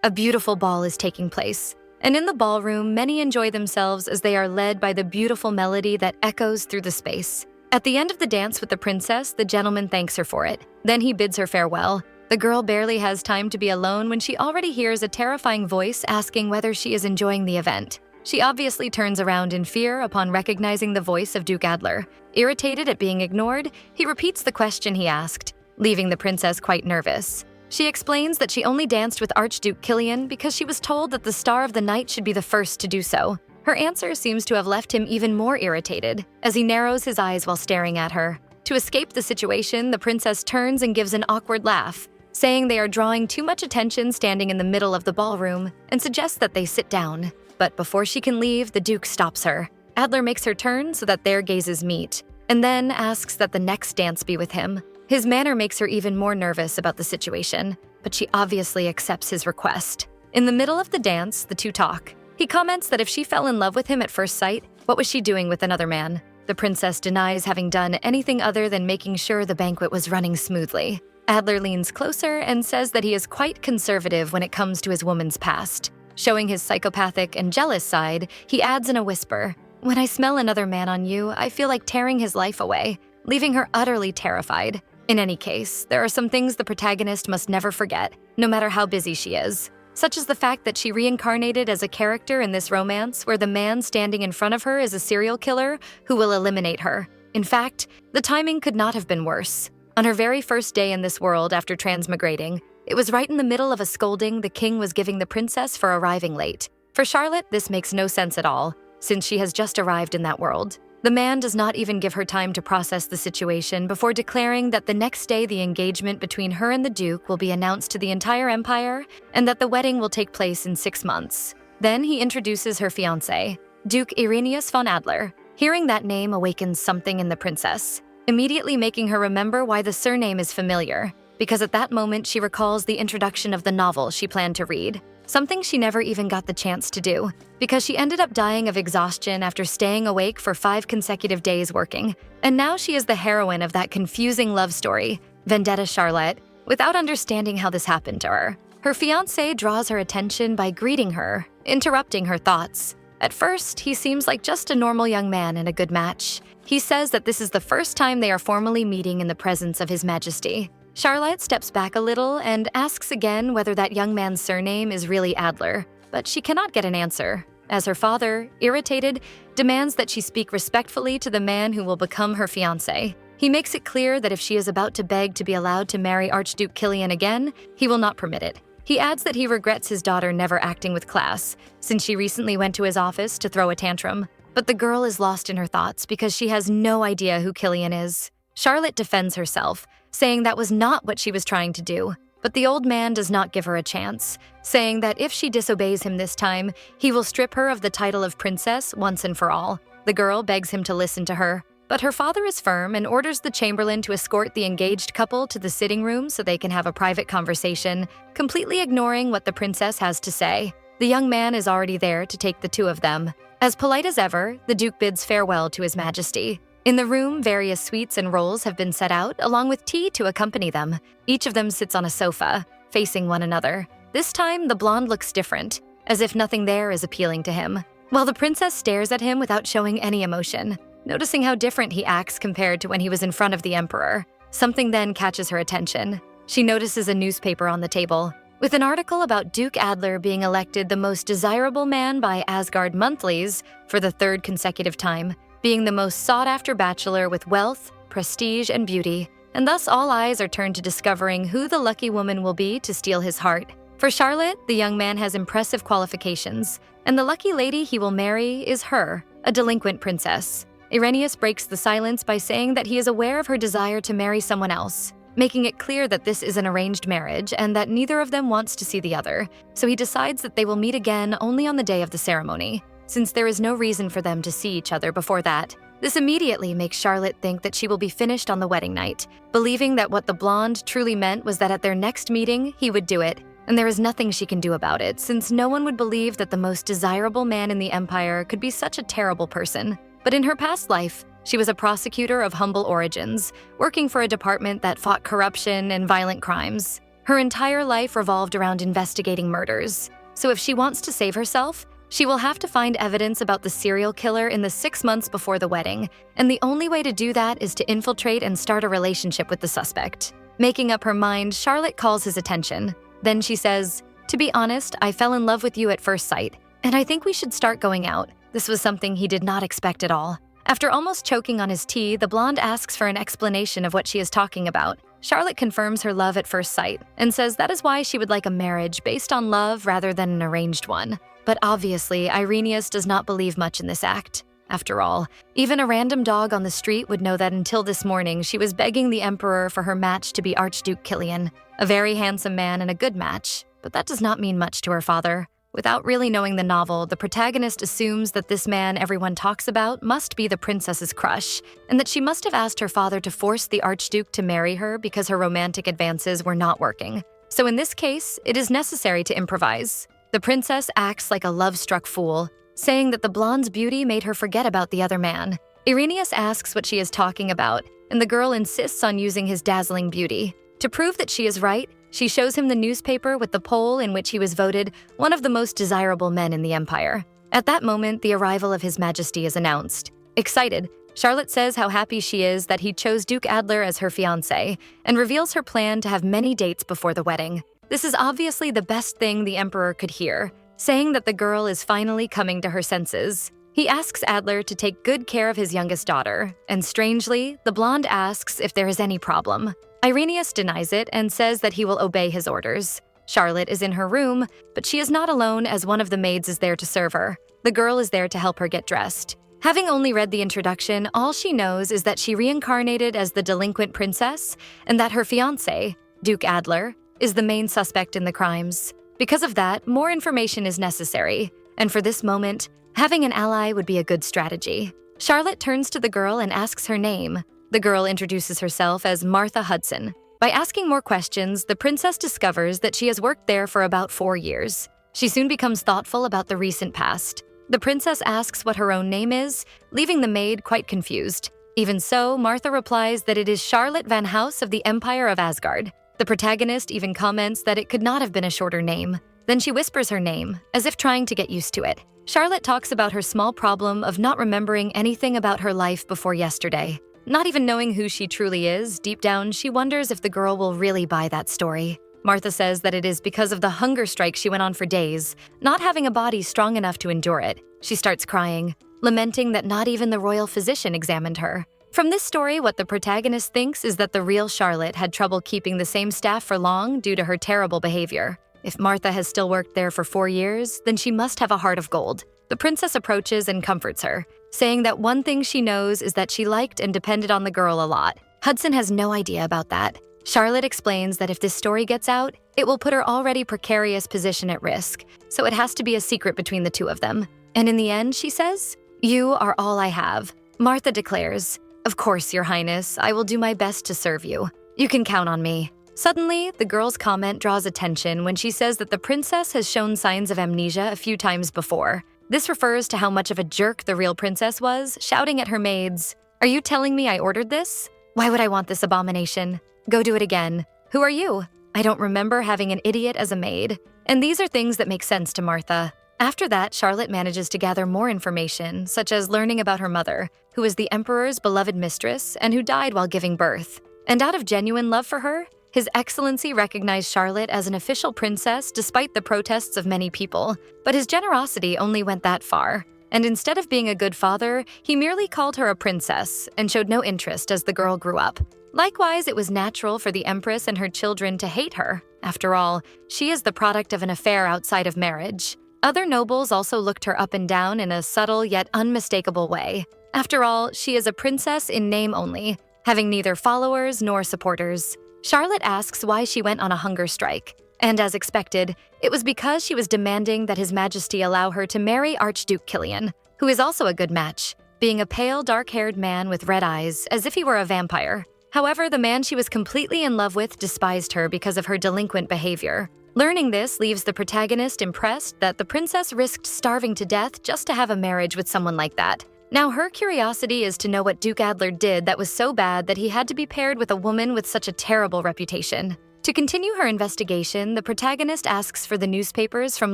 A beautiful ball is taking place, and in the ballroom, many enjoy themselves as they are led by the beautiful melody that echoes through the space. At the end of the dance with the princess, the gentleman thanks her for it. Then he bids her farewell. The girl barely has time to be alone when she already hears a terrifying voice asking whether she is enjoying the event. She obviously turns around in fear upon recognizing the voice of Duke Adler. Irritated at being ignored, he repeats the question he asked, leaving the princess quite nervous. She explains that she only danced with Archduke Killian because she was told that the star of the night should be the first to do so. Her answer seems to have left him even more irritated, as he narrows his eyes while staring at her. To escape the situation, the princess turns and gives an awkward laugh, saying they are drawing too much attention standing in the middle of the ballroom, and suggests that they sit down. But before she can leave, the Duke stops her. Adler makes her turn so that their gazes meet, and then asks that the next dance be with him. His manner makes her even more nervous about the situation, but she obviously accepts his request. In the middle of the dance, the two talk. He comments that if she fell in love with him at first sight, what was she doing with another man? The princess denies having done anything other than making sure the banquet was running smoothly. Adler leans closer and says that he is quite conservative when it comes to his woman's past. Showing his psychopathic and jealous side, he adds in a whisper, "When I smell another man on you, I feel like tearing his life away," leaving her utterly terrified. In any case, there are some things the protagonist must never forget, no matter how busy she is, such as the fact that she reincarnated as a character in this romance where the man standing in front of her is a serial killer who will eliminate her. In fact, the timing could not have been worse. On her very first day in this world after transmigrating, it was right in the middle of a scolding the king was giving the princess for arriving late. For Charlotte, this makes no sense at all, since she has just arrived in that world. The man does not even give her time to process the situation before declaring that the next day the engagement between her and the Duke will be announced to the entire empire and that the wedding will take place in 6 months. Then he introduces her fiancé, Duke Renius von Adler. Hearing that name awakens something in the princess, immediately making her remember why the surname is familiar, because at that moment she recalls the introduction of the novel she planned to read, something she never even got the chance to do, because she ended up dying of exhaustion after staying awake for 5 consecutive days working, and now she is the heroine of that confusing love story, Vendetta Charlotte, without understanding how this happened to her. Her fiancé draws her attention by greeting her, interrupting her thoughts. At first, he seems like just a normal young man and a good match. He says that this is the first time they are formally meeting in the presence of His Majesty. Charlotte steps back a little and asks again whether that young man's surname is really Adler, but she cannot get an answer, as her father, irritated, demands that she speak respectfully to the man who will become her fiancé. He makes it clear that if she is about to beg to be allowed to marry Archduke Killian again, he will not permit it. He adds that he regrets his daughter never acting with class, since she recently went to his office to throw a tantrum. But the girl is lost in her thoughts because she has no idea who Killian is. Charlotte defends herself, saying that was not what she was trying to do. But the old man does not give her a chance, saying that if she disobeys him this time, he will strip her of the title of princess once and for all. The girl begs him to listen to her, but her father is firm and orders the chamberlain to escort the engaged couple to the sitting room so they can have a private conversation, completely ignoring what the princess has to say. The young man is already there to take the two of them. As polite as ever, the Duke bids farewell to His Majesty. In the room, various sweets and rolls have been set out, along with tea to accompany them. Each of them sits on a sofa, facing one another. This time, the blonde looks different, as if nothing there is appealing to him, while the princess stares at him without showing any emotion, noticing how different he acts compared to when he was in front of the emperor. Something then catches her attention. She notices a newspaper on the table, with an article about Duke Adler being elected the most desirable man by Asgard Monthlies for the 3rd consecutive time, being the most sought-after bachelor with wealth, prestige, and beauty, and thus all eyes are turned to discovering who the lucky woman will be to steal his heart. For Charlotte, the young man has impressive qualifications, and the lucky lady he will marry is her, a delinquent princess. Renius breaks the silence by saying that he is aware of her desire to marry someone else, making it clear that this is an arranged marriage and that neither of them wants to see the other, so he decides that they will meet again only on the day of the ceremony, since there is no reason for them to see each other before that. This immediately makes Charlotte think that she will be finished on the wedding night, believing that what the blonde truly meant was that at their next meeting, he would do it, and there is nothing she can do about it, since no one would believe that the most desirable man in the empire could be such a terrible person. But in her past life, she was a prosecutor of humble origins, working for a department that fought corruption and violent crimes. Her entire life revolved around investigating murders. So if she wants to save herself, she will have to find evidence about the serial killer in the 6 months before the wedding, and the only way to do that is to infiltrate and start a relationship with the suspect. Making up her mind, Charlotte calls his attention. Then she says, "To be honest, I fell in love with you at first sight, and I think we should start going out." This was something he did not expect at all. After almost choking on his tea, the blonde asks for an explanation of what she is talking about. Charlotte confirms her love at first sight and says that is why she would like a marriage based on love rather than an arranged one. But obviously, Renius does not believe much in this act. After all, even a random dog on the street would know that until this morning she was begging the Emperor for her match to be Archduke Killian, a very handsome man and a good match. But that does not mean much to her father. Without really knowing the novel, the protagonist assumes that this man everyone talks about must be the princess's crush, and that she must have asked her father to force the Archduke to marry her because her romantic advances were not working. So in this case, it is necessary to improvise. The princess acts like a love-struck fool, saying that the blonde's beauty made her forget about the other man. Renius asks what she is talking about, and the girl insists on using his dazzling beauty. To prove that she is right, she shows him the newspaper with the poll in which he was voted one of the most desirable men in the empire. At that moment, the arrival of His Majesty is announced. Excited, Charlotte says how happy she is that he chose Duke Adler as her fiancé, and reveals her plan to have many dates before the wedding. This is obviously the best thing the Emperor could hear, saying that the girl is finally coming to her senses. He asks Adler to take good care of his youngest daughter, and strangely, the blonde asks if there is any problem. Renius denies it and says that he will obey his orders. Charlotte is in her room, but she is not alone as one of the maids is there to serve her. The girl is there to help her get dressed. Having only read the introduction, all she knows is that she reincarnated as the delinquent princess and that her fiancé, Duke Adler, is the main suspect in the crimes. Because of that, more information is necessary, and for this moment, having an ally would be a good strategy. Charlotte turns to the girl and asks her name. The girl introduces herself as Martha Hudson. By asking more questions, the princess discovers that she has worked there for about 4 years. She soon becomes thoughtful about the recent past. The princess asks what her own name is, leaving the maid quite confused. Even so, Martha replies that it is Charlotte Van House of the Empire of Asgard. The protagonist even comments that it could not have been a shorter name. Then she whispers her name, as if trying to get used to it. Charlotte talks about her small problem of not remembering anything about her life before yesterday. Not even knowing who she truly is, deep down she wonders if the girl will really buy that story. Martha says that it is because of the hunger strike she went on for days, not having a body strong enough to endure it. She starts crying, lamenting that not even the royal physician examined her. From this story, what the protagonist thinks is that the real Charlotte had trouble keeping the same staff for long due to her terrible behavior. If Martha has still worked there for 4 years, then she must have a heart of gold. The princess approaches and comforts her, saying that one thing she knows is that she liked and depended on the girl a lot. Hudson has no idea about that. Charlotte explains that if this story gets out, it will put her already precarious position at risk, so it has to be a secret between the two of them. And in the end, she says, "You are all I have." Martha declares, "Of course, Your Highness, I will do my best to serve you. You can count on me." Suddenly, the girl's comment draws attention when she says that the princess has shown signs of amnesia a few times before. This refers to how much of a jerk the real princess was, shouting at her maids, "Are you telling me I ordered this? Why would I want this abomination? Go do it again. Who are you? I don't remember having an idiot as a maid." And these are things that make sense to Martha. After that, Charlotte manages to gather more information, such as learning about her mother, who was the Emperor's beloved mistress and who died while giving birth. And out of genuine love for her, His Excellency recognized Charlotte as an official princess despite the protests of many people, but his generosity only went that far. And instead of being a good father, he merely called her a princess and showed no interest as the girl grew up. Likewise, it was natural for the Empress and her children to hate her. After all, she is the product of an affair outside of marriage. Other nobles also looked her up and down in a subtle yet unmistakable way. After all, she is a princess in name only, having neither followers nor supporters. Charlotte asks why she went on a hunger strike, and as expected, it was because she was demanding that His Majesty allow her to marry Archduke Killian, who is also a good match, being a pale, dark-haired man with red eyes, as if he were a vampire. However, the man she was completely in love with despised her because of her delinquent behavior. Learning this leaves the protagonist impressed that the princess risked starving to death just to have a marriage with someone like that. Now her curiosity is to know what Duke Adler did that was so bad that he had to be paired with a woman with such a terrible reputation. To continue her investigation, the protagonist asks for the newspapers from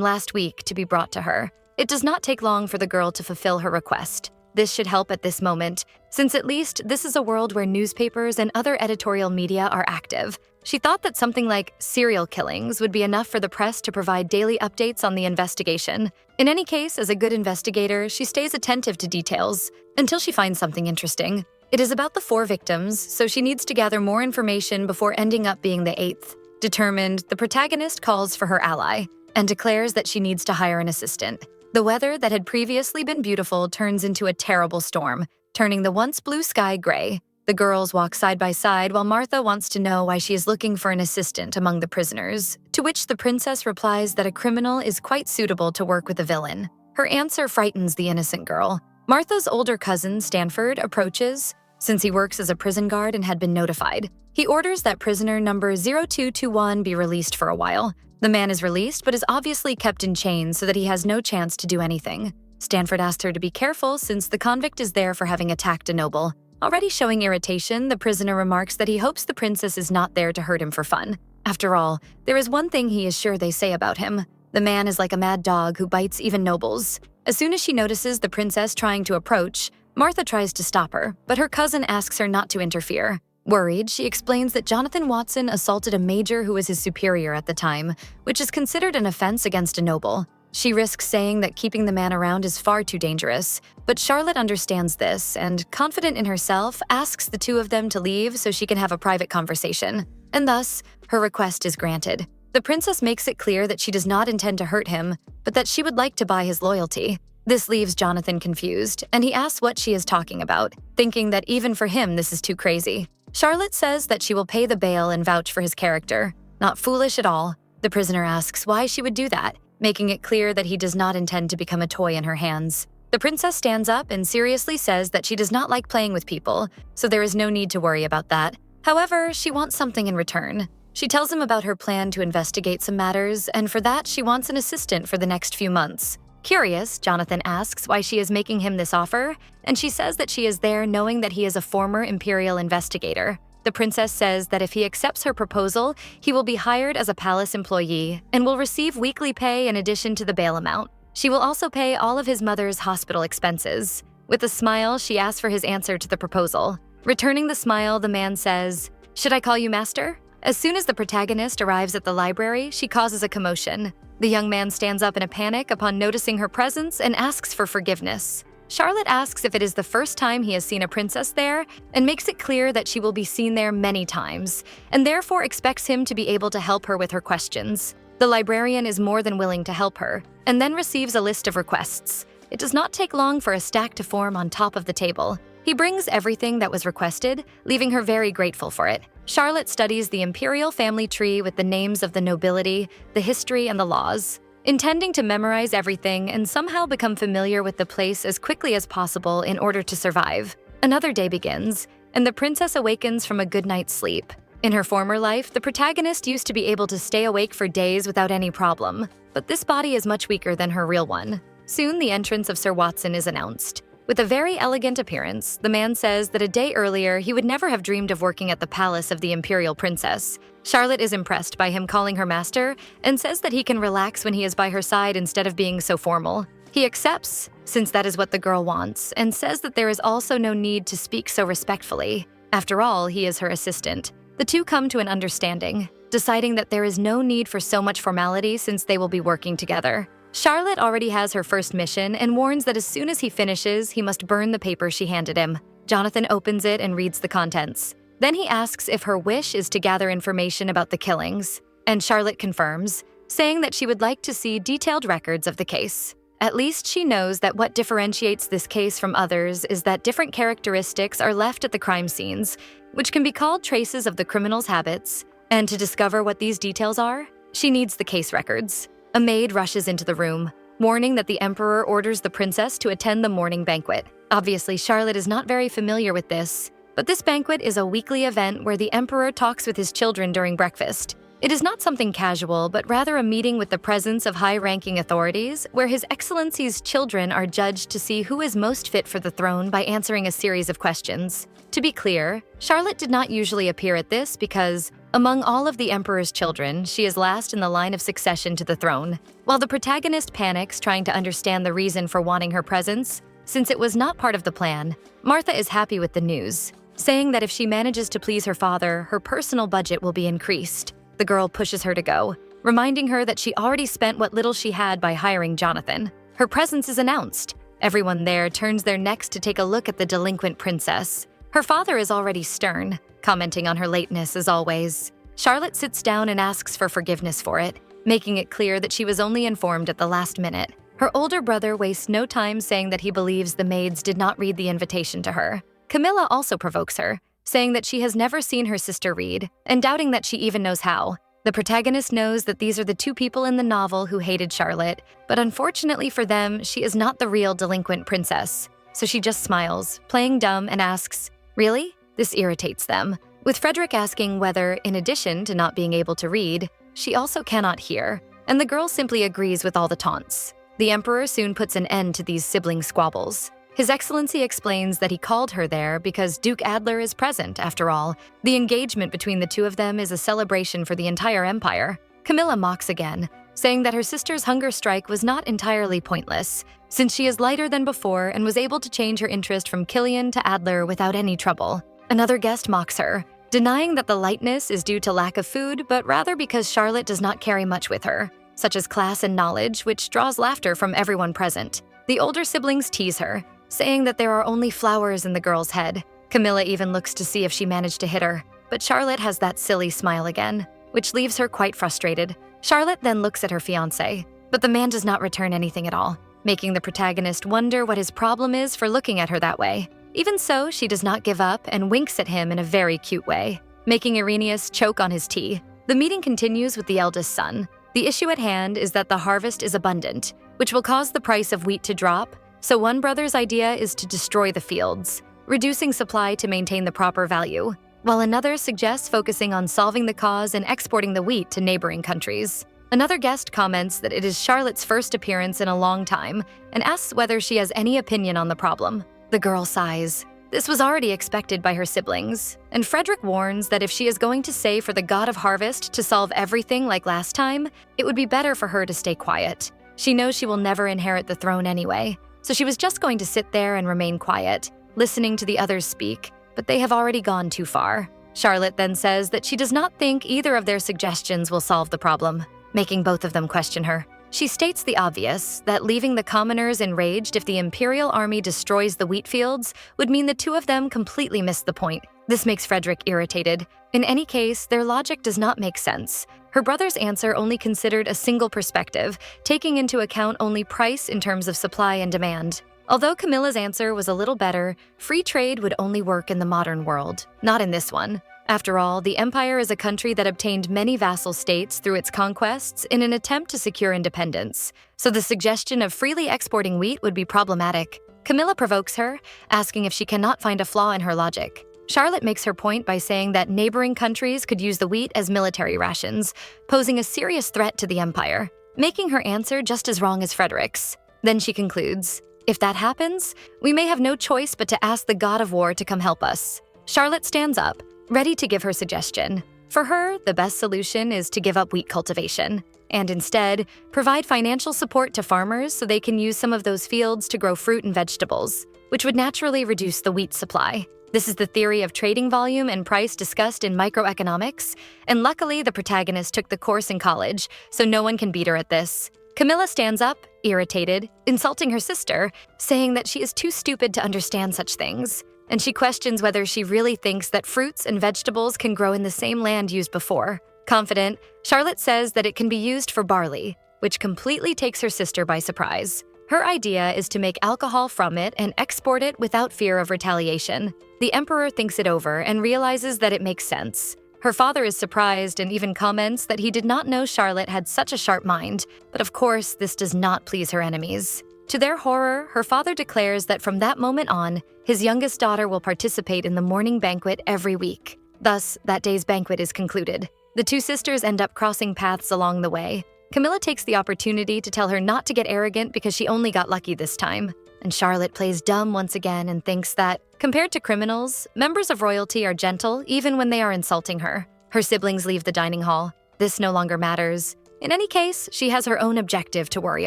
last week to be brought to her. It does not take long for the girl to fulfill her request. This should help at this moment, since at least this is a world where newspapers and other editorial media are active. She thought that something like serial killings would be enough for the press to provide daily updates on the investigation. In any case, as a good investigator, she stays attentive to details until she finds something interesting. It is about the 4 victims, so she needs to gather more information before ending up being the 8th. Determined, the protagonist calls for her ally and declares that she needs to hire an assistant. The weather that had previously been beautiful turns into a terrible storm, turning the once blue sky gray. The girls walk side by side while Martha wants to know why she is looking for an assistant among the prisoners, to which the princess replies that a criminal is quite suitable to work with a villain. Her answer frightens the innocent girl. Martha's older cousin, Stanford, approaches, since he works as a prison guard and had been notified. He orders that prisoner number 0221 be released for a while. The man is released but is obviously kept in chains so that he has no chance to do anything. Stanford asks her to be careful since the convict is there for having attacked a noble. Already showing irritation, the prisoner remarks that he hopes the princess is not there to hurt him for fun. After all, there is one thing he is sure they say about him. The man is like a mad dog who bites even nobles. As soon as she notices the princess trying to approach, Martha tries to stop her, but her cousin asks her not to interfere. Worried, she explains that Jonathan Watson assaulted a major who was his superior at the time, which is considered an offense against a noble. She risks saying that keeping the man around is far too dangerous, but Charlotte understands this and, confident in herself, asks the 2 of them to leave so she can have a private conversation. And thus, her request is granted. The princess makes it clear that she does not intend to hurt him, but that she would like to buy his loyalty. This leaves Jonathan confused, and he asks what she is talking about, thinking that even for him this is too crazy. Charlotte says that she will pay the bail and vouch for his character. Not foolish at all. The prisoner asks why she would do that, making it clear that he does not intend to become a toy in her hands. The princess stands up and seriously says that she does not like playing with people, so there is no need to worry about that. However, she wants something in return. She tells him about her plan to investigate some matters, and for that she wants an assistant for the next few months. Curious, Jonathan asks why she is making him this offer, and she says that she is there knowing that he is a former imperial investigator. The princess says that if he accepts her proposal, he will be hired as a palace employee and will receive weekly pay in addition to the bail amount. She will also pay all of his mother's hospital expenses. With a smile, she asks for his answer to the proposal. Returning the smile, the man says, "Should I call you master?" As soon as the protagonist arrives at the library, she causes a commotion. The young man stands up in a panic upon noticing her presence and asks for forgiveness. Charlotte asks if it is the first time he has seen a princess there and makes it clear that she will be seen there many times, and therefore expects him to be able to help her with her questions. The librarian is more than willing to help her, and then receives a list of requests. It does not take long for a stack to form on top of the table. He brings everything that was requested, leaving her very grateful for it. Charlotte studies the imperial family tree with the names of the nobility, the history, and the laws. Intending to memorize everything and somehow become familiar with the place as quickly as possible in order to survive. Another day begins, and the princess awakens from a good night's sleep. In her former life, the protagonist used to be able to stay awake for days without any problem, but this body is much weaker than her real one. Soon, the entrance of Sir Watson is announced. With a very elegant appearance, the man says that a day earlier he would never have dreamed of working at the palace of the imperial princess. Charlotte is impressed by him calling her master and says that he can relax when he is by her side instead of being so formal. He accepts, since that is what the girl wants, and says that there is also no need to speak so respectfully. After all, he is her assistant. The 2 come to an understanding, deciding that there is no need for so much formality since they will be working together. Charlotte already has her first mission and warns that as soon as he finishes, he must burn the paper she handed him. Jonathan opens it and reads the contents. Then he asks if her wish is to gather information about the killings, and Charlotte confirms, saying that she would like to see detailed records of the case. At least she knows that what differentiates this case from others is that different characteristics are left at the crime scenes, which can be called traces of the criminal's habits, and to discover what these details are, she needs the case records. A maid rushes into the room, warning that the emperor orders the princess to attend the morning banquet. Obviously, Charlotte is not very familiar with this, but this banquet is a weekly event where the emperor talks with his children during breakfast. It is not something casual, but rather a meeting with the presence of high-ranking authorities, where His Excellency's children are judged to see who is most fit for the throne by answering a series of questions. To be clear, Charlotte did not usually appear at this because, Among all of the emperor's children, she is last in the line of succession to the throne. While the protagonist panics trying to understand the reason for wanting her presence, since it was not part of the plan, Martha is happy with the news, saying that if she manages to please her father, her personal budget will be increased. The girl pushes her to go, reminding her that she already spent what little she had by hiring Jonathan. Her presence is announced. Everyone there turns their necks to take a look at the delinquent princess. Her father is already stern, commenting on her lateness as always. Charlotte sits down and asks for forgiveness for it, making it clear that she was only informed at the last minute. Her older brother wastes no time saying that he believes the maids did not read the invitation to her. Camilla also provokes her, saying that she has never seen her sister read, and doubting that she even knows how. The protagonist knows that these are the two people in the novel who hated Charlotte, but unfortunately for them, she is not the real delinquent princess. So she just smiles, playing dumb, and asks, "Really?" This irritates them, with Frederick asking whether, in addition to not being able to read, she also cannot hear, and the girl simply agrees with all the taunts. The emperor soon puts an end to these sibling squabbles. His Excellency explains that he called her there because Duke Adler is present, after all. The engagement between the two of them is a celebration for the entire empire. Camilla mocks again, saying that her sister's hunger strike was not entirely pointless, since she is lighter than before and was able to change her interest from Killian to Adler without any trouble. Another guest mocks her, denying that the lightness is due to lack of food, but rather because Charlotte does not carry much with her, such as class and knowledge, which draws laughter from everyone present. The older siblings tease her, saying that there are only flowers in the girl's head. Camilla even looks to see if she managed to hit her, but Charlotte has that silly smile again, which leaves her quite frustrated. Charlotte then looks at her fiancé, but the man does not return anything at all, making the protagonist wonder what his problem is for looking at her that way. Even so, she does not give up and winks at him in a very cute way, making Renius choke on his tea. The meeting continues with the eldest son. The issue at hand is that the harvest is abundant, which will cause the price of wheat to drop, so one brother's idea is to destroy the fields, reducing supply to maintain the proper value, while another suggests focusing on solving the cause and exporting the wheat to neighboring countries. Another guest comments that it is Charlotte's first appearance in a long time and asks whether she has any opinion on the problem. The girl sighs. This was already expected by her siblings, and Frederick warns that if she is going to say for the god of harvest to solve everything like last time, it would be better for her to stay quiet. She knows she will never inherit the throne anyway, so she was just going to sit there and remain quiet, listening to the others speak, but they have already gone too far. Charlotte then says that she does not think either of their suggestions will solve the problem, making both of them question her. She states the obvious, that leaving the commoners enraged if the imperial army destroys the wheat fields would mean the two of them completely missed the point. This makes Frederick irritated. In any case, their logic does not make sense. Her brother's answer only considered a single perspective, taking into account only price in terms of supply and demand. Although Camilla's answer was a little better, free trade would only work in the modern world, not in this one. After all, the empire is a country that obtained many vassal states through its conquests in an attempt to secure independence, so the suggestion of freely exporting wheat would be problematic. Camilla provokes her, asking if she cannot find a flaw in her logic. Charlotte makes her point by saying that neighboring countries could use the wheat as military rations, posing a serious threat to the empire, making her answer just as wrong as Frederick's. Then she concludes, "If that happens, we may have no choice but to ask the god of war to come help us." Charlotte stands up, ready to give her suggestion. For her, the best solution is to give up wheat cultivation, and instead, provide financial support to farmers so they can use some of those fields to grow fruit and vegetables, which would naturally reduce the wheat supply. This is the theory of trading volume and price discussed in microeconomics, and luckily the protagonist took the course in college, so no one can beat her at this. Camilla stands up, irritated, insulting her sister, saying that she is too stupid to understand such things, and she questions whether she really thinks that fruits and vegetables can grow in the same land used before. Confident, Charlotte says that it can be used for barley, which completely takes her sister by surprise. Her idea is to make alcohol from it and export it without fear of retaliation. The emperor thinks it over and realizes that it makes sense. Her father is surprised and even comments that he did not know Charlotte had such a sharp mind, but of course, this does not please her enemies. To their horror, her father declares that from that moment on, his youngest daughter will participate in the morning banquet every week. Thus, that day's banquet is concluded. The two sisters end up crossing paths along the way. Camilla takes the opportunity to tell her not to get arrogant because she only got lucky this time. And Charlotte plays dumb once again and thinks that, compared to criminals, members of royalty are gentle even when they are insulting her. Her siblings leave the dining hall. This no longer matters. In any case, she has her own objective to worry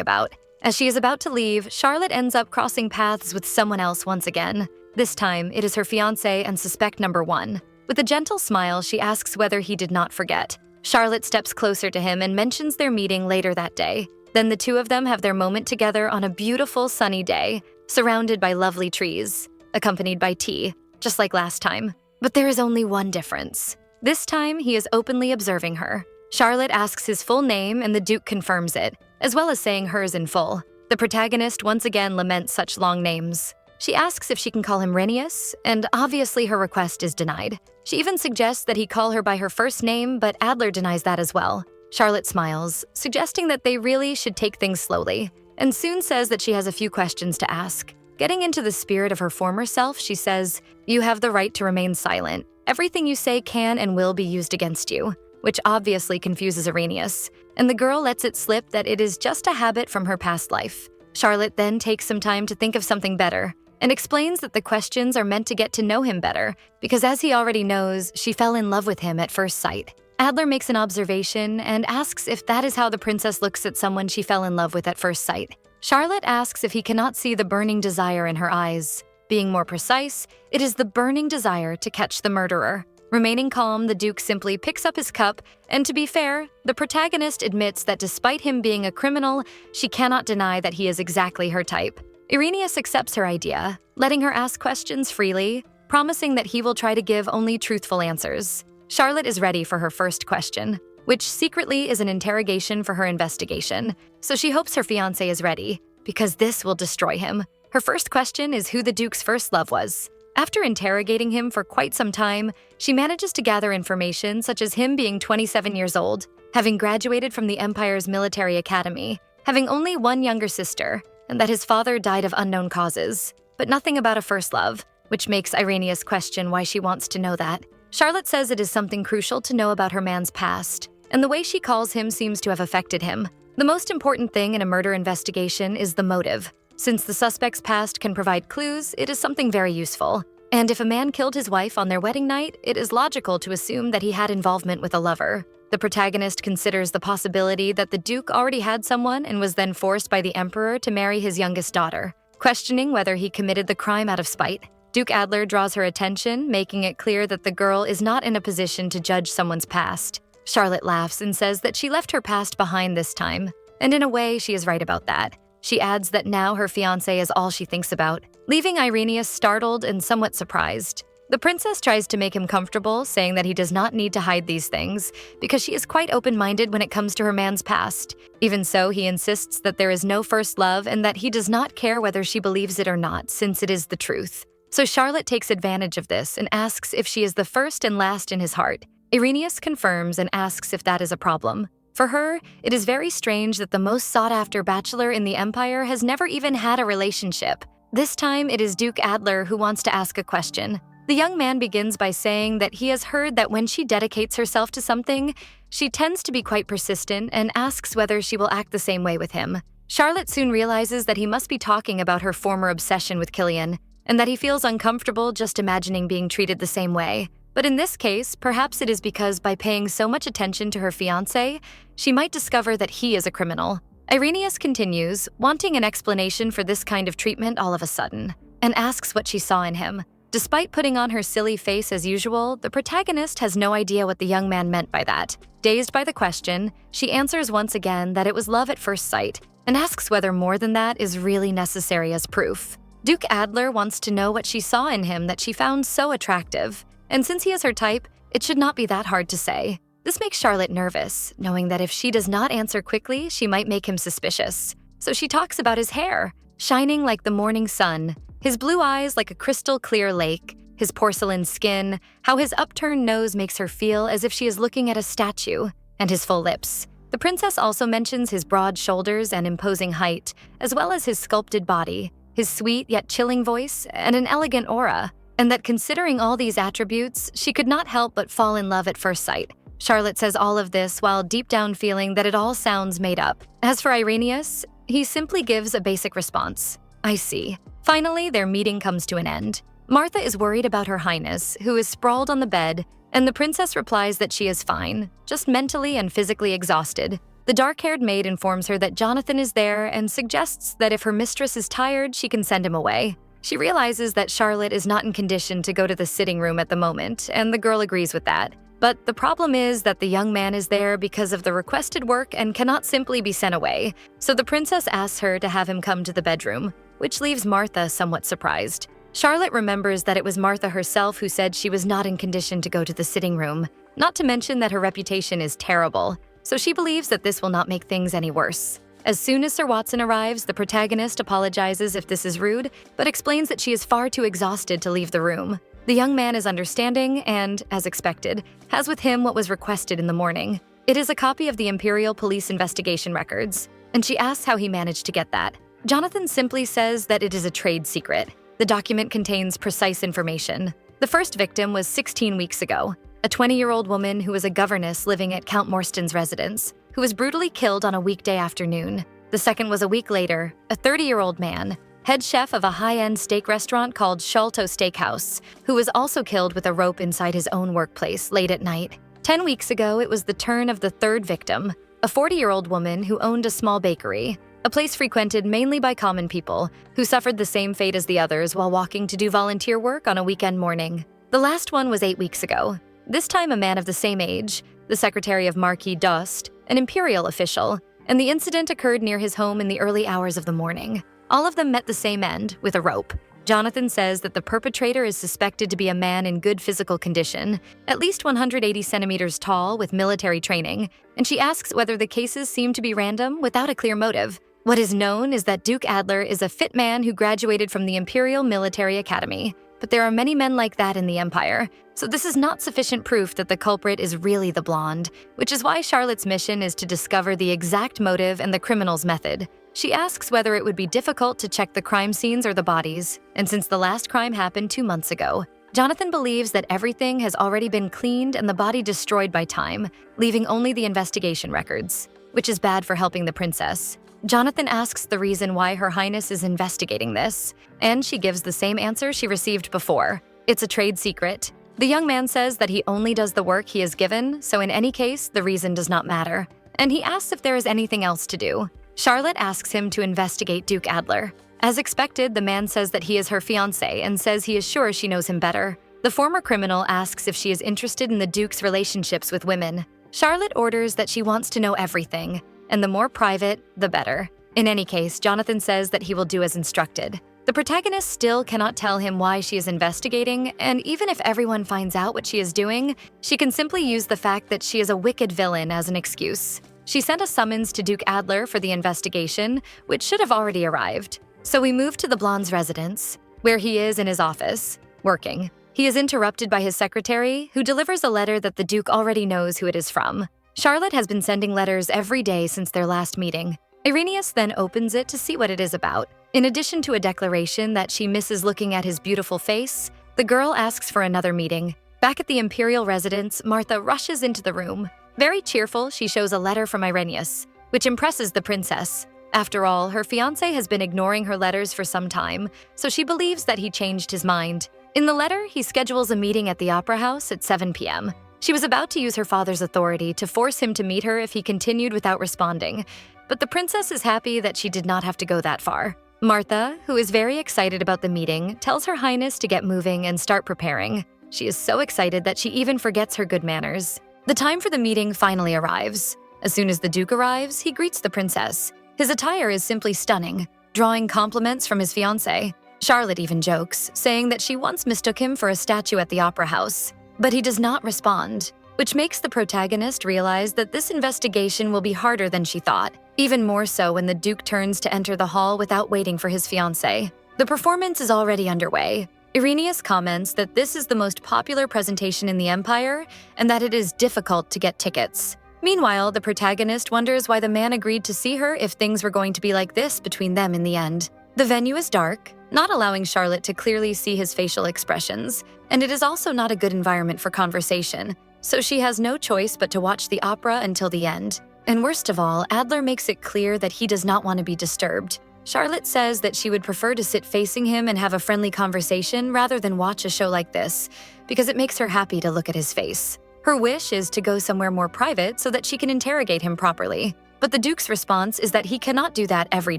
about. As she is about to leave, Charlotte ends up crossing paths with someone else once again. This time, it is her fiancé and suspect number 1. With a gentle smile, she asks whether he did not forget. Charlotte steps closer to him and mentions their meeting later that day. Then the two of them have their moment together on a beautiful sunny day, surrounded by lovely trees, accompanied by tea, just like last time. But there is only one difference. This time, he is openly observing her. Charlotte asks his full name and the Duke confirms it, as well as saying hers in full. The protagonist once again laments such long names. She asks if she can call him Renius, and obviously her request is denied. She even suggests that he call her by her first name, but Adler denies that as well. Charlotte smiles, suggesting that they really should take things slowly, and soon says that she has a few questions to ask. Getting into the spirit of her former self, she says, "You have the right to remain silent. Everything you say can and will be used against you," which obviously confuses Renius, and the girl lets it slip that it is just a habit from her past life. Charlotte then takes some time to think of something better, and explains that the questions are meant to get to know him better, because as he already knows, she fell in love with him at first sight. Adler makes an observation and asks if that is how the princess looks at someone she fell in love with at first sight. Charlotte asks if he cannot see the burning desire in her eyes. Being more precise, it is the burning desire to catch the murderer. Remaining calm, the Duke simply picks up his cup, and to be fair, the protagonist admits that despite him being a criminal, she cannot deny that he is exactly her type. Renius accepts her idea, letting her ask questions freely, promising that he will try to give only truthful answers. Charlotte is ready for her first question, which secretly is an interrogation for her investigation, so she hopes her fiancé is ready, because this will destroy him. Her first question is who the Duke's first love was. After interrogating him for quite some time, she manages to gather information such as him being 27 years old, having graduated from the Empire's military academy, having only one younger sister, and that his father died of unknown causes, but nothing about a first love, which makes Renius question why she wants to know that. Charlotte says it is something crucial to know about her man's past, and the way she calls him seems to have affected him. The most important thing in a murder investigation is the motive. Since the suspect's past can provide clues, it is something very useful. And if a man killed his wife on their wedding night, it is logical to assume that he had involvement with a lover. The protagonist considers the possibility that the Duke already had someone and was then forced by the Emperor to marry his youngest daughter, questioning whether he committed the crime out of spite. Duke Adler draws her attention, making it clear that the girl is not in a position to judge someone's past. Charlotte laughs and says that she left her past behind this time, and in a way, she is right about that. She adds that now her fiancé is all she thinks about, leaving Renius startled and somewhat surprised. The princess tries to make him comfortable, saying that he does not need to hide these things, because she is quite open-minded when it comes to her man's past. Even so, he insists that there is no first love and that he does not care whether she believes it or not, since it is the truth. So Charlotte takes advantage of this and asks if she is the first and last in his heart. Renius confirms and asks if that is a problem. For her, it is very strange that the most sought-after bachelor in the Empire has never even had a relationship. This time, it is Duke Adler who wants to ask a question. The young man begins by saying that he has heard that when she dedicates herself to something, she tends to be quite persistent and asks whether she will act the same way with him. Charlotte soon realizes that he must be talking about her former obsession with Killian, and that he feels uncomfortable just imagining being treated the same way. But in this case, perhaps it is because by paying so much attention to her fiancé, she might discover that he is a criminal. Renius continues, wanting an explanation for this kind of treatment all of a sudden, and asks what she saw in him. Despite putting on her silly face as usual, the protagonist has no idea what the young man meant by that. Dazed by the question, she answers once again that it was love at first sight, and asks whether more than that is really necessary as proof. Duke Adler wants to know what she saw in him that she found so attractive, and since he is her type, it should not be that hard to say. This makes Charlotte nervous, knowing that if she does not answer quickly, she might make him suspicious. So she talks about his hair, shining like the morning sun, his blue eyes like a crystal-clear lake, his porcelain skin, how his upturned nose makes her feel as if she is looking at a statue, and his full lips. The princess also mentions his broad shoulders and imposing height, as well as his sculpted body, his sweet yet chilling voice, and an elegant aura, and that considering all these attributes, she could not help but fall in love at first sight. Charlotte says all of this while deep down feeling that it all sounds made up. As for Renius, he simply gives a basic response. I see. Finally, their meeting comes to an end. Martha is worried about her highness, who is sprawled on the bed, and the princess replies that she is fine, just mentally and physically exhausted. The dark-haired maid informs her that Jonathan is there and suggests that if her mistress is tired, she can send him away. She realizes that Charlotte is not in condition to go to the sitting room at the moment, and the girl agrees with that. But the problem is that the young man is there because of the requested work and cannot simply be sent away, so the princess asks her to have him come to the bedroom, which leaves Martha somewhat surprised. Charlotte remembers that it was Martha herself who said she was not in condition to go to the sitting room, not to mention that her reputation is terrible, so she believes that this will not make things any worse. As soon as Sir Watson arrives, the protagonist apologizes if this is rude, but explains that she is far too exhausted to leave the room. The young man is understanding and, as expected, has with him what was requested in the morning. It is a copy of the Imperial police investigation records, and she asks how he managed to get that. Jonathan simply says that it is a trade secret. The document contains precise information. The first victim was 16 weeks ago, a 20-year-old woman who was a governess living at Count Morstan's residence, who was brutally killed on a weekday afternoon. The second was a week later, a 30-year-old man, head chef of a high-end steak restaurant called Sholto Steakhouse, who was also killed with a rope inside his own workplace late at night. 10 weeks ago, it was the turn of the third victim, a 40-year-old woman who owned a small bakery, a place frequented mainly by common people, who suffered the same fate as the others while walking to do volunteer work on a weekend morning. The last one was 8 weeks ago, this time a man of the same age, the secretary of Marquis Dust, an imperial official, and the incident occurred near his home in the early hours of the morning. All of them met the same end, with a rope. Jonathan says that the perpetrator is suspected to be a man in good physical condition, at least 180 centimeters tall with military training, and she asks whether the cases seem to be random without a clear motive. What is known is that Duke Adler is a fit man who graduated from the Imperial Military Academy, but there are many men like that in the Empire, so this is not sufficient proof that the culprit is really the blonde, which is why Charlotte's mission is to discover the exact motive and the criminal's method. She asks whether it would be difficult to check the crime scenes or the bodies, and since the last crime happened 2 months ago, Jonathan believes that everything has already been cleaned and the body destroyed by time, leaving only the investigation records, which is bad for helping the princess. Jonathan asks the reason why Her Highness is investigating this, and she gives the same answer she received before. It's a trade secret. The young man says that he only does the work he is given, so in any case, the reason does not matter, and he asks if there is anything else to do. Charlotte asks him to investigate Duke Adler. As expected, the man says that he is her fiancé and says he is sure she knows him better. The former criminal asks if she is interested in the Duke's relationships with women. Charlotte orders that she wants to know everything, and the more private, the better. In any case, Jonathan says that he will do as instructed. The protagonist still cannot tell him why she is investigating, and even if everyone finds out what she is doing, she can simply use the fact that she is a wicked villain as an excuse. She sent a summons to Duke Adler for the investigation, which should have already arrived. So we move to the blonde's residence, where he is in his office, working. He is interrupted by his secretary, who delivers a letter that the Duke already knows who it is from. Charlotte has been sending letters every day since their last meeting. Renius then opens it to see what it is about. In addition to a declaration that she misses looking at his beautiful face, the girl asks for another meeting. Back at the imperial residence, Martha rushes into the room. Very cheerful, she shows a letter from Renius, which impresses the princess. After all, her fiancé has been ignoring her letters for some time, so she believes that he changed his mind. In the letter, he schedules a meeting at the Opera House at 7 p.m. She was about to use her father's authority to force him to meet her if he continued without responding, but the princess is happy that she did not have to go that far. Martha, who is very excited about the meeting, tells Her Highness to get moving and start preparing. She is so excited that she even forgets her good manners. The time for the meeting finally arrives. As soon as the Duke arrives, he greets the princess. His attire is simply stunning, drawing compliments from his fiancé. Charlotte even jokes, saying that she once mistook him for a statue at the Opera House. But he does not respond, which makes the protagonist realize that this investigation will be harder than she thought, even more so when the Duke turns to enter the hall without waiting for his fiancé. The performance is already underway. Renius comments that this is the most popular presentation in the Empire and that it is difficult to get tickets. Meanwhile, the protagonist wonders why the man agreed to see her if things were going to be like this between them in the end. The venue is dark, not allowing Charlotte to clearly see his facial expressions, and it is also not a good environment for conversation, so she has no choice but to watch the opera until the end. And worst of all, Adler makes it clear that he does not want to be disturbed. Charlotte says that she would prefer to sit facing him and have a friendly conversation rather than watch a show like this, because it makes her happy to look at his face. Her wish is to go somewhere more private so that she can interrogate him properly. But the Duke's response is that he cannot do that every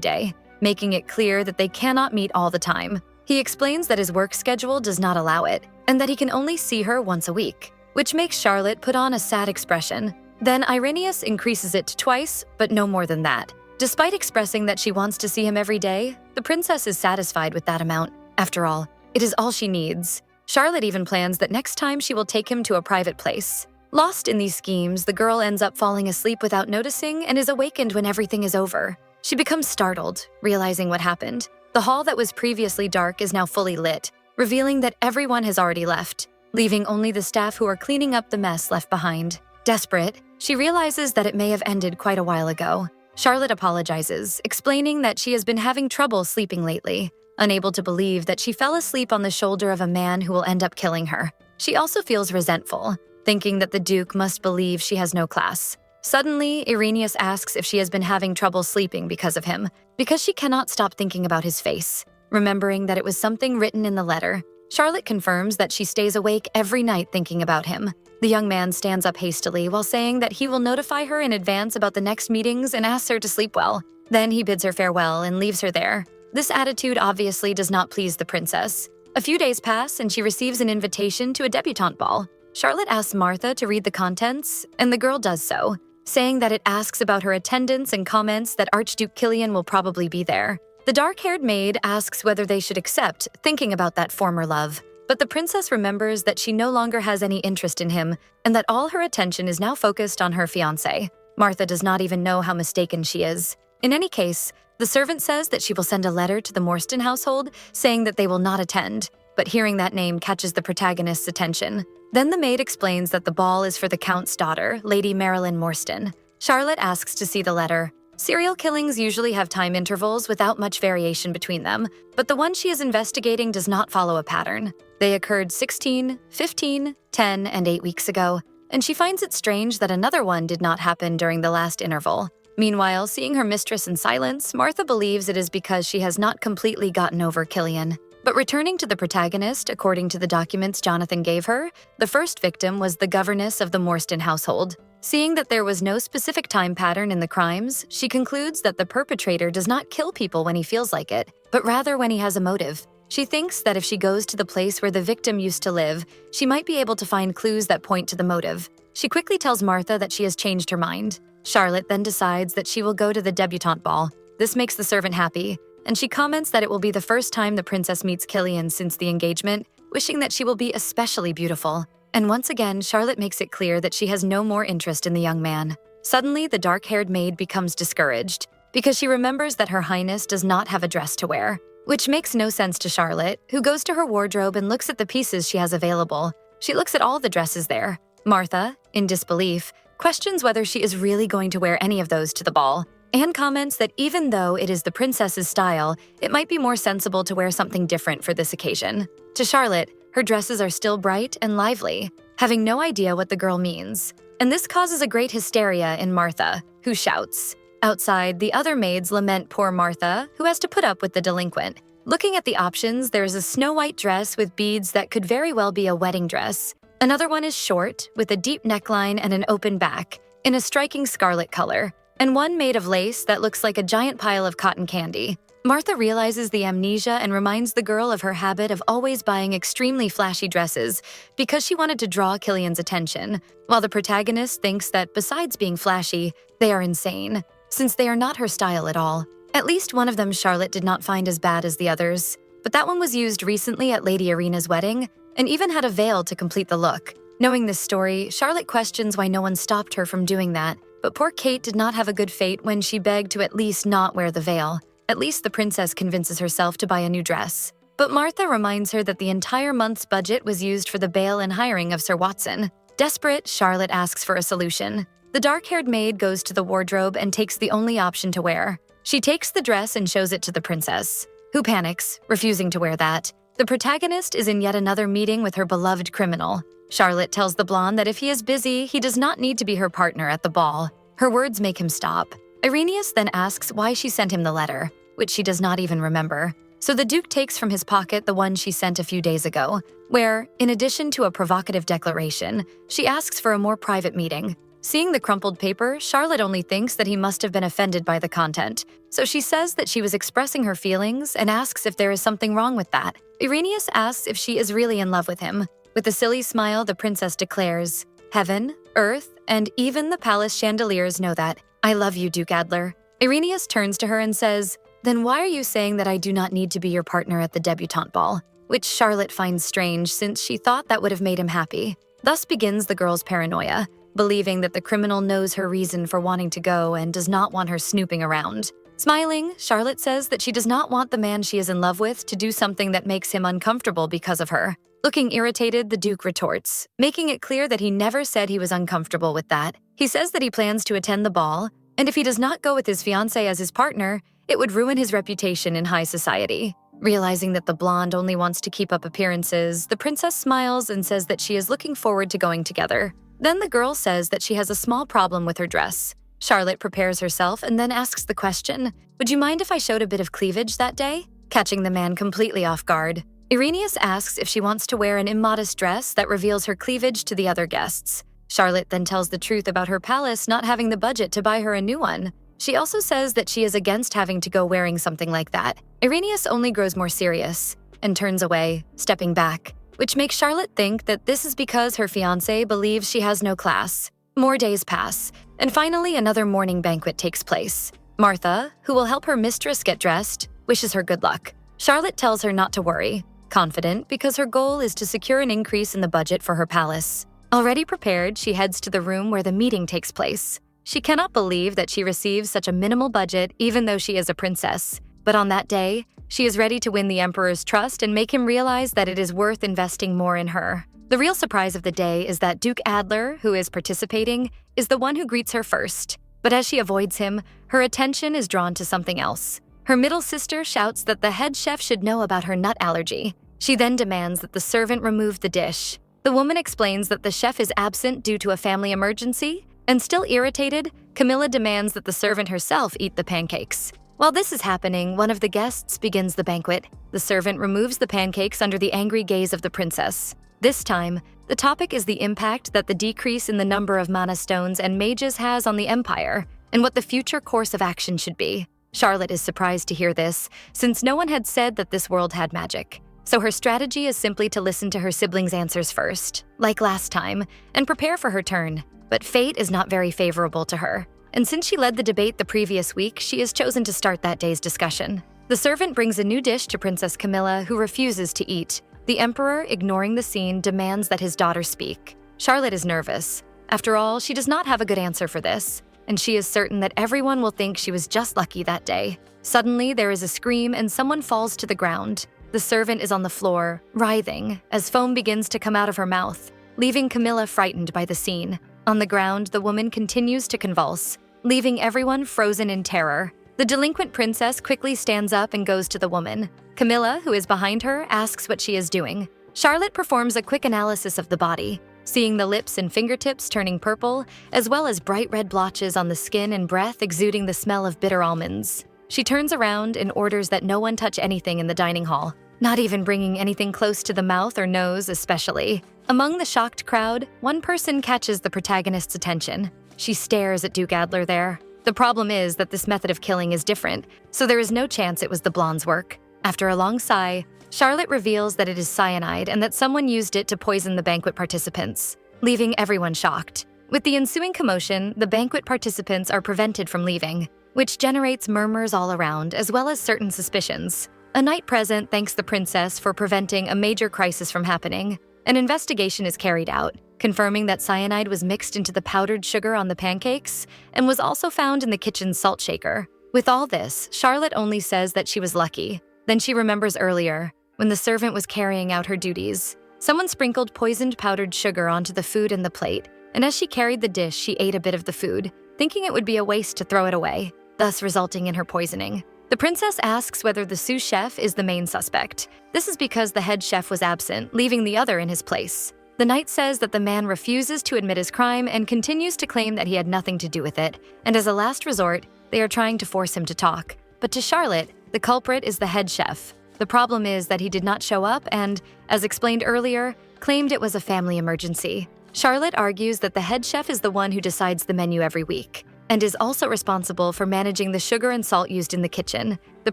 day, making it clear that they cannot meet all the time. He explains that his work schedule does not allow it, and that he can only see her once a week, which makes Charlotte put on a sad expression. Then Renius increases it to twice, but no more than that. Despite expressing that she wants to see him every day, the princess is satisfied with that amount. After all, it is all she needs. Charlotte even plans that next time she will take him to a private place. Lost in these schemes, the girl ends up falling asleep without noticing and is awakened when everything is over. She becomes startled, realizing what happened. The hall that was previously dark is now fully lit, revealing that everyone has already left, leaving only the staff who are cleaning up the mess left behind. Desperate, she realizes that it may have ended quite a while ago. Charlotte apologizes, explaining that she has been having trouble sleeping lately, unable to believe that she fell asleep on the shoulder of a man who will end up killing her. She also feels resentful, thinking that the Duke must believe she has no class. Suddenly, Renius asks if she has been having trouble sleeping because of him, because she cannot stop thinking about his face. Remembering that it was something written in the letter, Charlotte confirms that she stays awake every night thinking about him. The young man stands up hastily while saying that he will notify her in advance about the next meetings and asks her to sleep well. Then he bids her farewell and leaves her there. This attitude obviously does not please the princess. A few days pass and she receives an invitation to a debutante ball. Charlotte asks Martha to read the contents, and the girl does so, saying that it asks about her attendance and comments that Archduke Killian will probably be there. The dark-haired maid asks whether they should accept, thinking about that former love. But the princess remembers that she no longer has any interest in him, and that all her attention is now focused on her fiancé. Martha does not even know how mistaken she is. In any case, the servant says that she will send a letter to the Morstan household saying that they will not attend, but hearing that name catches the protagonist's attention. Then the maid explains that the ball is for the Count's daughter, Lady Marilyn Morstan. Charlotte asks to see the letter. Serial killings usually have time intervals without much variation between them, but the one she is investigating does not follow a pattern. They occurred 16, 15, 10, and 8 weeks ago, and she finds it strange that another one did not happen during the last interval. Meanwhile, seeing her mistress in silence, Martha believes it is because she has not completely gotten over Killian. But returning to the protagonist, according to the documents Jonathan gave her, the first victim was the governess of the Morstan household. Seeing that there was no specific time pattern in the crimes, she concludes that the perpetrator does not kill people when he feels like it, but rather when he has a motive. She thinks that if she goes to the place where the victim used to live, she might be able to find clues that point to the motive. She quickly tells Martha that she has changed her mind. Charlotte then decides that she will go to the debutante ball. This makes the servant happy, and she comments that it will be the first time the princess meets Killian since the engagement, wishing that she will be especially beautiful. And once again, Charlotte makes it clear that she has no more interest in the young man. Suddenly, the dark-haired maid becomes discouraged because she remembers that Her Highness does not have a dress to wear, which makes no sense to Charlotte, who goes to her wardrobe and looks at the pieces she has available. She looks at all the dresses there. Martha, in disbelief, questions whether she is really going to wear any of those to the ball, and comments that even though it is the princess's style, it might be more sensible to wear something different for this occasion. To Charlotte, her dresses are still bright and lively, having no idea what the girl means. And this causes a great hysteria in Martha, who shouts. Outside, the other maids lament poor Martha, who has to put up with the delinquent. Looking at the options, there is a snow-white dress with beads that could very well be a wedding dress. Another one is short, with a deep neckline and an open back, in a striking scarlet color, and one made of lace that looks like a giant pile of cotton candy. Martha realizes the amnesia and reminds the girl of her habit of always buying extremely flashy dresses because she wanted to draw Killian's attention, while the protagonist thinks that besides being flashy, they are insane, since they are not her style at all. At least one of them Charlotte did not find as bad as the others, but that one was used recently at Lady Irina's wedding and even had a veil to complete the look. Knowing this story, Charlotte questions why no one stopped her from doing that, but poor Kate did not have a good fate when she begged to at least not wear the veil. At least the princess convinces herself to buy a new dress. But Martha reminds her that the entire month's budget was used for the bail and hiring of Sir Watson. Desperate, Charlotte asks for a solution. The dark-haired maid goes to the wardrobe and takes the only option to wear. She takes the dress and shows it to the princess, who panics, refusing to wear that. The protagonist is in yet another meeting with her beloved criminal. Charlotte tells the blonde that if he is busy, he does not need to be her partner at the ball. Her words make him stop. Renius then asks why she sent him the letter. which she does not even remember. So the Duke takes from his pocket the one she sent a few days ago, where, in addition to a provocative declaration, she asks for a more private meeting. Seeing the crumpled paper, Charlotte only thinks that he must have been offended by the content, so she says that she was expressing her feelings and asks if there is something wrong with that. Renius asks if she is really in love with him. With a silly smile, the princess declares, "Heaven, earth, and even the palace chandeliers know that. I love you, Duke Adler." Renius turns to her and says, "Then why are you saying that I do not need to be your partner at the Debutant ball?" Which Charlotte finds strange since she thought that would have made him happy. Thus begins the girl's paranoia, believing that the criminal knows her reason for wanting to go and does not want her snooping around. Smiling, Charlotte says that she does not want the man she is in love with to do something that makes him uncomfortable because of her. Looking irritated, the Duke retorts, making it clear that he never said he was uncomfortable with that. He says that he plans to attend the ball, and if he does not go with his fiancée as his partner, it would ruin his reputation in high society. Realizing that the blonde only wants to keep up appearances, the princess smiles and says that she is looking forward to going together. Then the girl says that she has a small problem with her dress. Charlotte prepares herself and then asks the question, "Would you mind if I showed a bit of cleavage that day?" Catching the man completely off guard. Renius asks if she wants to wear an immodest dress that reveals her cleavage to the other guests. Charlotte then tells the truth about her palace not having the budget to buy her a new one. She also says that she is against having to go wearing something like that. Renius only grows more serious and turns away, stepping back, which makes Charlotte think that this is because her fiancé believes she has no class. More days pass, and finally another morning banquet takes place. Martha, who will help her mistress get dressed, wishes her good luck. Charlotte tells her not to worry, confident because her goal is to secure an increase in the budget for her palace. Already prepared, she heads to the room where the meeting takes place. She cannot believe that she receives such a minimal budget even though she is a princess. But on that day, she is ready to win the emperor's trust and make him realize that it is worth investing more in her. The real surprise of the day is that Duke Adler, who is participating, is the one who greets her first. But as she avoids him, her attention is drawn to something else. Her middle sister shouts that the head chef should know about her nut allergy. She then demands that the servant remove the dish. The woman explains that the chef is absent due to a family emergency, and still irritated, Camilla demands that the servant herself eat the pancakes. While this is happening, one of the guests begins the banquet. The servant removes the pancakes under the angry gaze of the princess. This time, the topic is the impact that the decrease in the number of mana stones and mages has on the empire, and what the future course of action should be. Charlotte is surprised to hear this, since no one had said that this world had magic. So her strategy is simply to listen to her siblings' answers first, like last time, and prepare for her turn. But fate is not very favorable to her. And since she led the debate the previous week, she is chosen to start that day's discussion. The servant brings a new dish to Princess Camilla, who refuses to eat. The emperor, ignoring the scene, demands that his daughter speak. Charlotte is nervous. After all, she does not have a good answer for this, and she is certain that everyone will think she was just lucky that day. Suddenly, there is a scream and someone falls to the ground. The servant is on the floor, writhing, as foam begins to come out of her mouth, leaving Camilla frightened by the scene. On the ground, the woman continues to convulse, leaving everyone frozen in terror. The delinquent princess quickly stands up and goes to the woman. Camilla, who is behind her, asks what she is doing. Charlotte performs a quick analysis of the body, seeing the lips and fingertips turning purple, as well as bright red blotches on the skin and breath exuding the smell of bitter almonds. She turns around and orders that no one touch anything in the dining hall, not even bringing anything close to the mouth or nose especially. Among the shocked crowd, one person catches the protagonist's attention. She stares at Duke Adler there. The problem is that this method of killing is different, so there is no chance it was the blonde's work. After a long sigh, Charlotte reveals that it is cyanide and that someone used it to poison the banquet participants, leaving everyone shocked. With the ensuing commotion, the banquet participants are prevented from leaving, which generates murmurs all around as well as certain suspicions. A knight present thanks the princess for preventing a major crisis from happening. An investigation is carried out, confirming that cyanide was mixed into the powdered sugar on the pancakes and was also found in the kitchen's salt shaker. With all this, Charlotte only says that she was lucky. Then she remembers earlier, when the servant was carrying out her duties. Someone sprinkled poisoned powdered sugar onto the food and the plate, and as she carried the dish, she ate a bit of the food, thinking it would be a waste to throw it away, thus resulting in her poisoning. The princess asks whether the sous chef is the main suspect. This is because the head chef was absent, leaving the other in his place. The knight says that the man refuses to admit his crime and continues to claim that he had nothing to do with it, and as a last resort, they are trying to force him to talk. But to Charlotte, The culprit is the head chef. The problem is that he did not show up and, as explained earlier, claimed it was a family emergency. Charlotte argues that the head chef is the one who decides the menu every week and is also responsible for managing the sugar and salt used in the kitchen. The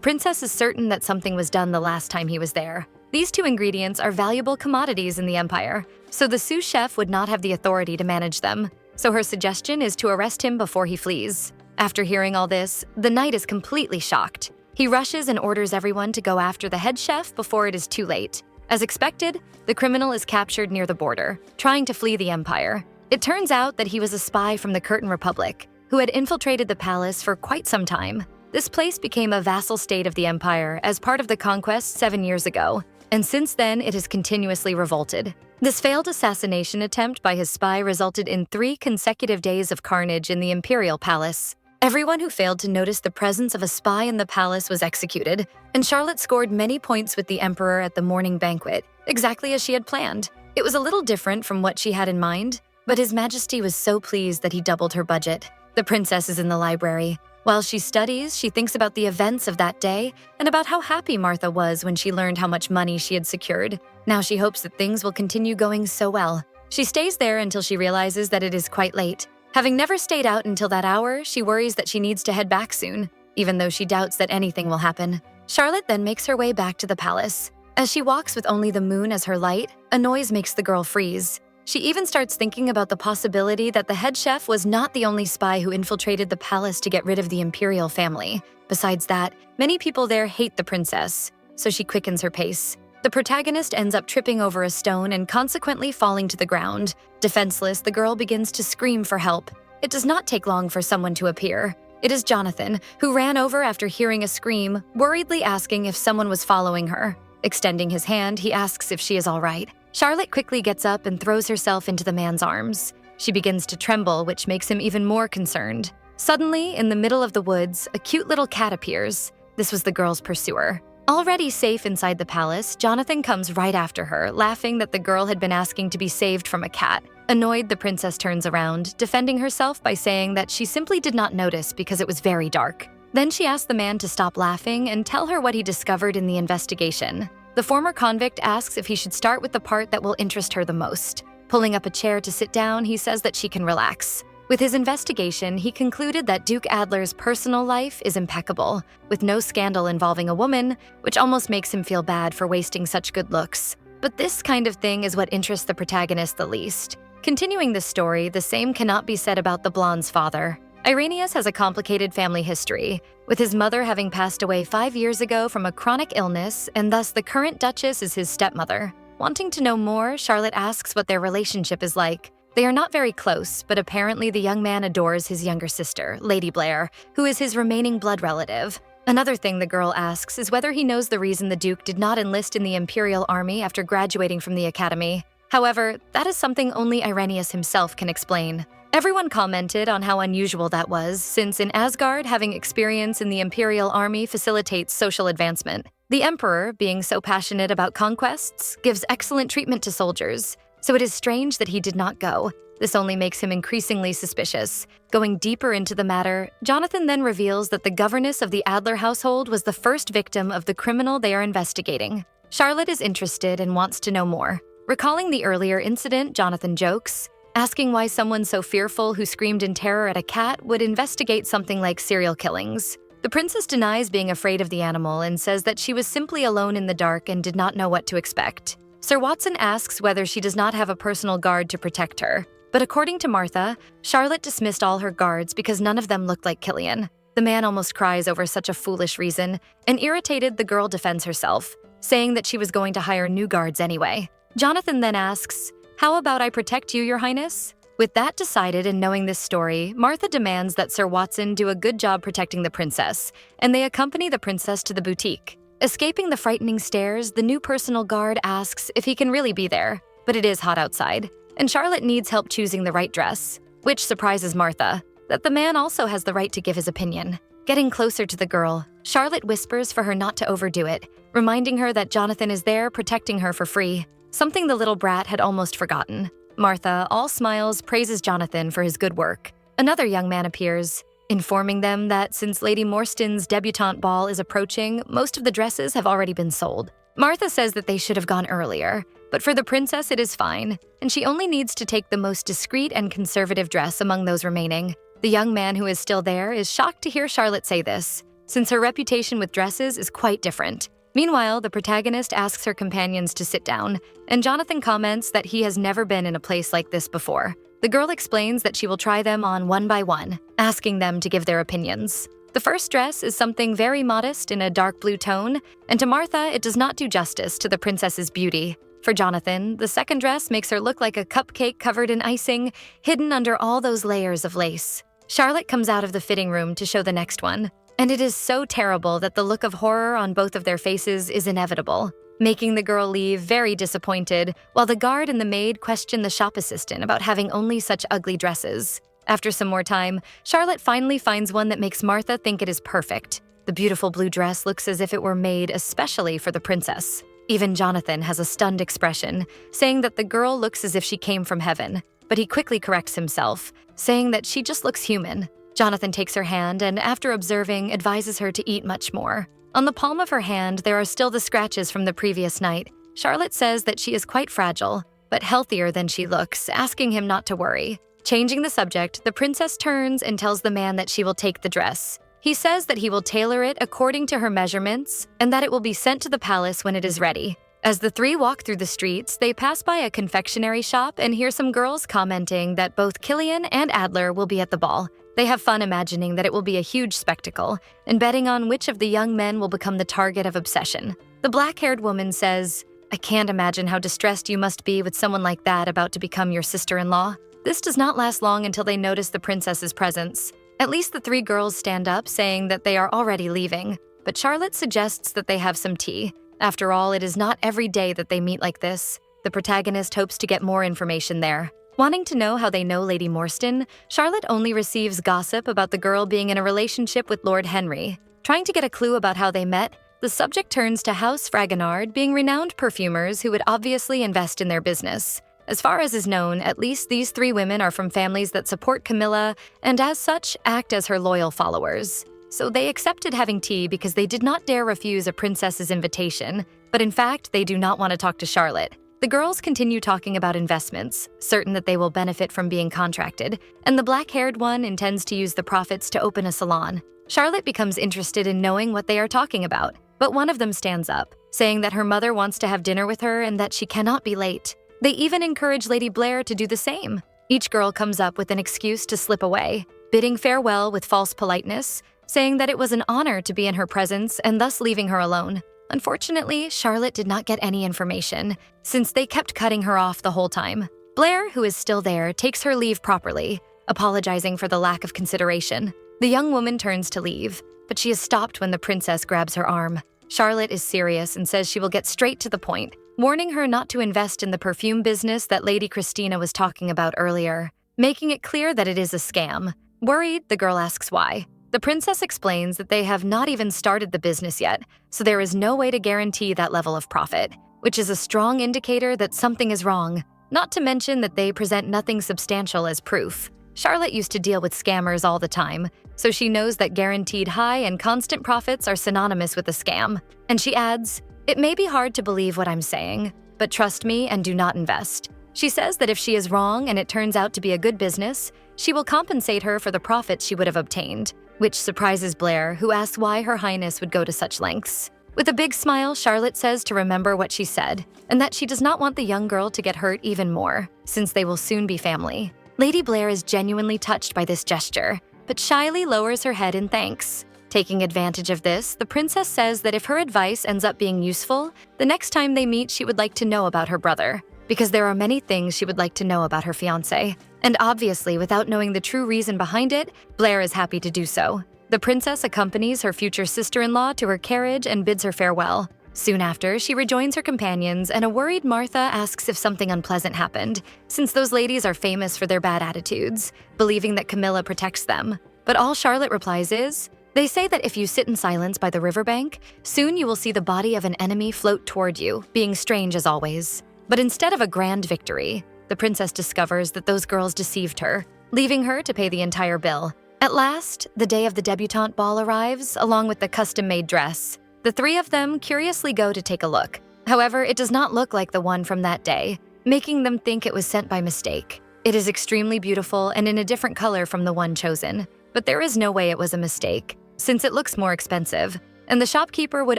princess is certain that something was done the last time he was there. These two ingredients are valuable commodities in the empire, so the sous chef would not have the authority to manage them. So her suggestion is to arrest him before he flees. After hearing all this, the knight is completely shocked. He rushes and orders everyone to go after the head chef before it is too late. As expected, the criminal is captured near the border, trying to flee the empire. It turns out that he was a spy from the Curtain Republic, who had infiltrated the palace for quite some time. This place became a vassal state of the empire as part of the conquest 7 years ago, and since then it has continuously revolted. This failed assassination attempt by his spy resulted in 3 consecutive days of carnage in the imperial palace. Everyone who failed to notice the presence of a spy in the palace was executed, and Charlotte scored many points with the emperor at the morning banquet, exactly as she had planned. It was a little different from what she had in mind, but His Majesty was so pleased that he doubled her budget. The princess is in the library. While she studies, she thinks about the events of that day and about how happy Martha was when she learned how much money she had secured. Now she hopes that things will continue going so well. She stays there until she realizes that it is quite late. Having never stayed out until that hour, she worries that she needs to head back soon, even though she doubts that anything will happen. Charlotte then makes her way back to the palace. As she walks with only the moon as her light, a noise makes the girl freeze. She even starts thinking about the possibility that the head chef was not the only spy who infiltrated the palace to get rid of the imperial family. Besides that, many people there hate the princess, so she quickens her pace. The protagonist ends up tripping over a stone and consequently falling to the ground. Defenseless, the girl begins to scream for help. It does not take long for someone to appear. It is Jonathan, who ran over after hearing a scream, worriedly asking if someone was following her. Extending his hand, he asks if she is all right. Charlotte quickly gets up and throws herself into the man's arms. She begins to tremble, which makes him even more concerned. Suddenly, in the middle of the woods, a cute little cat appears. This was the girl's pursuer. Already safe inside the palace, Jonathan comes right after her, laughing that the girl had been asking to be saved from a cat. Annoyed, the princess turns around, defending herself by saying that she simply did not notice because it was very dark. Then she asks the man to stop laughing and tell her what he discovered in the investigation. The former convict asks if he should start with the part that will interest her the most. Pulling up a chair to sit down, he says that she can relax. With his investigation, he concluded that Duke Adler's personal life is impeccable, with no scandal involving a woman, which almost makes him feel bad for wasting such good looks. But this kind of thing is what interests the protagonist the least. Continuing the story, the same cannot be said about the blonde's father. Renius has a complicated family history, with his mother having passed away 5 years ago from a chronic illness, and thus the current duchess is his stepmother. Wanting to know more, Charlotte asks what their relationship is like. They are not very close, but apparently the young man adores his younger sister, Lady Blair, who is his remaining blood relative. Another thing the girl asks is whether he knows the reason the Duke did not enlist in the Imperial Army after graduating from the academy. However, that is something only Renius himself can explain. Everyone commented on how unusual that was, since in Asgard, having experience in the Imperial Army facilitates social advancement. The Emperor, being so passionate about conquests, gives excellent treatment to soldiers, so it is strange that he did not go. This only makes him increasingly suspicious. Going deeper into the matter, Jonathan then reveals that the governess of the Adler household was the first victim of the criminal they are investigating. Charlotte is interested and wants to know more. Recalling the earlier incident, Jonathan jokes, asking why someone so fearful who screamed in terror at a cat would investigate something like serial killings. The princess denies being afraid of the animal and says that she was simply alone in the dark and did not know what to expect. Sir Watson asks whether she does not have a personal guard to protect her, but according to Martha, Charlotte dismissed all her guards because none of them looked like Killian. The man almost cries over such a foolish reason, and irritated, the girl defends herself, saying that she was going to hire new guards anyway. Jonathan then asks, "How about I protect you, Your Highness?" With that decided and knowing this story, Martha demands that Sir Watson do a good job protecting the princess, and they accompany the princess to the boutique. Escaping the frightening stares, the new personal guard asks if he can really be there, but it is hot outside, and Charlotte needs help choosing the right dress, which surprises Martha, that the man also has the right to give his opinion. Getting closer to the girl, Charlotte whispers for her not to overdo it, reminding her that Jonathan is there protecting her for free, something the little brat had almost forgotten. Martha, all smiles, praises Jonathan for his good work. Another young man appears. informing them that since Lady Morstan's debutante ball is approaching, most of the dresses have already been sold. Martha says that they should have gone earlier, but for the princess it is fine, and she only needs to take the most discreet and conservative dress among those remaining. The young man who is still there is shocked to hear Charlotte say this, since her reputation with dresses is quite different. Meanwhile, the protagonist asks her companions to sit down, and Jonathan comments that he has never been in a place like this before. The girl explains that she will try them on one by one, asking them to give their opinions. The first dress is something very modest in a dark blue tone, and to Martha, it does not do justice to the princess's beauty. For Jonathan, the second dress makes her look like a cupcake covered in icing, hidden under all those layers of lace. Charlotte comes out of the fitting room to show the next one, and it is so terrible that the look of horror on both of their faces is inevitable, making the girl leave very disappointed, while the guard and the maid question the shop assistant about having only such ugly dresses. After some more time, Charlotte finally finds one that makes Martha think it is perfect. The beautiful blue dress looks as if it were made especially for the princess. Even Jonathan has a stunned expression, saying that the girl looks as if she came from heaven, but he quickly corrects himself, saying that she just looks human. Jonathan takes her hand and, after observing, advises her to eat much more. On the palm of her hand, there are still the scratches from the previous night. Charlotte says that she is quite fragile, but healthier than she looks, asking him not to worry. Changing the subject, the princess turns and tells the man that she will take the dress. He says that he will tailor it according to her measurements and that it will be sent to the palace when it is ready. As the three walk through the streets, they pass by a confectionery shop and hear some girls commenting that both Killian and Adler will be at the ball. They have fun imagining that it will be a huge spectacle and betting on which of the young men will become the target of obsession. The black-haired woman says, "I can't imagine how distressed you must be with someone like that about to become your sister-in-law." This does not last long until they notice the princess's presence. At least the three girls stand up, saying that they are already leaving, but Charlotte suggests that they have some tea. After all, it is not every day that they meet like this. The protagonist hopes to get more information there. Wanting to know how they know Lady Morstan, Charlotte only receives gossip about the girl being in a relationship with Lord Henry. Trying to get a clue about how they met, the subject turns to House Fragonard being renowned perfumers who would obviously invest in their business. As far as is known, at least these three women are from families that support Camilla and as such act as her loyal followers. So they accepted having tea because they did not dare refuse a princess's invitation, but in fact, they do not want to talk to Charlotte. The girls continue talking about investments, certain that they will benefit from being contracted, and the black-haired one intends to use the profits to open a salon. Charlotte becomes interested in knowing what they are talking about, but one of them stands up, saying that her mother wants to have dinner with her and that she cannot be late. They even encourage Lady Blair to do the same. Each girl comes up with an excuse to slip away, bidding farewell with false politeness, saying that it was an honor to be in her presence and thus leaving her alone. Unfortunately, Charlotte did not get any information, since they kept cutting her off the whole time. Blair, who is still there, takes her leave properly, apologizing for the lack of consideration. The young woman turns to leave, but she is stopped when the princess grabs her arm. Charlotte is serious and says she will get straight to the point, warning her not to invest in the perfume business that Lady Christina was talking about earlier, making it clear that it is a scam. Worried, the girl asks why. The princess explains that they have not even started the business yet, so there is no way to guarantee that level of profit, which is a strong indicator that something is wrong, not to mention that they present nothing substantial as proof. Charlotte used to deal with scammers all the time, so she knows that guaranteed high and constant profits are synonymous with a scam. And she adds, "It may be hard to believe what I'm saying, but trust me and do not invest." She says that if she is wrong and it turns out to be a good business, she will compensate her for the profits she would have obtained, which surprises Blair, who asks why Her Highness would go to such lengths. With a big smile, Charlotte says to remember what she said, and that she does not want the young girl to get hurt even more, since they will soon be family. Lady Blair is genuinely touched by this gesture, but shyly lowers her head in thanks. Taking advantage of this, the princess says that if her advice ends up being useful, the next time they meet she would like to know about her brother, because there are many things she would like to know about her fiancé. And obviously, without knowing the true reason behind it, Blair is happy to do so. The princess accompanies her future sister-in-law to her carriage and bids her farewell. Soon after, she rejoins her companions, and a worried Martha asks if something unpleasant happened, since those ladies are famous for their bad attitudes, believing that Camilla protects them. But all Charlotte replies is, "They say that if you sit in silence by the riverbank, soon you will see the body of an enemy float toward you, being strange as always." But instead of a grand victory, the princess discovers that those girls deceived her, leaving her to pay the entire bill. At last, the day of the debutante ball arrives, along with the custom-made dress. The three of them curiously go to take a look. However, it does not look like the one from that day, making them think it was sent by mistake. It is extremely beautiful and in a different color from the one chosen, but there is no way it was a mistake, since it looks more expensive, and the shopkeeper would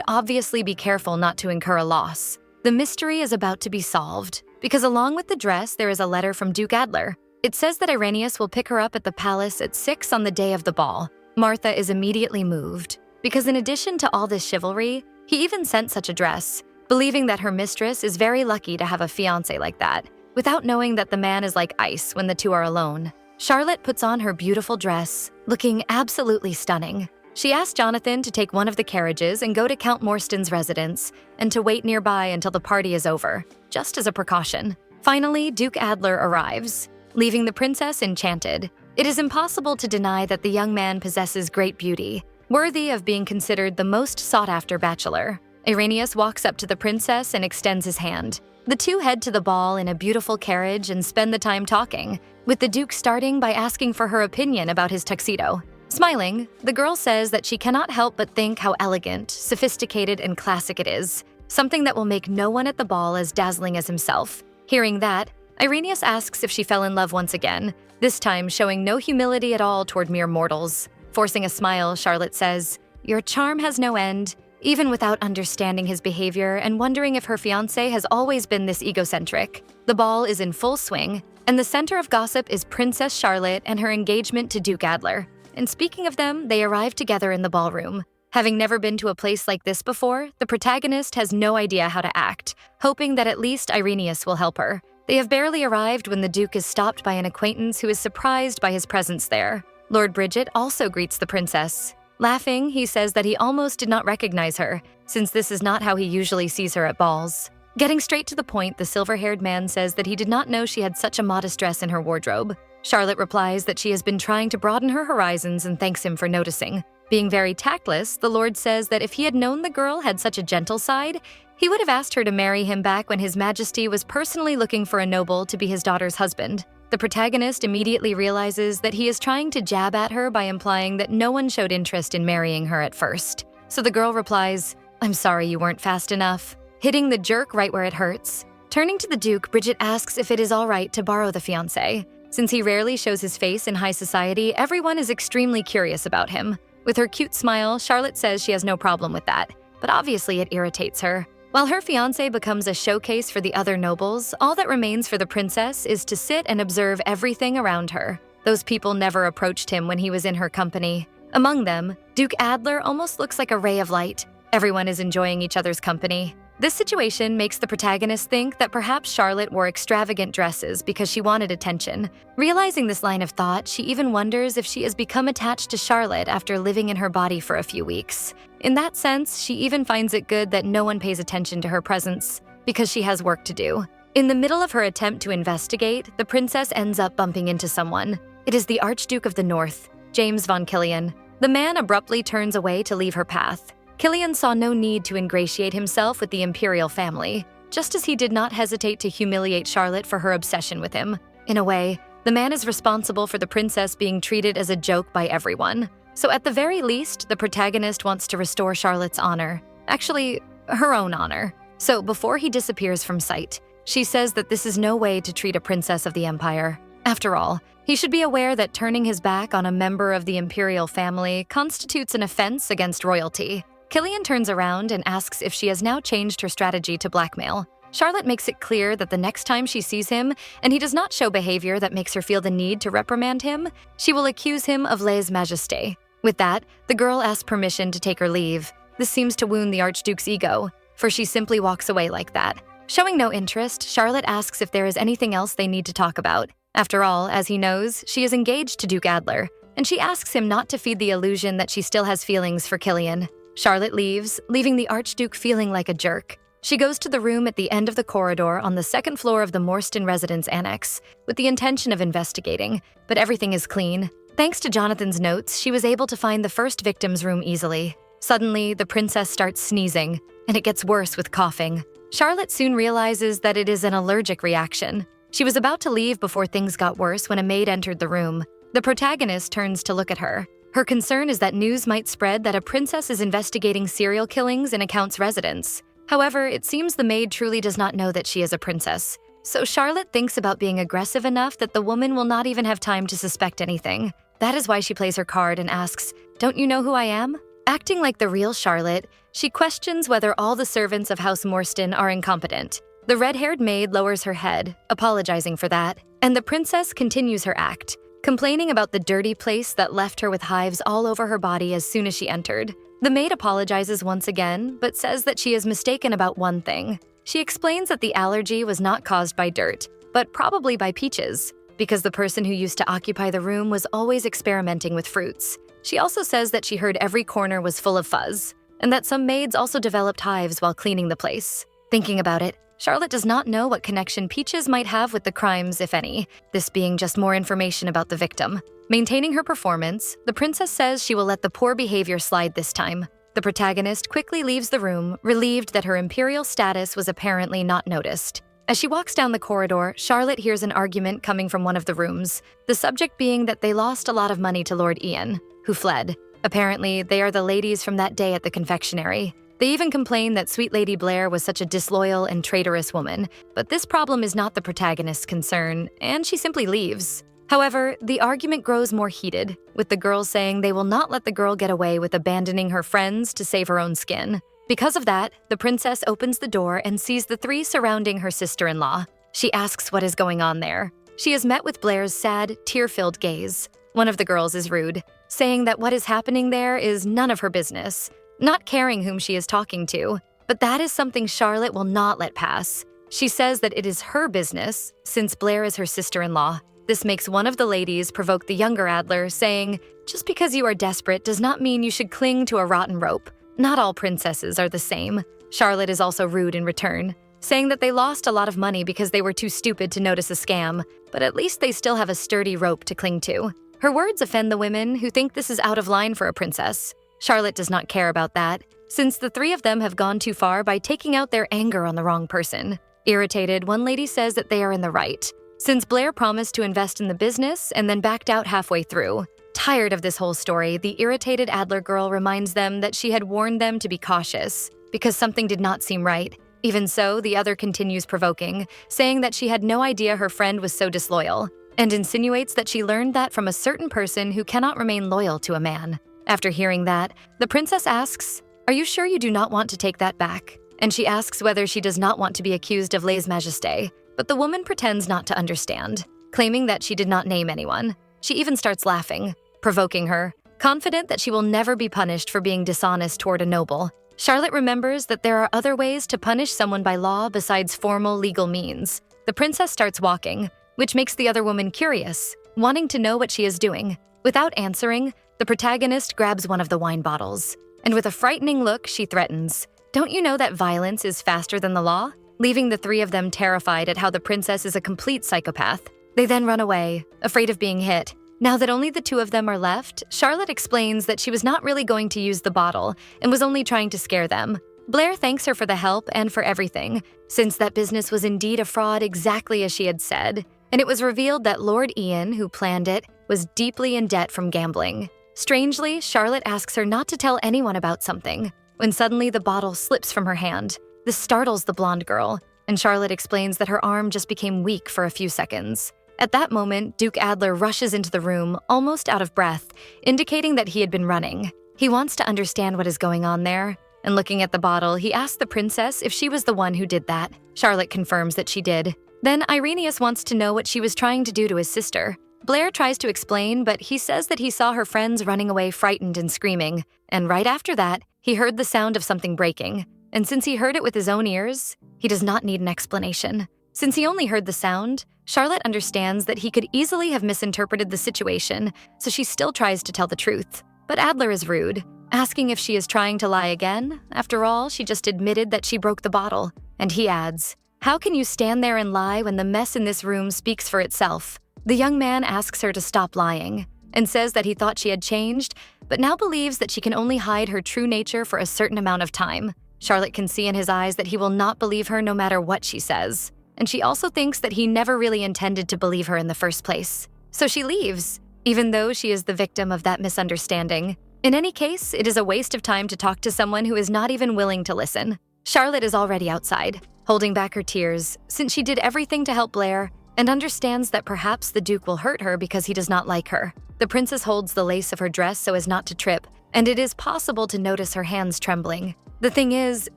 obviously be careful not to incur a loss. The mystery is about to be solved, because along with the dress there is a letter from Duke Adler. It says that Renius will pick her up at the palace at 6 on the day of the ball. Martha is immediately moved, because in addition to all this chivalry, he even sent such a dress, believing that her mistress is very lucky to have a fiancé like that, without knowing that the man is like ice when the two are alone. Charlotte puts on her beautiful dress, looking absolutely stunning. She asks Jonathan to take one of the carriages and go to Count Morstan's residence, and to wait nearby until the party is over, just as a precaution. Finally, Duke Adler arrives, leaving the princess enchanted. It is impossible to deny that the young man possesses great beauty, worthy of being considered the most sought-after bachelor. Renius walks up to the princess and extends his hand. The two head to the ball in a beautiful carriage and spend the time talking, with the Duke starting by asking for her opinion about his tuxedo. Smiling, the girl says that she cannot help but think how elegant, sophisticated, and classic it is, something that will make no one at the ball as dazzling as himself. Hearing that, Renius asks if she fell in love once again, this time showing no humility at all toward mere mortals. Forcing a smile, Charlotte says, "Your charm has no end," even without understanding his behavior and wondering if her fiancé has always been this egocentric. The ball is in full swing, and the center of gossip is Princess Charlotte and her engagement to Duke Adler. And speaking of them, they arrive together in the ballroom. Having never been to a place like this before, the protagonist has no idea how to act, hoping that at least Renius will help her. They have barely arrived when the Duke is stopped by an acquaintance who is surprised by his presence there. Lord Bridget also greets the princess. Laughing, he says that he almost did not recognize her, since this is not how he usually sees her at balls. Getting straight to the point, the silver-haired man says that he did not know she had such a modest dress in her wardrobe. Charlotte replies that she has been trying to broaden her horizons and thanks him for noticing. Being very tactless, the Lord says that if he had known the girl had such a gentle side, he would have asked her to marry him back when His Majesty was personally looking for a noble to be his daughter's husband. The protagonist immediately realizes that he is trying to jab at her by implying that no one showed interest in marrying her at first. So the girl replies, "I'm sorry you weren't fast enough," hitting the jerk right where it hurts. Turning to the Duke, Bridget asks if it is all right to borrow the fiancé. Since he rarely shows his face in high society, everyone is extremely curious about him. With her cute smile, Charlotte says she has no problem with that, but obviously it irritates her. While her fiancé becomes a showcase for the other nobles, all that remains for the princess is to sit and observe everything around her. Those people never approached him when he was in her company. Among them, Duke Adler almost looks like a ray of light. Everyone is enjoying each other's company. This situation makes the protagonist think that perhaps Charlotte wore extravagant dresses because she wanted attention. Realizing this line of thought, she even wonders if she has become attached to Charlotte after living in her body for a few weeks. In that sense, she even finds it good that no one pays attention to her presence, because she has work to do. In the middle of her attempt to investigate, the princess ends up bumping into someone. It is the Archduke of the North, James von Killian. The man abruptly turns away to leave her path. Killian saw no need to ingratiate himself with the imperial family, just as he did not hesitate to humiliate Charlotte for her obsession with him. In a way, the man is responsible for the princess being treated as a joke by everyone. So at the very least, the protagonist wants to restore Charlotte's honor. Actually, her own honor. So before he disappears from sight, she says that this is no way to treat a princess of the empire. After all, he should be aware that turning his back on a member of the imperial family constitutes an offense against royalty. Killian turns around and asks if she has now changed her strategy to blackmail. Charlotte makes it clear that the next time she sees him, and he does not show behavior that makes her feel the need to reprimand him, she will accuse him of lèse-majesté. With that, the girl asks permission to take her leave. This seems to wound the Archduke's ego, for she simply walks away like that. Showing no interest, Charlotte asks if there is anything else they need to talk about. After all, as he knows, she is engaged to Duke Adler, and she asks him not to feed the illusion that she still has feelings for Killian. Charlotte leaves, leaving the Archduke feeling like a jerk. She goes to the room at the end of the corridor on the second floor of the Morstan residence annex, with the intention of investigating, but everything is clean. Thanks to Jonathan's notes, she was able to find the first victim's room easily. Suddenly, the princess starts sneezing, and it gets worse with coughing. Charlotte soon realizes that it is an allergic reaction. She was about to leave before things got worse when a maid entered the room. The protagonist turns to look at her. Her concern is that news might spread that a princess is investigating serial killings in a count's residence. However, it seems the maid truly does not know that she is a princess. So Charlotte thinks about being aggressive enough that the woman will not even have time to suspect anything. That is why she plays her card and asks, "Don't you know who I am?" Acting like the real Charlotte, she questions whether all the servants of House Morstan are incompetent. The red-haired maid lowers her head, apologizing for that, and the princess continues her act, complaining about the dirty place that left her with hives all over her body as soon as she entered. The maid apologizes once again, but says that she is mistaken about one thing. She explains that the allergy was not caused by dirt, but probably by peaches, because the person who used to occupy the room was always experimenting with fruits. She also says that she heard every corner was full of fuzz, and that some maids also developed hives while cleaning the place. Thinking about it, Charlotte does not know what connection peaches might have with the crimes, if any, this being just more information about the victim. Maintaining her performance, the princess says she will let the poor behavior slide this time. The protagonist quickly leaves the room, relieved that her imperial status was apparently not noticed. As she walks down the corridor, Charlotte hears an argument coming from one of the rooms, the subject being that they lost a lot of money to Lord Ian, who fled. Apparently, they are the ladies from that day at the confectionery. They even complain that Sweet Lady Blair was such a disloyal and traitorous woman, but this problem is not the protagonist's concern, and she simply leaves. However, the argument grows more heated, with the girls saying they will not let the girl get away with abandoning her friends to save her own skin. Because of that, the princess opens the door and sees the three surrounding her sister-in-law. She asks what is going on there. She is met with Blair's sad, tear-filled gaze. One of the girls is rude, saying that what is happening there is none of her business, not caring whom she is talking to. But that is something Charlotte will not let pass. She says that it is her business, since Blair is her sister-in-law. This makes one of the ladies provoke the younger Adler, saying, "Just because you are desperate does not mean you should cling to a rotten rope. Not all princesses are the same." Charlotte is also rude in return, saying that they lost a lot of money because they were too stupid to notice a scam, but at least they still have a sturdy rope to cling to. Her words offend the women who think this is out of line for a princess. Charlotte does not care about that, since the three of them have gone too far by taking out their anger on the wrong person. Irritated, one lady says that they are in the right, since Blair promised to invest in the business and then backed out halfway through. Tired of this whole story, the irritated Adler girl reminds them that she had warned them to be cautious, because something did not seem right. Even so, the other continues provoking, saying that she had no idea her friend was so disloyal, and insinuates that she learned that from a certain person who cannot remain loyal to a man. After hearing that, the princess asks, "Are you sure you do not want to take that back?" And she asks whether she does not want to be accused of lèse-majesté, but the woman pretends not to understand, claiming that she did not name anyone. She even starts laughing, provoking her, confident that she will never be punished for being dishonest toward a noble. Charlotte remembers that there are other ways to punish someone by law besides formal legal means. The princess starts walking, which makes the other woman curious, wanting to know what she is doing. Without answering, the protagonist grabs one of the wine bottles, and with a frightening look, she threatens, "Don't you know that violence is faster than the law?" Leaving the three of them terrified at how the princess is a complete psychopath. They then run away, afraid of being hit. Now that only the two of them are left, Charlotte explains that she was not really going to use the bottle and was only trying to scare them. Blair thanks her for the help and for everything, since that business was indeed a fraud exactly as she had said, and it was revealed that Lord Ian, who planned it, was deeply in debt from gambling. Strangely, Charlotte asks her not to tell anyone about something, when suddenly the bottle slips from her hand. This startles the blonde girl, and Charlotte explains that her arm just became weak for a few seconds. At that moment, Duke Adler rushes into the room, almost out of breath, indicating that he had been running. He wants to understand what is going on there, and looking at the bottle, he asks the princess if she was the one who did that. Charlotte confirms that she did. Then Renius wants to know what she was trying to do to his sister. Blair tries to explain, but he says that he saw her friends running away frightened and screaming, and right after that, he heard the sound of something breaking. And since he heard it with his own ears, he does not need an explanation. Since he only heard the sound, Charlotte understands that he could easily have misinterpreted the situation, so she still tries to tell the truth. But Adler is rude, asking if she is trying to lie again. After all, she just admitted that she broke the bottle. And he adds, "How can you stand there and lie when the mess in this room speaks for itself?" The young man asks her to stop lying, and says that he thought she had changed, but now believes that she can only hide her true nature for a certain amount of time. Charlotte can see in his eyes that he will not believe her no matter what she says, and she also thinks that he never really intended to believe her in the first place. So she leaves, even though she is the victim of that misunderstanding. In any case, it is a waste of time to talk to someone who is not even willing to listen. Charlotte is already outside, holding back her tears, since she did everything to help Blair, and understands that perhaps the Duke will hurt her because he does not like her. The princess holds the lace of her dress so as not to trip, and it is possible to notice her hands trembling. The thing is,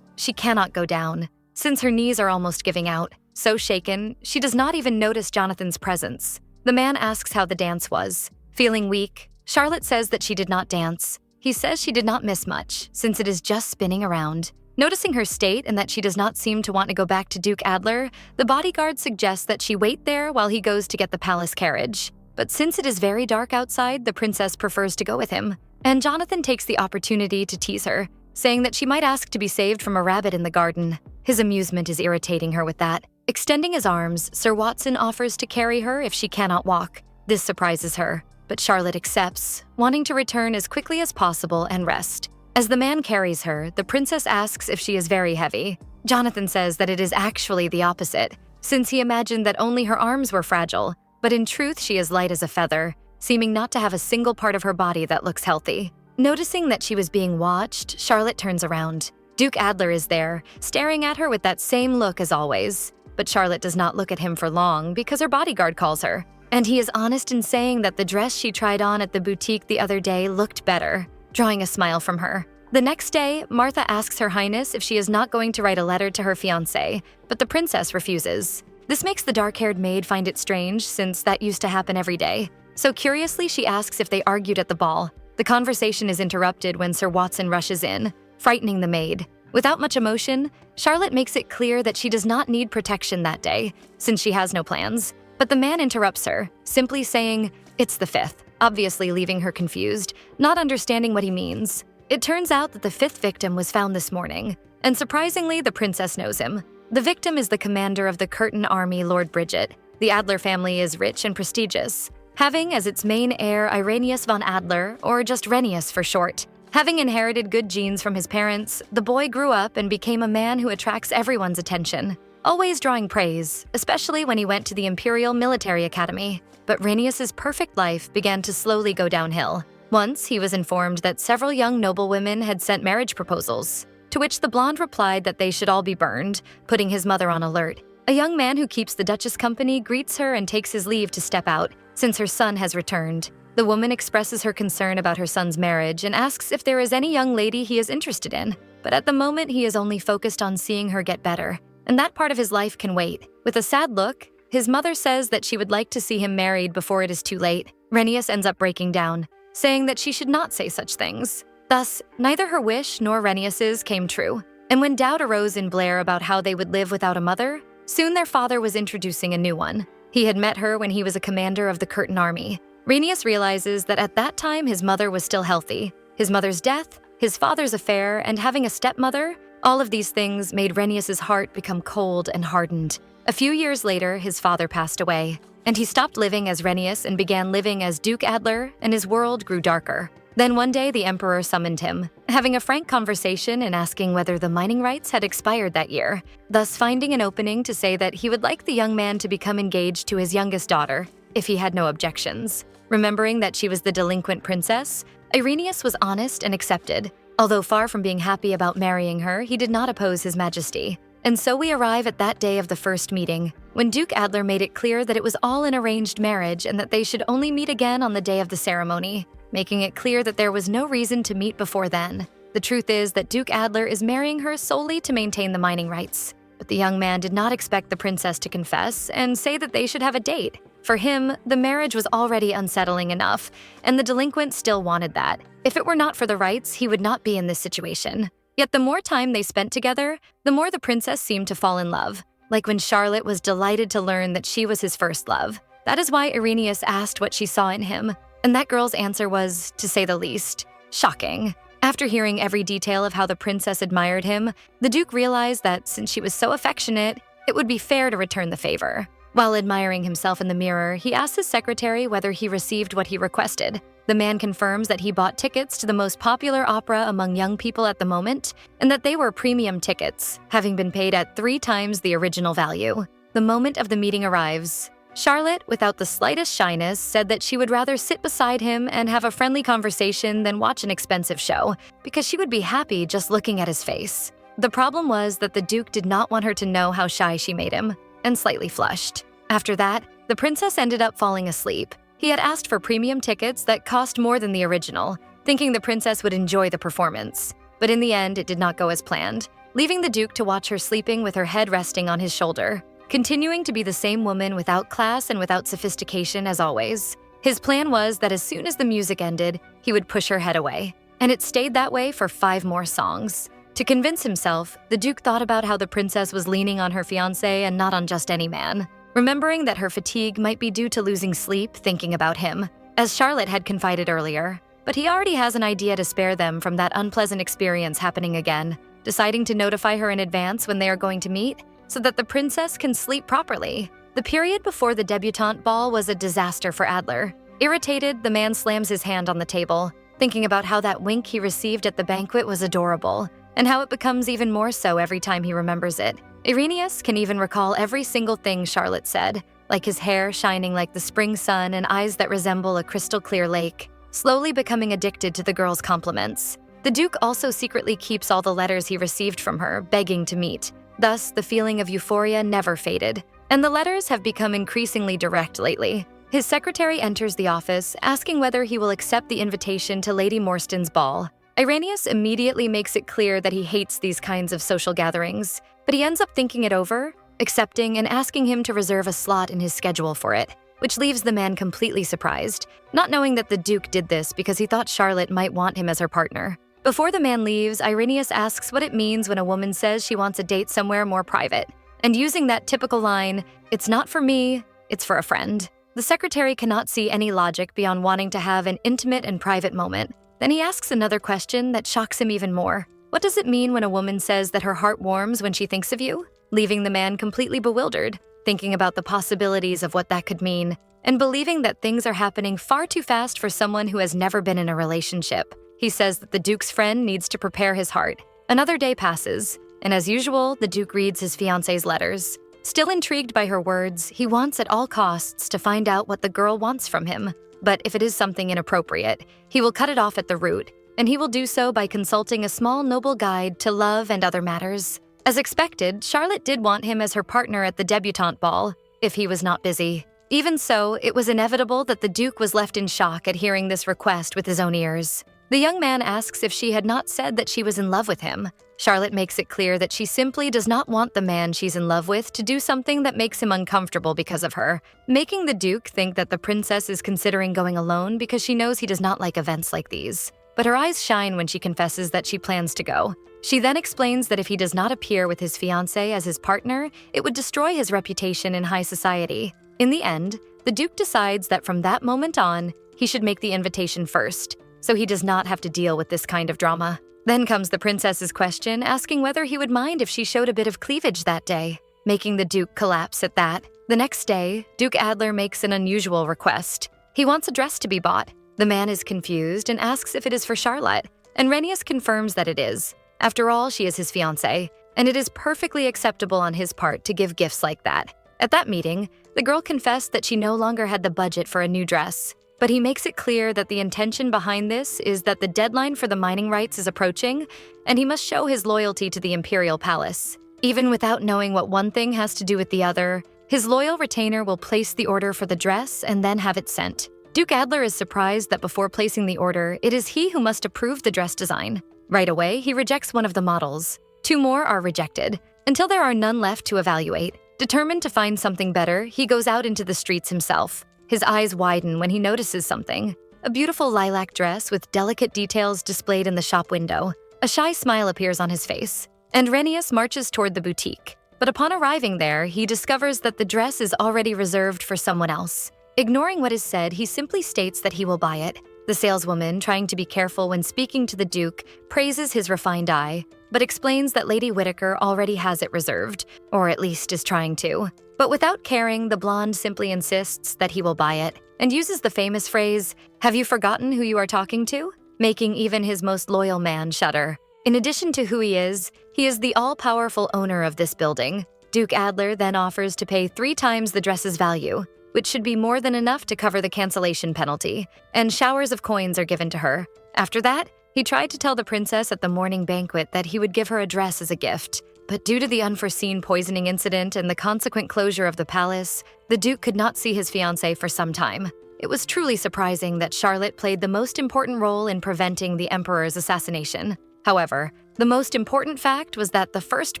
she cannot go down, since her knees are almost giving out. So shaken, she does not even notice Jonathan's presence. The man asks how the dance was. Feeling weak, Charlotte says that she did not dance. He says she did not miss much, since it is just spinning around. Noticing her state and that she does not seem to want to go back to Duke Adler, the bodyguard suggests that she wait there while he goes to get the palace carriage. But since it is very dark outside, the princess prefers to go with him, and Jonathan takes the opportunity to tease her, saying that she might ask to be saved from a rabbit in the garden. His amusement is irritating her with that. Extending his arms, Sir Watson offers to carry her if she cannot walk. This surprises her, but Charlotte accepts, wanting to return as quickly as possible and rest. As the man carries her, the princess asks if she is very heavy. Jonathan says that it is actually the opposite, since he imagined that only her arms were fragile, but in truth she is light as a feather, seeming not to have a single part of her body that looks healthy. Noticing that she was being watched, Charlotte turns around. Duke Adler is there, staring at her with that same look as always. But Charlotte does not look at him for long because her bodyguard calls her. And he is honest in saying that the dress she tried on at the boutique the other day looked better, drawing a smile from her. The next day, Martha asks Her Highness if she is not going to write a letter to her fiancé, but the princess refuses. This makes the dark-haired maid find it strange since that used to happen every day. So curiously, she asks if they argued at the ball. The conversation is interrupted when Sir Watson rushes in, frightening the maid. Without much emotion, Charlotte makes it clear that she does not need protection that day, since she has no plans. But the man interrupts her, simply saying, "It's the 5th, obviously leaving her confused, not understanding what he means. It turns out that the 5th victim was found this morning, and surprisingly, the princess knows him. The victim is the commander of the Curtain Army, Lord Bridget. The Adler family is rich and prestigious, having as its main heir Renius von Adler, or just Renius for short. Having inherited good genes from his parents, the boy grew up and became a man who attracts everyone's attention, always drawing praise, especially when he went to the Imperial Military Academy. But Renius's perfect life began to slowly go downhill. Once, he was informed that several young noblewomen had sent marriage proposals, to which the blonde replied that they should all be burned, putting his mother on alert. A young man who keeps the Duchess company greets her and takes his leave to step out, since her son has returned. The woman expresses her concern about her son's marriage and asks if there is any young lady he is interested in, but at the moment he is only focused on seeing her get better, and that part of his life can wait. With a sad look, his mother says that she would like to see him married before it is too late. Renius ends up breaking down, saying that she should not say such things. Thus, neither her wish nor Renius's came true, and when doubt arose in Blair about how they would live without a mother, soon their father was introducing a new one. He had met her when he was a commander of the Curtain Army. Renius realizes that at that time his mother was still healthy. His mother's death, his father's affair, and having a stepmother, all of these things made Renius's heart become cold and hardened. A few years later, his father passed away, and he stopped living as Renius and began living as Duke Adler, and his world grew darker. Then one day the emperor summoned him, having a frank conversation and asking whether the mining rights had expired that year, thus finding an opening to say that he would like the young man to become engaged to his youngest daughter, if he had no objections. Remembering that she was the delinquent princess, Renius was honest and accepted. Although far from being happy about marrying her, he did not oppose His Majesty. And so we arrive at that day of the first meeting, when Duke Adler made it clear that it was all an arranged marriage and that they should only meet again on the day of the ceremony, making it clear that there was no reason to meet before then. The truth is that Duke Adler is marrying her solely to maintain the mining rights. But the young man did not expect the princess to confess and say that they should have a date. For him, the marriage was already unsettling enough, and the delinquent still wanted that. If it were not for the rights, he would not be in this situation. Yet the more time they spent together, the more the princess seemed to fall in love, like when Charlotte was delighted to learn that she was his first love. That is why Renius asked what she saw in him, and that girl's answer was, to say the least, shocking. After hearing every detail of how the princess admired him, the Duke realized that since she was so affectionate, it would be fair to return the favor. While admiring himself in the mirror, he asks his secretary whether he received what he requested. The man confirms that he bought tickets to the most popular opera among young people at the moment, and that they were premium tickets, having been paid at 3 times the original value. The moment of the meeting arrives. Charlotte, without the slightest shyness, said that she would rather sit beside him and have a friendly conversation than watch an expensive show, because she would be happy just looking at his face. The problem was that the Duke did not want her to know how shy she made him, and slightly flushed. After that, the princess ended up falling asleep. He had asked for premium tickets that cost more than the original, thinking the princess would enjoy the performance. But in the end, it did not go as planned, leaving the Duke to watch her sleeping with her head resting on his shoulder, continuing to be the same woman without class and without sophistication as always. His plan was that as soon as the music ended, he would push her head away, and it stayed that way for 5 more songs. To convince himself, the Duke thought about how the princess was leaning on her fiancé and not on just any man, remembering that her fatigue might be due to losing sleep thinking about him, as Charlotte had confided earlier. But he already has an idea to spare them from that unpleasant experience happening again, deciding to notify her in advance when they are going to meet, so that the princess can sleep properly. The period before the debutante ball was a disaster for Adler. Irritated, the man slams his hand on the table, thinking about how that wink he received at the banquet was adorable, and how it becomes even more so every time he remembers it. Renius can even recall every single thing Charlotte said, like his hair shining like the spring sun and eyes that resemble a crystal-clear lake, slowly becoming addicted to the girl's compliments. The Duke also secretly keeps all the letters he received from her, begging to meet. Thus, the feeling of euphoria never faded, and the letters have become increasingly direct lately. His secretary enters the office, asking whether he will accept the invitation to Lady Morstan's ball. Renius immediately makes it clear that he hates these kinds of social gatherings, but he ends up thinking it over, accepting and asking him to reserve a slot in his schedule for it, which leaves the man completely surprised, not knowing that the Duke did this because he thought Charlotte might want him as her partner. Before the man leaves, Renius asks what it means when a woman says she wants a date somewhere more private, and using that typical line, "It's not for me, it's for a friend." The secretary cannot see any logic beyond wanting to have an intimate and private moment. Then he asks another question that shocks him even more. What does it mean when a woman says that her heart warms when she thinks of you? Leaving the man completely bewildered, thinking about the possibilities of what that could mean, and believing that things are happening far too fast for someone who has never been in a relationship. He says that the Duke's friend needs to prepare his heart. Another day passes, and as usual, the Duke reads his fiancée's letters. Still intrigued by her words, he wants at all costs to find out what the girl wants from him. But if it is something inappropriate, he will cut it off at the root, and he will do so by consulting a small noble guide to love and other matters. As expected, Charlotte did want him as her partner at the debutante ball, if he was not busy. Even so, it was inevitable that the Duke was left in shock at hearing this request with his own ears. The young man asks if she had not said that she was in love with him. Charlotte makes it clear that she simply does not want the man she's in love with to do something that makes him uncomfortable because of her, making the Duke think that the princess is considering going alone because she knows he does not like events like these. But her eyes shine when she confesses that she plans to go. She then explains that if he does not appear with his fiancée as his partner, it would destroy his reputation in high society. In the end, the Duke decides that from that moment on, he should make the invitation first, so he does not have to deal with this kind of drama. Then comes the princess's question, asking whether he would mind if she showed a bit of cleavage that day, making the Duke collapse at that. The next day, Duke Adler makes an unusual request. He wants a dress to be bought. The man is confused and asks if it is for Charlotte, and Renius confirms that it is. After all, she is his fiancée, and it is perfectly acceptable on his part to give gifts like that. At that meeting, the girl confessed that she no longer had the budget for a new dress, but he makes it clear that the intention behind this is that the deadline for the mining rights is approaching, and he must show his loyalty to the imperial palace. Even without knowing what one thing has to do with the other, his loyal retainer will place the order for the dress and then have it sent. Duke Adler is surprised that before placing the order, it is he who must approve the dress design. Right away, he rejects one of the models. 2 more are rejected, until there are none left to evaluate. Determined to find something better, he goes out into the streets himself. His eyes widen when he notices something. A beautiful lilac dress with delicate details displayed in the shop window. A shy smile appears on his face, and Renius marches toward the boutique. But upon arriving there, he discovers that the dress is already reserved for someone else. Ignoring what is said, he simply states that he will buy it. The saleswoman, trying to be careful when speaking to the Duke, praises his refined eye, but explains that Lady Whittaker already has it reserved, or at least is trying to. But without caring, the blonde simply insists that he will buy it, and uses the famous phrase, "Have you forgotten who you are talking to?" making even his most loyal man shudder. In addition to who he is the all-powerful owner of this building. Duke Adler then offers to pay 3 times the dress's value, which should be more than enough to cover the cancellation penalty, and showers of coins are given to her. After that, he tried to tell the princess at the morning banquet that he would give her a dress as a gift, but due to the unforeseen poisoning incident and the consequent closure of the palace, the Duke could not see his fiancée for some time. It was truly surprising that Charlotte played the most important role in preventing the Emperor's assassination. However, the most important fact was that the first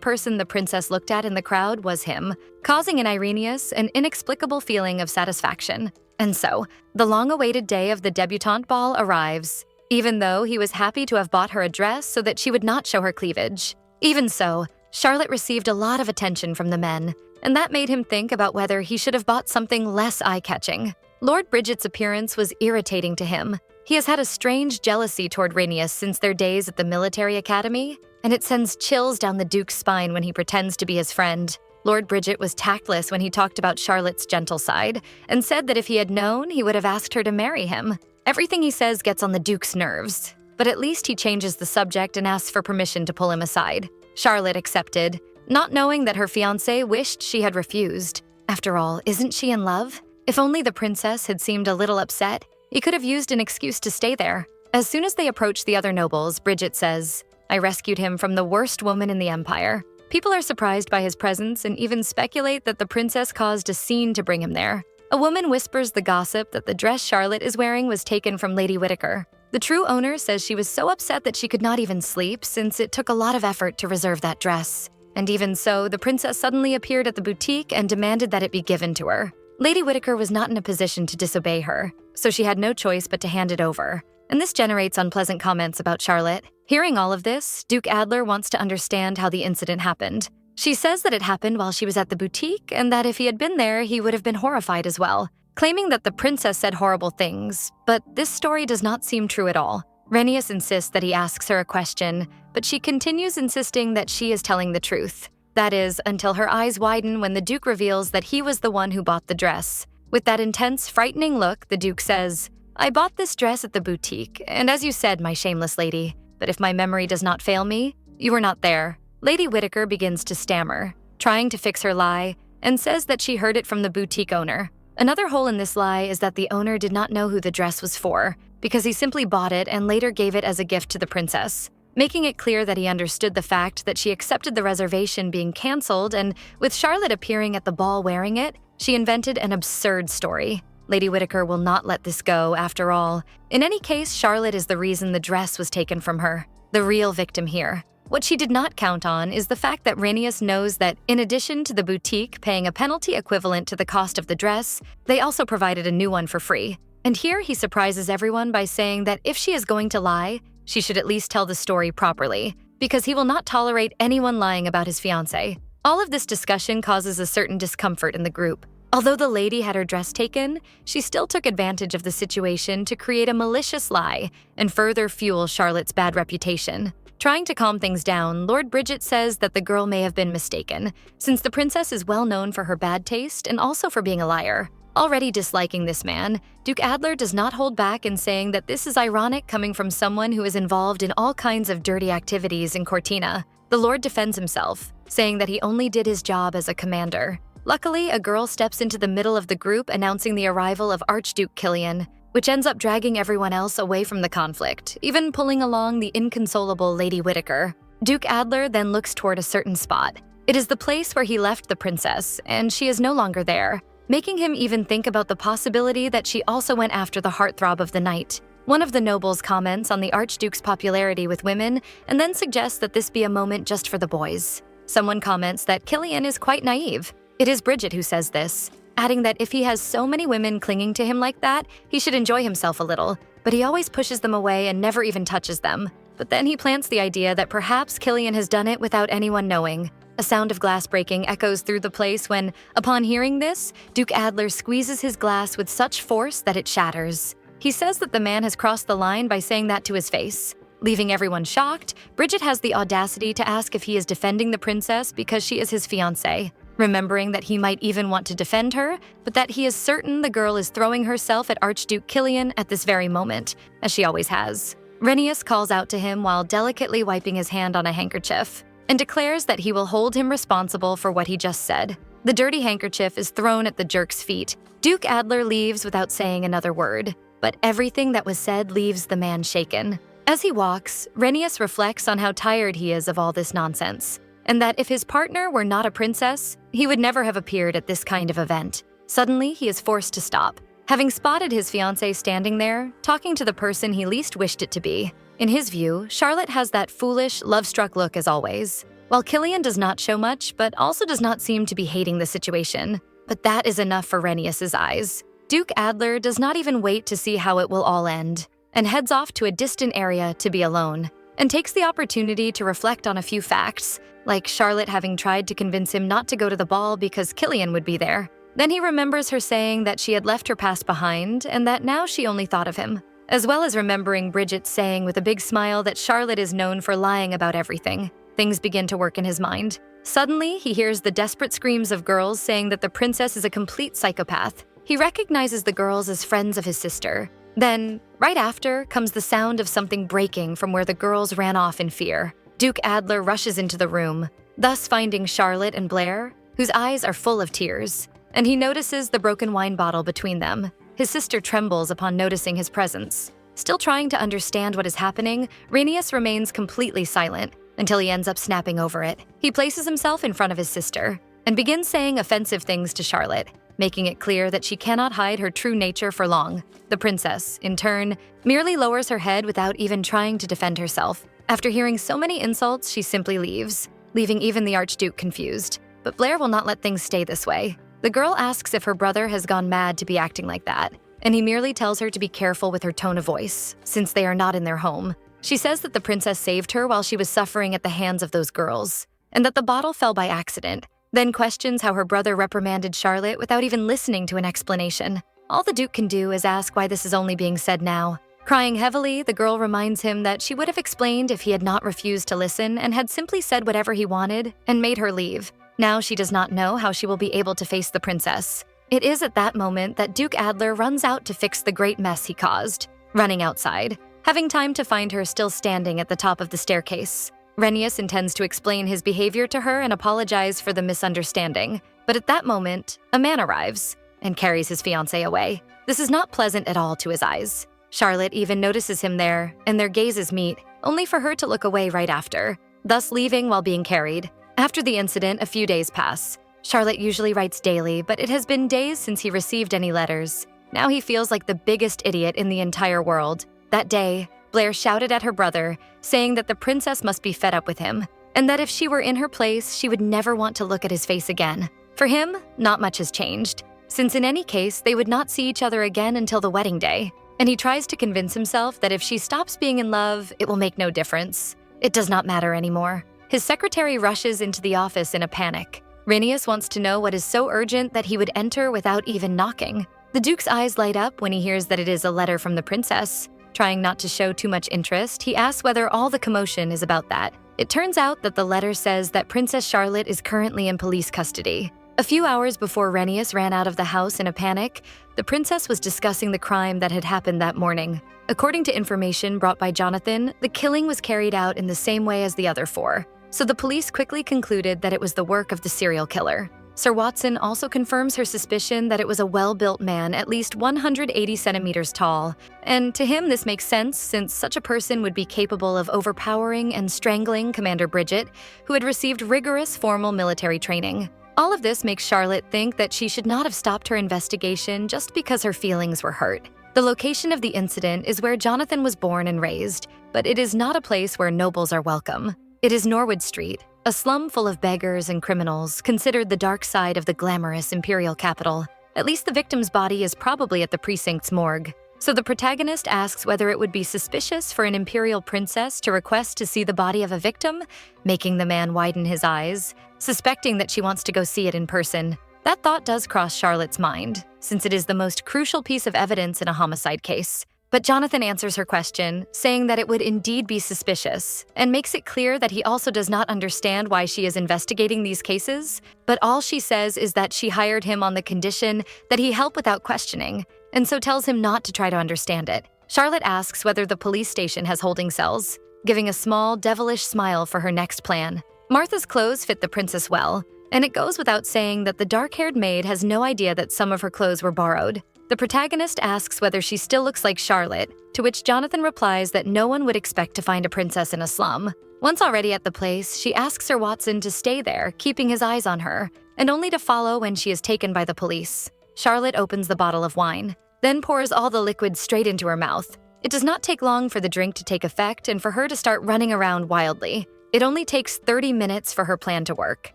person the princess looked at in the crowd was him, causing in Renius an inexplicable feeling of satisfaction. And so, the long-awaited day of the Debutant ball arrives, even though he was happy to have bought her a dress so that she would not show her cleavage. Even so, Charlotte received a lot of attention from the men, and that made him think about whether he should have bought something less eye-catching. Lord Bridget's appearance was irritating to him. He has had a strange jealousy toward Renius since their days at the military academy, and it sends chills down the Duke's spine when he pretends to be his friend. Lord Bridget was tactless when he talked about Charlotte's gentle side, and said that if he had known, he would have asked her to marry him. Everything he says gets on the Duke's nerves, but at least he changes the subject and asks for permission to pull him aside. Charlotte accepted, not knowing that her fiancé wished she had refused. After all, isn't she in love? If only the princess had seemed a little upset, he could have used an excuse to stay there. As soon as they approach the other nobles, Bridget says, "I rescued him from the worst woman in the empire." People are surprised by his presence and even speculate that the princess caused a scene to bring him there. A woman whispers the gossip that the dress Charlotte is wearing was taken from Lady Whittaker. The true owner says she was so upset that she could not even sleep since it took a lot of effort to reserve that dress. And even so, the princess suddenly appeared at the boutique and demanded that it be given to her. Lady Whittaker was not in a position to disobey her, so she had no choice but to hand it over. And this generates unpleasant comments about Charlotte. Hearing all of this, Duke Adler wants to understand how the incident happened. She says that it happened while she was at the boutique and that if he had been there, he would have been horrified as well, claiming that the princess said horrible things, but this story does not seem true at all. Renius insists that he asks her a question, but she continues insisting that she is telling the truth. That is, until her eyes widen when the Duke reveals that he was the one who bought the dress. With that intense, frightening look, the Duke says, "I bought this dress at the boutique, and as you said, my shameless lady, but if my memory does not fail me, you were not there." Lady Whittaker begins to stammer, trying to fix her lie, and says that she heard it from the boutique owner. Another hole in this lie is that the owner did not know who the dress was for, because he simply bought it and later gave it as a gift to the princess, making it clear that he understood the fact that she accepted the reservation being canceled, and with Charlotte appearing at the ball wearing it, she invented an absurd story. Lady Whittaker will not let this go, after all. In any case, Charlotte is the reason the dress was taken from her, the real victim here. What she did not count on is the fact that Renius knows that, in addition to the boutique paying a penalty equivalent to the cost of the dress, they also provided a new one for free. And here he surprises everyone by saying that if she is going to lie, she should at least tell the story properly, because he will not tolerate anyone lying about his fiancé. All of this discussion causes a certain discomfort in the group. Although the lady had her dress taken, she still took advantage of the situation to create a malicious lie and further fuel Charlotte's bad reputation. Trying to calm things down, Lord Bridget says that the girl may have been mistaken, since the princess is well known for her bad taste and also for being a liar. Already disliking this man, Duke Adler does not hold back in saying that this is ironic coming from someone who is involved in all kinds of dirty activities in Cortina. The Lord defends himself, saying that he only did his job as a commander. Luckily, a girl steps into the middle of the group announcing the arrival of Archduke Killian, which ends up dragging everyone else away from the conflict, even pulling along the inconsolable Lady Whittaker. Duke Adler then looks toward a certain spot. It is the place where he left the princess, and she is no longer there, making him even think about the possibility that she also went after the heartthrob of the night. One of the nobles comments on the Archduke's popularity with women and then suggests that this be a moment just for the boys. Someone comments that Killian is quite naive. It is Bridget who says this, adding that if he has so many women clinging to him like that, he should enjoy himself a little, but he always pushes them away and never even touches them. But then he plants the idea that perhaps Killian has done it without anyone knowing. A sound of glass breaking echoes through the place when, upon hearing this, Duke Adler squeezes his glass with such force that it shatters. He says that the man has crossed the line by saying that to his face. Leaving everyone shocked, Bridget has the audacity to ask if he is defending the princess because she is his fiancée, remembering that he might even want to defend her, but that he is certain the girl is throwing herself at Archduke Killian at this very moment, as she always has. Renius calls out to him while delicately wiping his hand on a handkerchief, and declares that he will hold him responsible for what he just said. The dirty handkerchief is thrown at the jerk's feet. Duke Adler leaves without saying another word, but everything that was said leaves the man shaken. As he walks, Renius reflects on how tired he is of all this nonsense, and that if his partner were not a princess, he would never have appeared at this kind of event. Suddenly, he is forced to stop, having spotted his fiancée standing there, talking to the person he least wished it to be. In his view, Charlotte has that foolish, love-struck look as always, while Killian does not show much, but also does not seem to be hating the situation. But that is enough for Renius's eyes. Duke Adler does not even wait to see how it will all end, and heads off to a distant area to be alone, and takes the opportunity to reflect on a few facts, like Charlotte having tried to convince him not to go to the ball because Killian would be there. Then he remembers her saying that she had left her past behind and that now she only thought of him, as well as remembering Bridget saying with a big smile that Charlotte is known for lying about everything. Things begin to work in his mind. Suddenly, he hears the desperate screams of girls saying that the princess is a complete psychopath. He recognizes the girls as friends of his sister. Then, right after, comes the sound of something breaking from where the girls ran off in fear. Duke Adler rushes into the room, thus finding Charlotte and Blair, whose eyes are full of tears, and he notices the broken wine bottle between them. His sister trembles upon noticing his presence. Still trying to understand what is happening, Renius remains completely silent until he ends up snapping over it. He places himself in front of his sister and begins saying offensive things to Charlotte, making it clear that she cannot hide her true nature for long. The princess, in turn, merely lowers her head without even trying to defend herself. After hearing so many insults, she simply leaves, leaving even the Archduke confused. But Blair will not let things stay this way. The girl asks if her brother has gone mad to be acting like that, and he merely tells her to be careful with her tone of voice, since they are not in their home. She says that the princess saved her while she was suffering at the hands of those girls, and that the bottle fell by accident, then questions how her brother reprimanded Charlotte without even listening to an explanation. All the Duke can do is ask why this is only being said now. Crying heavily, the girl reminds him that she would have explained if he had not refused to listen and had simply said whatever he wanted and made her leave. Now she does not know how she will be able to face the princess. It is at that moment that Duke Adler runs out to fix the great mess he caused, running outside, having time to find her still standing at the top of the staircase. Renius intends to explain his behavior to her and apologize for the misunderstanding, but at that moment, a man arrives and carries his fiancée away. This is not pleasant at all to his eyes. Charlotte even notices him there, and their gazes meet, only for her to look away right after, thus leaving while being carried. After the incident, a few days pass. Charlotte usually writes daily, but it has been days since he received any letters. Now he feels like the biggest idiot in the entire world. That day, Blair shouted at her brother, saying that the princess must be fed up with him, and that if she were in her place, she would never want to look at his face again. For him, not much has changed, since in any case, they would not see each other again until the wedding day. And he tries to convince himself that if she stops being in love, it will make no difference. It does not matter anymore. His secretary rushes into the office in a panic. Renius wants to know what is so urgent that he would enter without even knocking. The Duke's eyes light up when he hears that it is a letter from the princess. Trying not to show too much interest, he asks whether all the commotion is about that. It turns out that the letter says that Princess Charlotte is currently in police custody. A few hours before Renius ran out of the house in a panic, the princess was discussing the crime that had happened that morning. According to information brought by Jonathan, the killing was carried out in the same way as the other four, so the police quickly concluded that it was the work of the serial killer. Sir Watson also confirms her suspicion that it was a well-built man at least 180 centimeters tall, and to him this makes sense since such a person would be capable of overpowering and strangling Commander Bridget, who had received rigorous formal military training. All of this makes Charlotte think that she should not have stopped her investigation just because her feelings were hurt. The location of the incident is where Jonathan was born and raised, but it is not a place where nobles are welcome. It is Norwood Street, a slum full of beggars and criminals, considered the dark side of the glamorous imperial capital. At least the victim's body is probably at the precinct's morgue. So the protagonist asks whether it would be suspicious for an imperial princess to request to see the body of a victim, making the man widen his eyes, suspecting that she wants to go see it in person. That thought does cross Charlotte's mind, since it is the most crucial piece of evidence in a homicide case. But Jonathan answers her question, saying that it would indeed be suspicious, and makes it clear that he also does not understand why she is investigating these cases, but all she says is that she hired him on the condition that he help without questioning, and so tells him not to try to understand it. Charlotte asks whether the police station has holding cells, giving a small, devilish smile for her next plan. Martha's clothes fit the princess well, And it goes without saying that the dark-haired maid has no idea that some of her clothes were borrowed. The protagonist asks whether she still looks like Charlotte, to which Jonathan replies that no one would expect to find a princess in a slum. Once already at the place, she asks Sir Watson to stay there, keeping his eyes on her, and only to follow when she is taken by the police. Charlotte opens the bottle of wine, then pours all the liquid straight into her mouth. It does not take long for the drink to take effect and for her to start running around wildly. It only takes 30 minutes for her plan to work.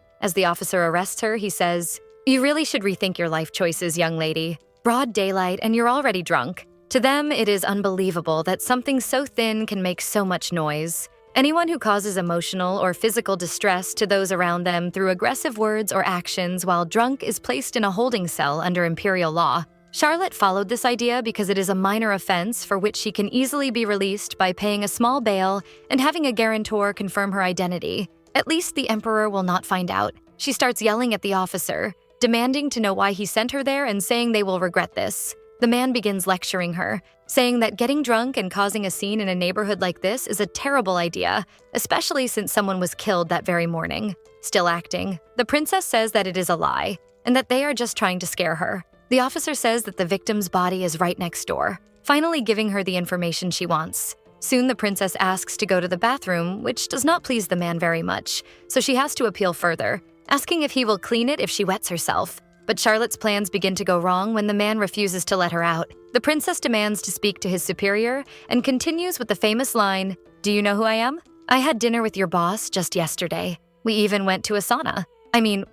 As the officer arrests her, he says, "You really should rethink your life choices, young lady. Broad daylight and you're already drunk." To them, it is unbelievable that something so thin can make so much noise. Anyone who causes emotional or physical distress to those around them through aggressive words or actions while drunk is placed in a holding cell under imperial law. Charlotte followed this idea because it is a minor offense for which she can easily be released by paying a small bail and having a guarantor confirm her identity. At least the emperor will not find out. She starts yelling at the officer, demanding to know why he sent her there and saying they will regret this. The man begins lecturing her, saying that getting drunk and causing a scene in a neighborhood like this is a terrible idea, especially since someone was killed that very morning. Still acting, the princess says that it is a lie, and that they are just trying to scare her. The officer says that the victim's body is right next door, finally giving her the information she wants. Soon the princess asks to go to the bathroom, which does not please the man very much, so she has to appeal further, asking if he will clean it if she wets herself. But Charlotte's plans begin to go wrong when the man refuses to let her out. The princess demands to speak to his superior and continues with the famous line, "Do you know who I am? I had dinner with your boss just yesterday. We even went to a sauna.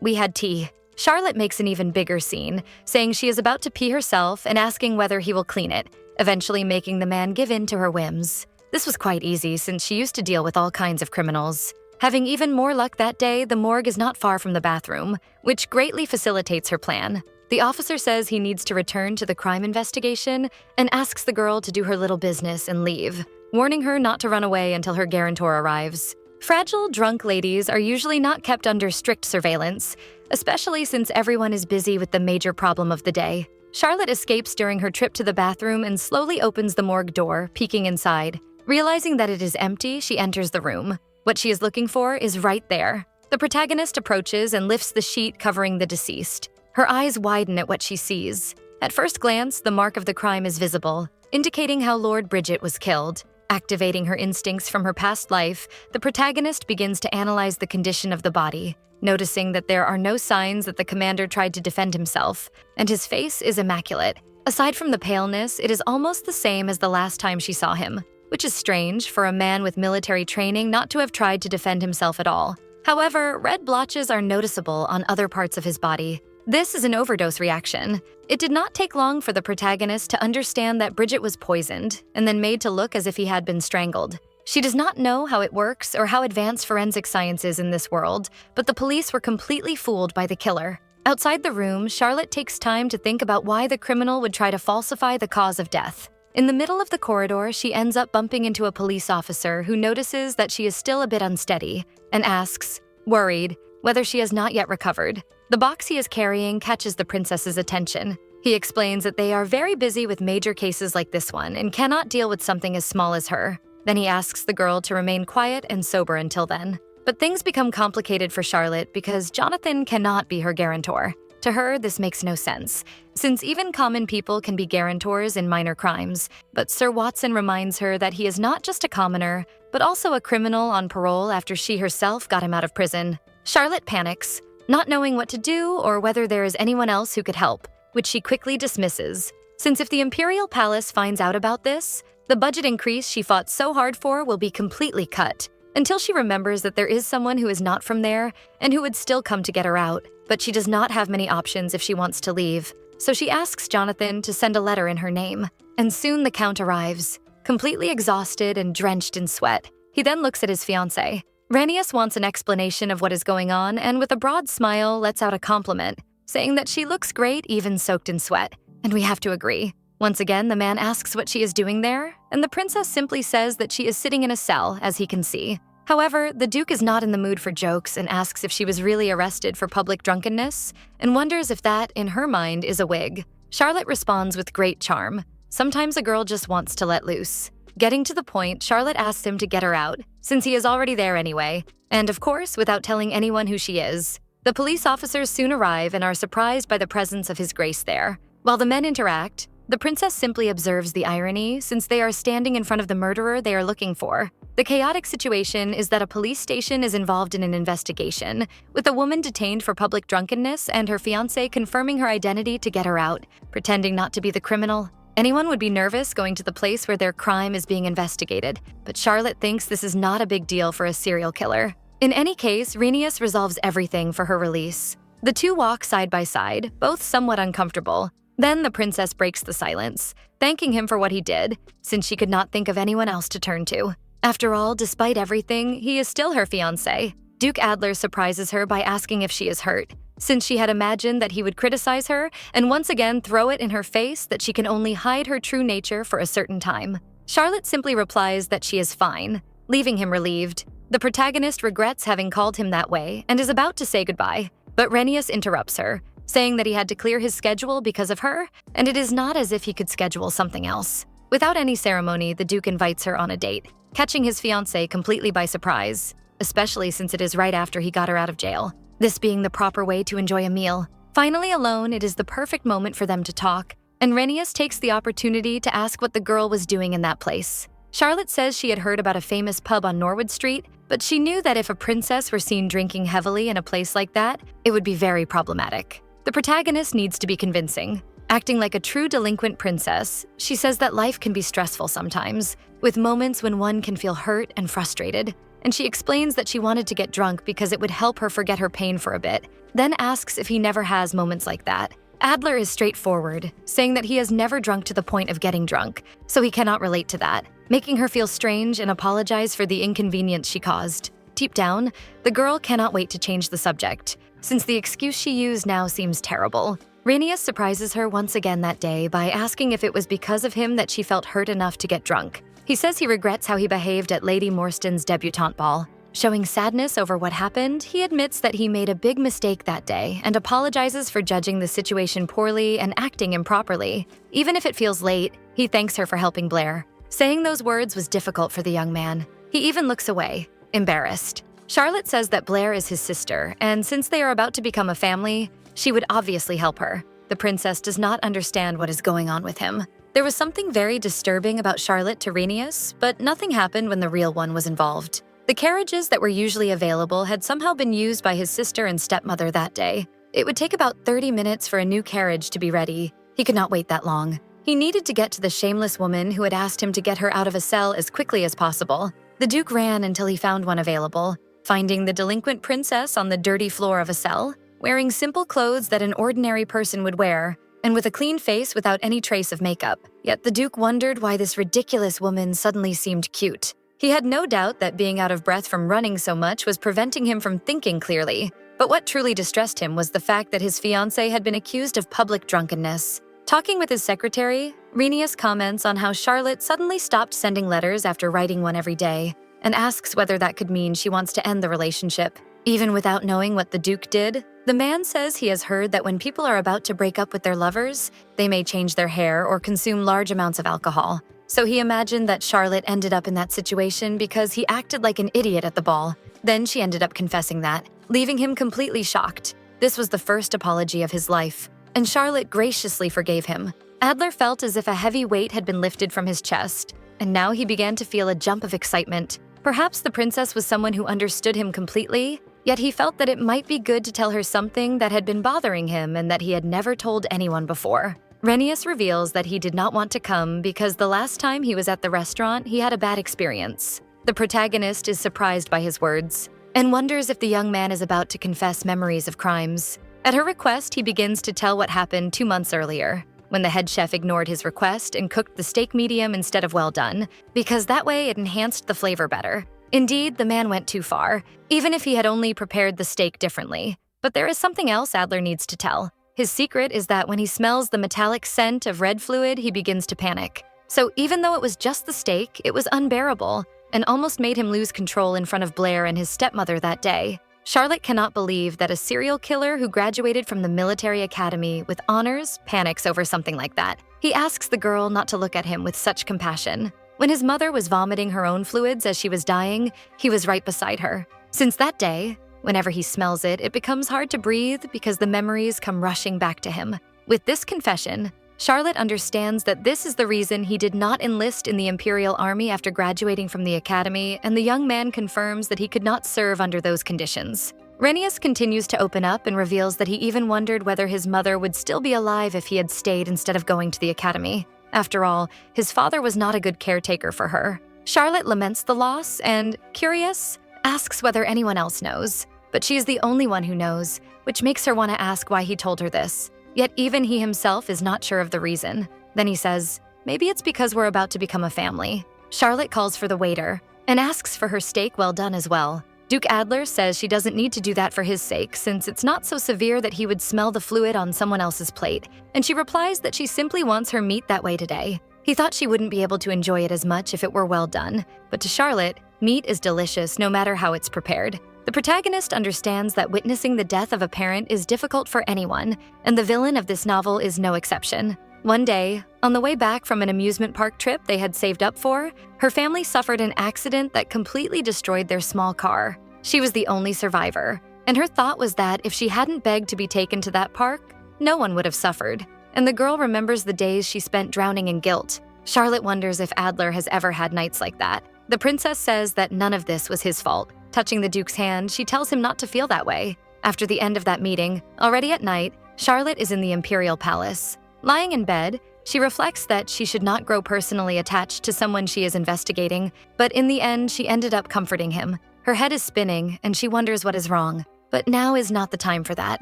We had tea." Charlotte makes an even bigger scene, saying she is about to pee herself and asking whether he will clean it, eventually making the man give in to her whims. This was quite easy since she used to deal with all kinds of criminals. Having even more luck that day, the morgue is not far from the bathroom, which greatly facilitates her plan. The officer says he needs to return to the crime investigation and asks the girl to do her little business and leave, warning her not to run away until her guarantor arrives. Fragile, drunk ladies are usually not kept under strict surveillance, especially since everyone is busy with the major problem of the day. Charlotte escapes during her trip to the bathroom and slowly opens the morgue door, peeking inside. Realizing that it is empty, she enters the room. What she is looking for is right there. The protagonist approaches and lifts the sheet covering the deceased. Her eyes widen at what she sees. At first glance, the mark of the crime is visible, indicating how Lord Bridget was killed. Activating her instincts from her past life, the protagonist begins to analyze the condition of the body, noticing that there are no signs that the commander tried to defend himself, and his face is immaculate. Aside from the paleness, it is almost the same as the last time she saw him, which is strange for a man with military training not to have tried to defend himself at all. However, red blotches are noticeable on other parts of his body. This is an overdose reaction. It did not take long for the protagonist to understand that Bridget was poisoned and then made to look as if he had been strangled. She does not know how it works or how advanced forensic science is in this world, but the police were completely fooled by the killer. Outside the room, Charlotte takes time to think about why the criminal would try to falsify the cause of death. In the middle of the corridor, she ends up bumping into a police officer who notices that she is still a bit unsteady and asks, worried, whether she has not yet recovered. The box he is carrying catches the princess's attention. He explains that they are very busy with major cases like this one and cannot deal with something as small as her. Then he asks the girl to remain quiet and sober until then. But things become complicated for Charlotte because Jonathan cannot be her guarantor. To her, this makes no sense, since even common people can be guarantors in minor crimes. But Sir Watson reminds her that he is not just a commoner, but also a criminal on parole after she herself got him out of prison. Charlotte panics, not knowing what to do or whether there is anyone else who could help, which she quickly dismisses, since if the Imperial Palace finds out about this, the budget increase she fought so hard for will be completely cut, until she remembers that there is someone who is not from there and who would still come to get her out. But she does not have many options if she wants to leave, so she asks Jonathan to send a letter in her name. And soon the Count arrives, completely exhausted and drenched in sweat. He then looks at his fiancée. Renius wants an explanation of what is going on and with a broad smile lets out a compliment, saying that she looks great even soaked in sweat. And we have to agree. Once again, the man asks what she is doing there, and the princess simply says that she is sitting in a cell, as he can see. However, the Duke is not in the mood for jokes and asks if she was really arrested for public drunkenness, and wonders if that, in her mind, is a wig. Charlotte responds with great charm. Sometimes a girl just wants to let loose. Getting to the point, Charlotte asks him to get her out, since he is already there anyway, and of course, without telling anyone who she is. The police officers soon arrive and are surprised by the presence of His Grace there. While the men interact, the princess simply observes the irony since they are standing in front of the murderer they are looking for. The chaotic situation is that a police station is involved in an investigation, with a woman detained for public drunkenness and her fiancé confirming her identity to get her out, pretending not to be the criminal. Anyone would be nervous going to the place where their crime is being investigated, but Charlotte thinks this is not a big deal for a serial killer. In any case, Renius resolves everything for her release. The two walk side by side, both somewhat uncomfortable. Then the princess breaks the silence, thanking him for what he did, since she could not think of anyone else to turn to. After all, despite everything, he is still her fiancé. Duke Adler surprises her by asking if she is hurt, since she had imagined that he would criticize her and once again throw it in her face that she can only hide her true nature for a certain time. Charlotte simply replies that she is fine, leaving him relieved. The protagonist regrets having called him that way and is about to say goodbye, but Renius interrupts her, saying that he had to clear his schedule because of her, and it is not as if he could schedule something else. Without any ceremony, the Duke invites her on a date, catching his fiancée completely by surprise, especially since it is right after he got her out of jail, this being the proper way to enjoy a meal. Finally alone, it is the perfect moment for them to talk, and Renius takes the opportunity to ask what the girl was doing in that place. Charlotte says she had heard about a famous pub on Norwood Street, but she knew that if a princess were seen drinking heavily in a place like that, it would be very problematic. The protagonist needs to be convincing. Acting like a true delinquent princess, she says that life can be stressful sometimes, with moments when one can feel hurt and frustrated, and she explains that she wanted to get drunk because it would help her forget her pain for a bit, then asks if he never has moments like that. Adler is straightforward, saying that he has never drunk to the point of getting drunk, so he cannot relate to that, making her feel strange and apologize for the inconvenience she caused. Deep down, the girl cannot wait to change the subject, since the excuse she used now seems terrible. Renius surprises her once again that day by asking if it was because of him that she felt hurt enough to get drunk. He says he regrets how he behaved at Lady Morstan's debutante ball. Showing sadness over what happened, he admits that he made a big mistake that day and apologizes for judging the situation poorly and acting improperly. Even if it feels late, he thanks her for helping Blair. Saying those words was difficult for the young man. He even looks away, embarrassed. Charlotte says that Blair is his sister, and since they are about to become a family, she would obviously help her. The princess does not understand what is going on with him. There was something very disturbing about Charlotte to Renius, but nothing happened when the real one was involved. The carriages that were usually available had somehow been used by his sister and stepmother that day. It would take about 30 minutes for a new carriage to be ready. He could not wait that long. He needed to get to the shameless woman who had asked him to get her out of a cell as quickly as possible. The Duke ran until he found one available, finding the delinquent princess on the dirty floor of a cell, wearing simple clothes that an ordinary person would wear, and with a clean face without any trace of makeup. Yet the Duke wondered why this ridiculous woman suddenly seemed cute. He had no doubt that being out of breath from running so much was preventing him from thinking clearly, but what truly distressed him was the fact that his fiancée had been accused of public drunkenness. Talking with his secretary, Renius comments on how Charlotte suddenly stopped sending letters after writing one every day, and asks whether that could mean she wants to end the relationship. Even without knowing what the Duke did, the man says he has heard that when people are about to break up with their lovers, they may change their hair or consume large amounts of alcohol. So he imagined that Charlotte ended up in that situation because he acted like an idiot at the ball. Then she ended up confessing that, leaving him completely shocked. This was the first apology of his life, and Charlotte graciously forgave him. Adler felt as if a heavy weight had been lifted from his chest, and now he began to feel a jump of excitement. Perhaps the princess was someone who understood him completely, yet he felt that it might be good to tell her something that had been bothering him and that he had never told anyone before. Renius reveals that he did not want to come because the last time he was at the restaurant, he had a bad experience. The protagonist is surprised by his words and wonders if the young man is about to confess memories of crimes. At her request, he begins to tell what happened 2 months earlier, when the head chef ignored his request and cooked the steak medium instead of well done, because that way it enhanced the flavor better. Indeed, the man went too far, even if he had only prepared the steak differently. But there is something else Adler needs to tell. His secret is that when he smells the metallic scent of red fluid, he begins to panic. So even though it was just the steak, it was unbearable and almost made him lose control in front of Blair and his stepmother that day. Charlotte cannot believe that a serial killer who graduated from the military academy with honors panics over something like that. He asks the girl not to look at him with such compassion. When his mother was vomiting her own fluids as she was dying, he was right beside her. Since that day, Whenever he smells it, it becomes hard to breathe because the memories come rushing back to him. With this confession, Charlotte understands that this is the reason he did not enlist in the Imperial Army after graduating from the academy, and the young man confirms that he could not serve under those conditions. Renius continues to open up and reveals that he even wondered whether his mother would still be alive if he had stayed instead of going to the academy. After all, his father was not a good caretaker for her. Charlotte laments the loss and, curious, asks whether anyone else knows. But she is the only one who knows, which makes her want to ask why he told her this. Yet even he himself is not sure of the reason. Then he says, maybe it's because we're about to become a family. Charlotte calls for the waiter and asks for her steak well done as well. Duke Adler says she doesn't need to do that for his sake since it's not so severe that he would smell the fluid on someone else's plate, and she replies that she simply wants her meat that way today. He thought she wouldn't be able to enjoy it as much if it were well done, but to Charlotte, meat is delicious no matter how it's prepared. The protagonist understands that witnessing the death of a parent is difficult for anyone, and the villain of this novel is no exception. One day, on the way back from an amusement park trip they had saved up for, her family suffered an accident that completely destroyed their small car. She was the only survivor, and her thought was that if she hadn't begged to be taken to that park, no one would have suffered. And the girl remembers the days she spent drowning in guilt. Charlotte wonders if Adler has ever had nights like that. The princess says that none of this was his fault. Touching the Duke's hand, she tells him not to feel that way. After the end of that meeting, already at night, Charlotte is in the Imperial Palace. Lying in bed, she reflects that she should not grow personally attached to someone she is investigating, but in the end, she ended up comforting him. Her head is spinning, and she wonders what is wrong. But now is not the time for that,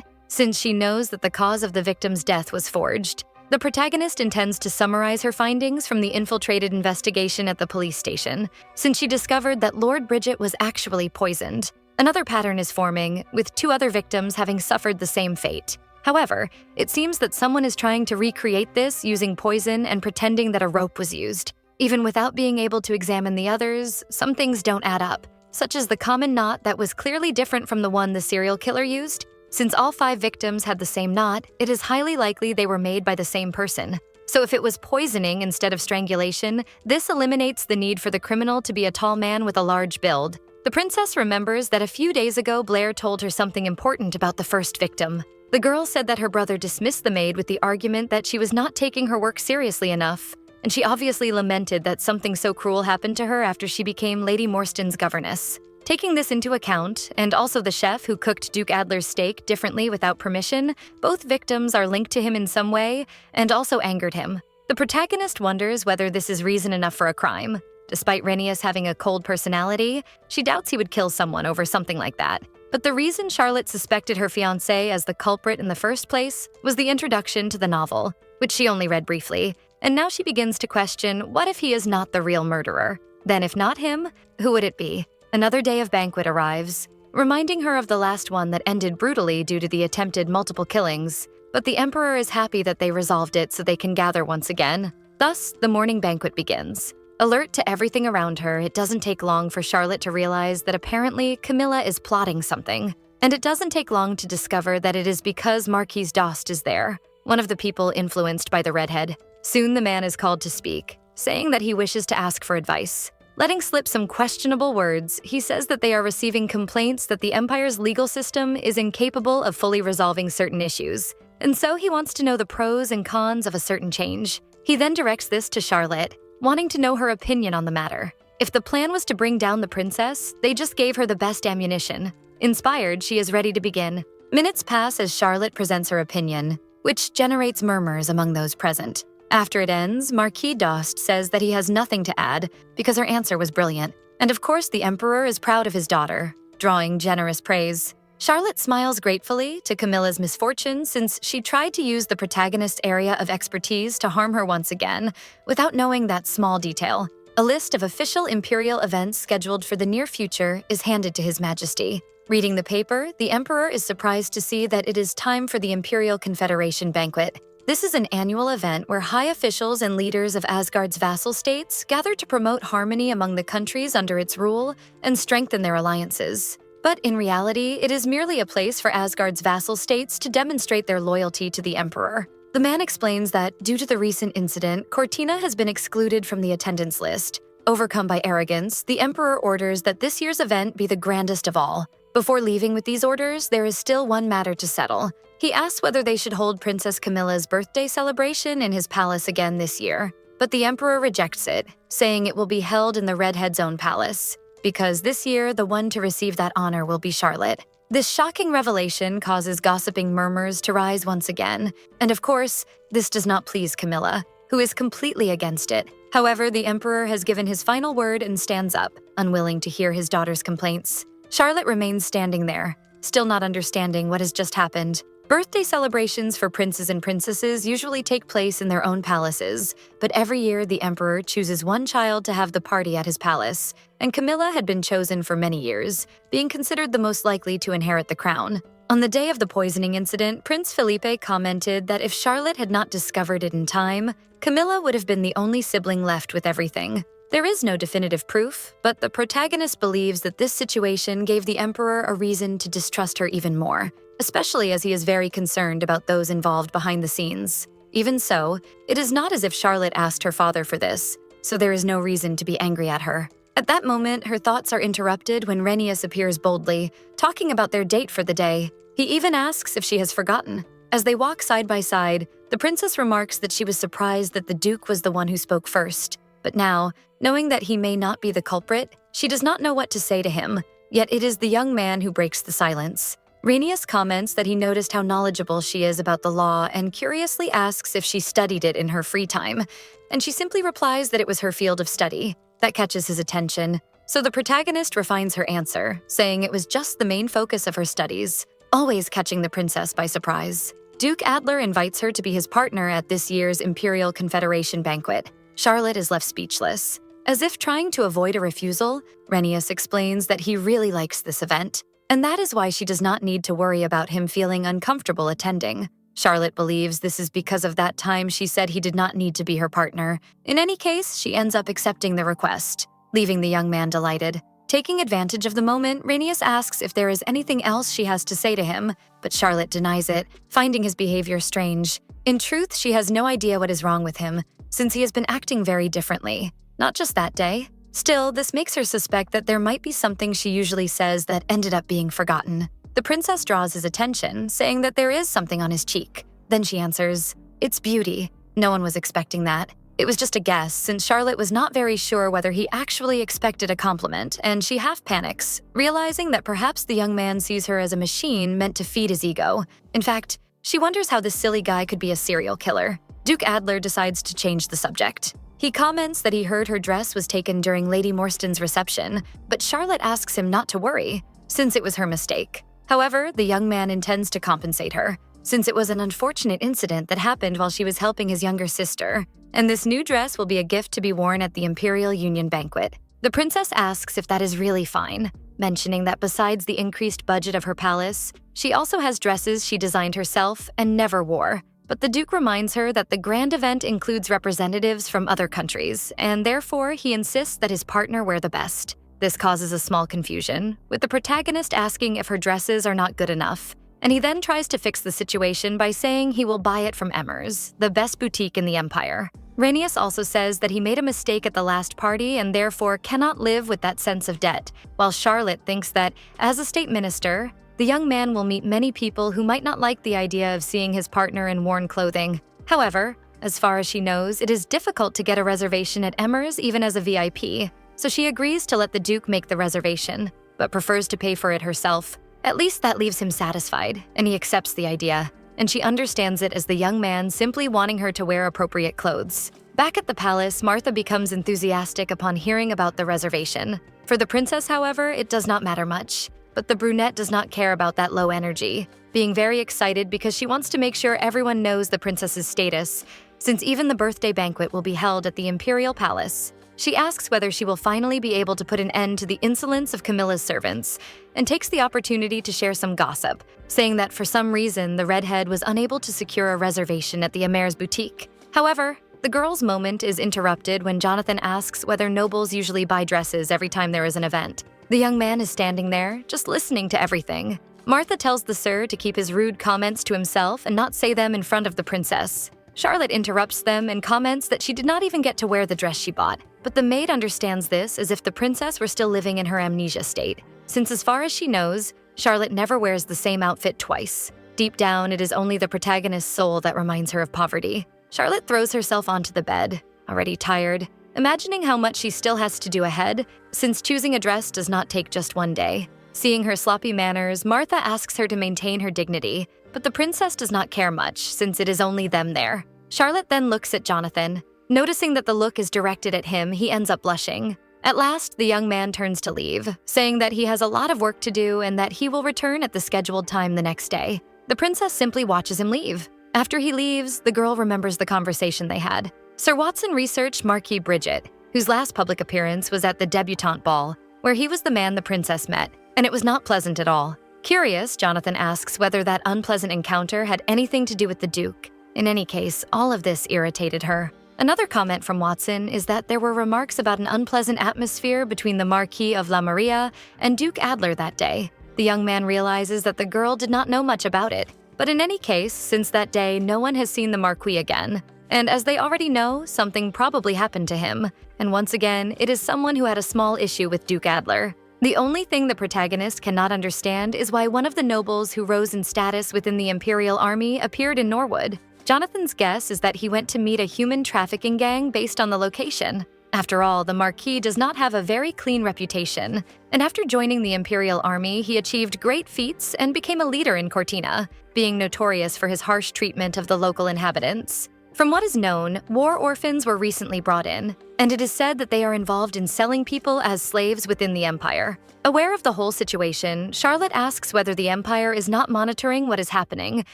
since she knows that the cause of the victim's death was forged. The protagonist intends to summarize her findings from the infiltrated investigation at the police station, since she discovered that Lord Bridget was actually poisoned. Another pattern is forming, with 2 other victims having suffered the same fate. However, it seems that someone is trying to recreate this using poison and pretending that a rope was used. Even without being able to examine the others, some things don't add up, such as the common knot that was clearly different from the one the serial killer used. Since all 5 victims had the same knot, it is highly likely they were made by the same person. So if it was poisoning instead of strangulation, this eliminates the need for the criminal to be a tall man with a large build. The princess remembers that a few days ago Blair told her something important about the first victim. The girl said that her brother dismissed the maid with the argument that she was not taking her work seriously enough, and she obviously lamented that something so cruel happened to her after she became Lady Morston's governess. Taking this into account, and also the chef who cooked Duke Adler's steak differently without permission, both victims are linked to him in some way and also angered him. The protagonist wonders whether this is reason enough for a crime. Despite Renius having a cold personality, she doubts he would kill someone over something like that. But the reason Charlotte suspected her fiancé as the culprit in the first place was the introduction to the novel, which she only read briefly, and now she begins to question what if he is not the real murderer? Then if not him, who would it be? Another day of banquet arrives, reminding her of the last one that ended brutally due to the attempted multiple killings. But the Emperor is happy that they resolved it so they can gather once again. Thus, the morning banquet begins. Alert to everything around her, it doesn't take long for Charlotte to realize that apparently Camilla is plotting something. And it doesn't take long to discover that it is because Marquise Dost is there, one of the people influenced by the redhead. Soon the man is called to speak, saying that he wishes to ask for advice. Letting slip some questionable words, he says that they are receiving complaints that the Empire's legal system is incapable of fully resolving certain issues, and so he wants to know the pros and cons of a certain change. He then directs this to Charlotte, wanting to know her opinion on the matter. If the plan was to bring down the princess, they just gave her the best ammunition. Inspired, she is ready to begin. Minutes pass as Charlotte presents her opinion, which generates murmurs among those present. After it ends, Marquis Dost says that he has nothing to add because her answer was brilliant. And of course, the Emperor is proud of his daughter, drawing generous praise. Charlotte smiles gratefully to Camilla's misfortune since she tried to use the protagonist's area of expertise to harm her once again, without knowing that small detail. A list of official imperial events scheduled for the near future is handed to His Majesty. Reading the paper, the Emperor is surprised to see that it is time for the Imperial Confederation banquet. This is an annual event where high officials and leaders of Asgard's vassal states gather to promote harmony among the countries under its rule and strengthen their alliances. But in reality, it is merely a place for Asgard's vassal states to demonstrate their loyalty to the Emperor. The man explains that, due to the recent incident, Cortina has been excluded from the attendance list. Overcome by arrogance, the Emperor orders that this year's event be the grandest of all. Before leaving with these orders, there is still one matter to settle. He asks whether they should hold Princess Camilla's birthday celebration in his palace again this year, but the emperor rejects it, saying it will be held in the redhead's own palace, because this year the one to receive that honor will be Charlotte. This shocking revelation causes gossiping murmurs to rise once again, and of course, this does not please Camilla, who is completely against it. However, the emperor has given his final word and stands up, unwilling to hear his daughter's complaints. Charlotte remains standing there, still not understanding what has just happened. Birthday celebrations for princes and princesses usually take place in their own palaces, but every year the emperor chooses one child to have the party at his palace, and Camilla had been chosen for many years, being considered the most likely to inherit the crown. On the day of the poisoning incident, Prince Felipe commented that if Charlotte had not discovered it in time, Camilla would have been the only sibling left with everything. There is no definitive proof, but the protagonist believes that this situation gave the emperor a reason to distrust her even more, especially as he is very concerned about those involved behind the scenes. Even so, it is not as if Charlotte asked her father for this, so there is no reason to be angry at her. At that moment, her thoughts are interrupted when Renius appears boldly, talking about their date for the day. He even asks if she has forgotten. As they walk side by side, the princess remarks that she was surprised that the duke was the one who spoke first. But now, knowing that he may not be the culprit, she does not know what to say to him, yet it is the young man who breaks the silence. Renius comments that he noticed how knowledgeable she is about the law and curiously asks if she studied it in her free time, and she simply replies that it was her field of study. That catches his attention, so the protagonist refines her answer, saying it was just the main focus of her studies, always catching the princess by surprise. Duke Adler invites her to be his partner at this year's Imperial Confederation banquet. Charlotte is left speechless. As if trying to avoid a refusal, Renius explains that he really likes this event, and that is why she does not need to worry about him feeling uncomfortable attending. Charlotte believes this is because of that time she said he did not need to be her partner. In any case, she ends up accepting the request, leaving the young man delighted. Taking advantage of the moment, Renius asks if there is anything else she has to say to him, but Charlotte denies it, finding his behavior strange. In truth, she has no idea what is wrong with him, since he has been acting very differently. Not just that day. Still, this makes her suspect that there might be something she usually says that ended up being forgotten. The princess draws his attention, saying that there is something on his cheek. Then she answers, "It's beauty." No one was expecting that. It was just a guess, since Charlotte was not very sure whether he actually expected a compliment, and she half panics, realizing that perhaps the young man sees her as a machine meant to feed his ego. In fact, she wonders how this silly guy could be a serial killer. Duke Adler decides to change the subject. He comments that he heard her dress was taken during Lady Morstan's reception, but Charlotte asks him not to worry, since it was her mistake. However, the young man intends to compensate her, since it was an unfortunate incident that happened while she was helping his younger sister, and this new dress will be a gift to be worn at the Imperial Union banquet. The princess asks if that is really fine, mentioning that besides the increased budget of her palace, she also has dresses she designed herself and never wore. But the Duke reminds her that the grand event includes representatives from other countries, and therefore he insists that his partner wear the best. This causes a small confusion, with the protagonist asking if her dresses are not good enough, and he then tries to fix the situation by saying he will buy it from Emmers, the best boutique in the Empire. Renius also says that he made a mistake at the last party and therefore cannot live with that sense of debt, while Charlotte thinks that, as a state minister, the young man will meet many people who might not like the idea of seeing his partner in worn clothing. However, as far as she knows, it is difficult to get a reservation at Emmers even as a VIP, so she agrees to let the Duke make the reservation, but prefers to pay for it herself. At least that leaves him satisfied, and he accepts the idea, and she understands it as the young man simply wanting her to wear appropriate clothes. Back at the palace, Martha becomes enthusiastic upon hearing about the reservation. For the princess, however, it does not matter much. But the brunette does not care about that low energy, being very excited because she wants to make sure everyone knows the princess's status, since even the birthday banquet will be held at the Imperial Palace. She asks whether she will finally be able to put an end to the insolence of Camilla's servants, and takes the opportunity to share some gossip, saying that for some reason the redhead was unable to secure a reservation at the Amer's boutique. However, the girl's moment is interrupted when Jonathan asks whether nobles usually buy dresses every time there is an event. The young man is standing there, just listening to everything. Martha tells the sir to keep his rude comments to himself and not say them in front of the princess. Charlotte interrupts them and comments that she did not even get to wear the dress she bought, but the maid understands this as if the princess were still living in her amnesia state, since as far as she knows, Charlotte never wears the same outfit twice. Deep down, it is only the protagonist's soul that reminds her of poverty. Charlotte throws herself onto the bed, already tired, imagining how much she still has to do ahead, since choosing a dress does not take just one day. Seeing her sloppy manners, Martha asks her to maintain her dignity, but the princess does not care much since it is only them there. Charlotte then looks at Jonathan. Noticing that the look is directed at him, he ends up blushing. At last, the young man turns to leave, saying that he has a lot of work to do and that he will return at the scheduled time the next day. The princess simply watches him leave. After he leaves, the girl remembers the conversation they had. Sir Watson researched Marquis Bridget, whose last public appearance was at the Debutant ball, where he was the man the princess met, and it was not pleasant at all. Curious, Jonathan asks whether that unpleasant encounter had anything to do with the Duke. In any case, all of this irritated her. Another comment from Watson is that there were remarks about an unpleasant atmosphere between the Marquis of La Maria and Duke Adler that day. The young man realizes that the girl did not know much about it. But in any case, since that day, no one has seen the Marquis again. And as they already know, something probably happened to him. And once again, it is someone who had a small issue with Duke Adler. The only thing the protagonist cannot understand is why one of the nobles who rose in status within the Imperial Army appeared in Norwood. Jonathan's guess is that he went to meet a human trafficking gang based on the location. After all, the Marquis does not have a very clean reputation, and after joining the Imperial Army, he achieved great feats and became a leader in Cortina, being notorious for his harsh treatment of the local inhabitants. From what is known, war orphans were recently brought in, and it is said that they are involved in selling people as slaves within the Empire. Aware of the whole situation, Charlotte asks whether the Empire is not monitoring what is happening,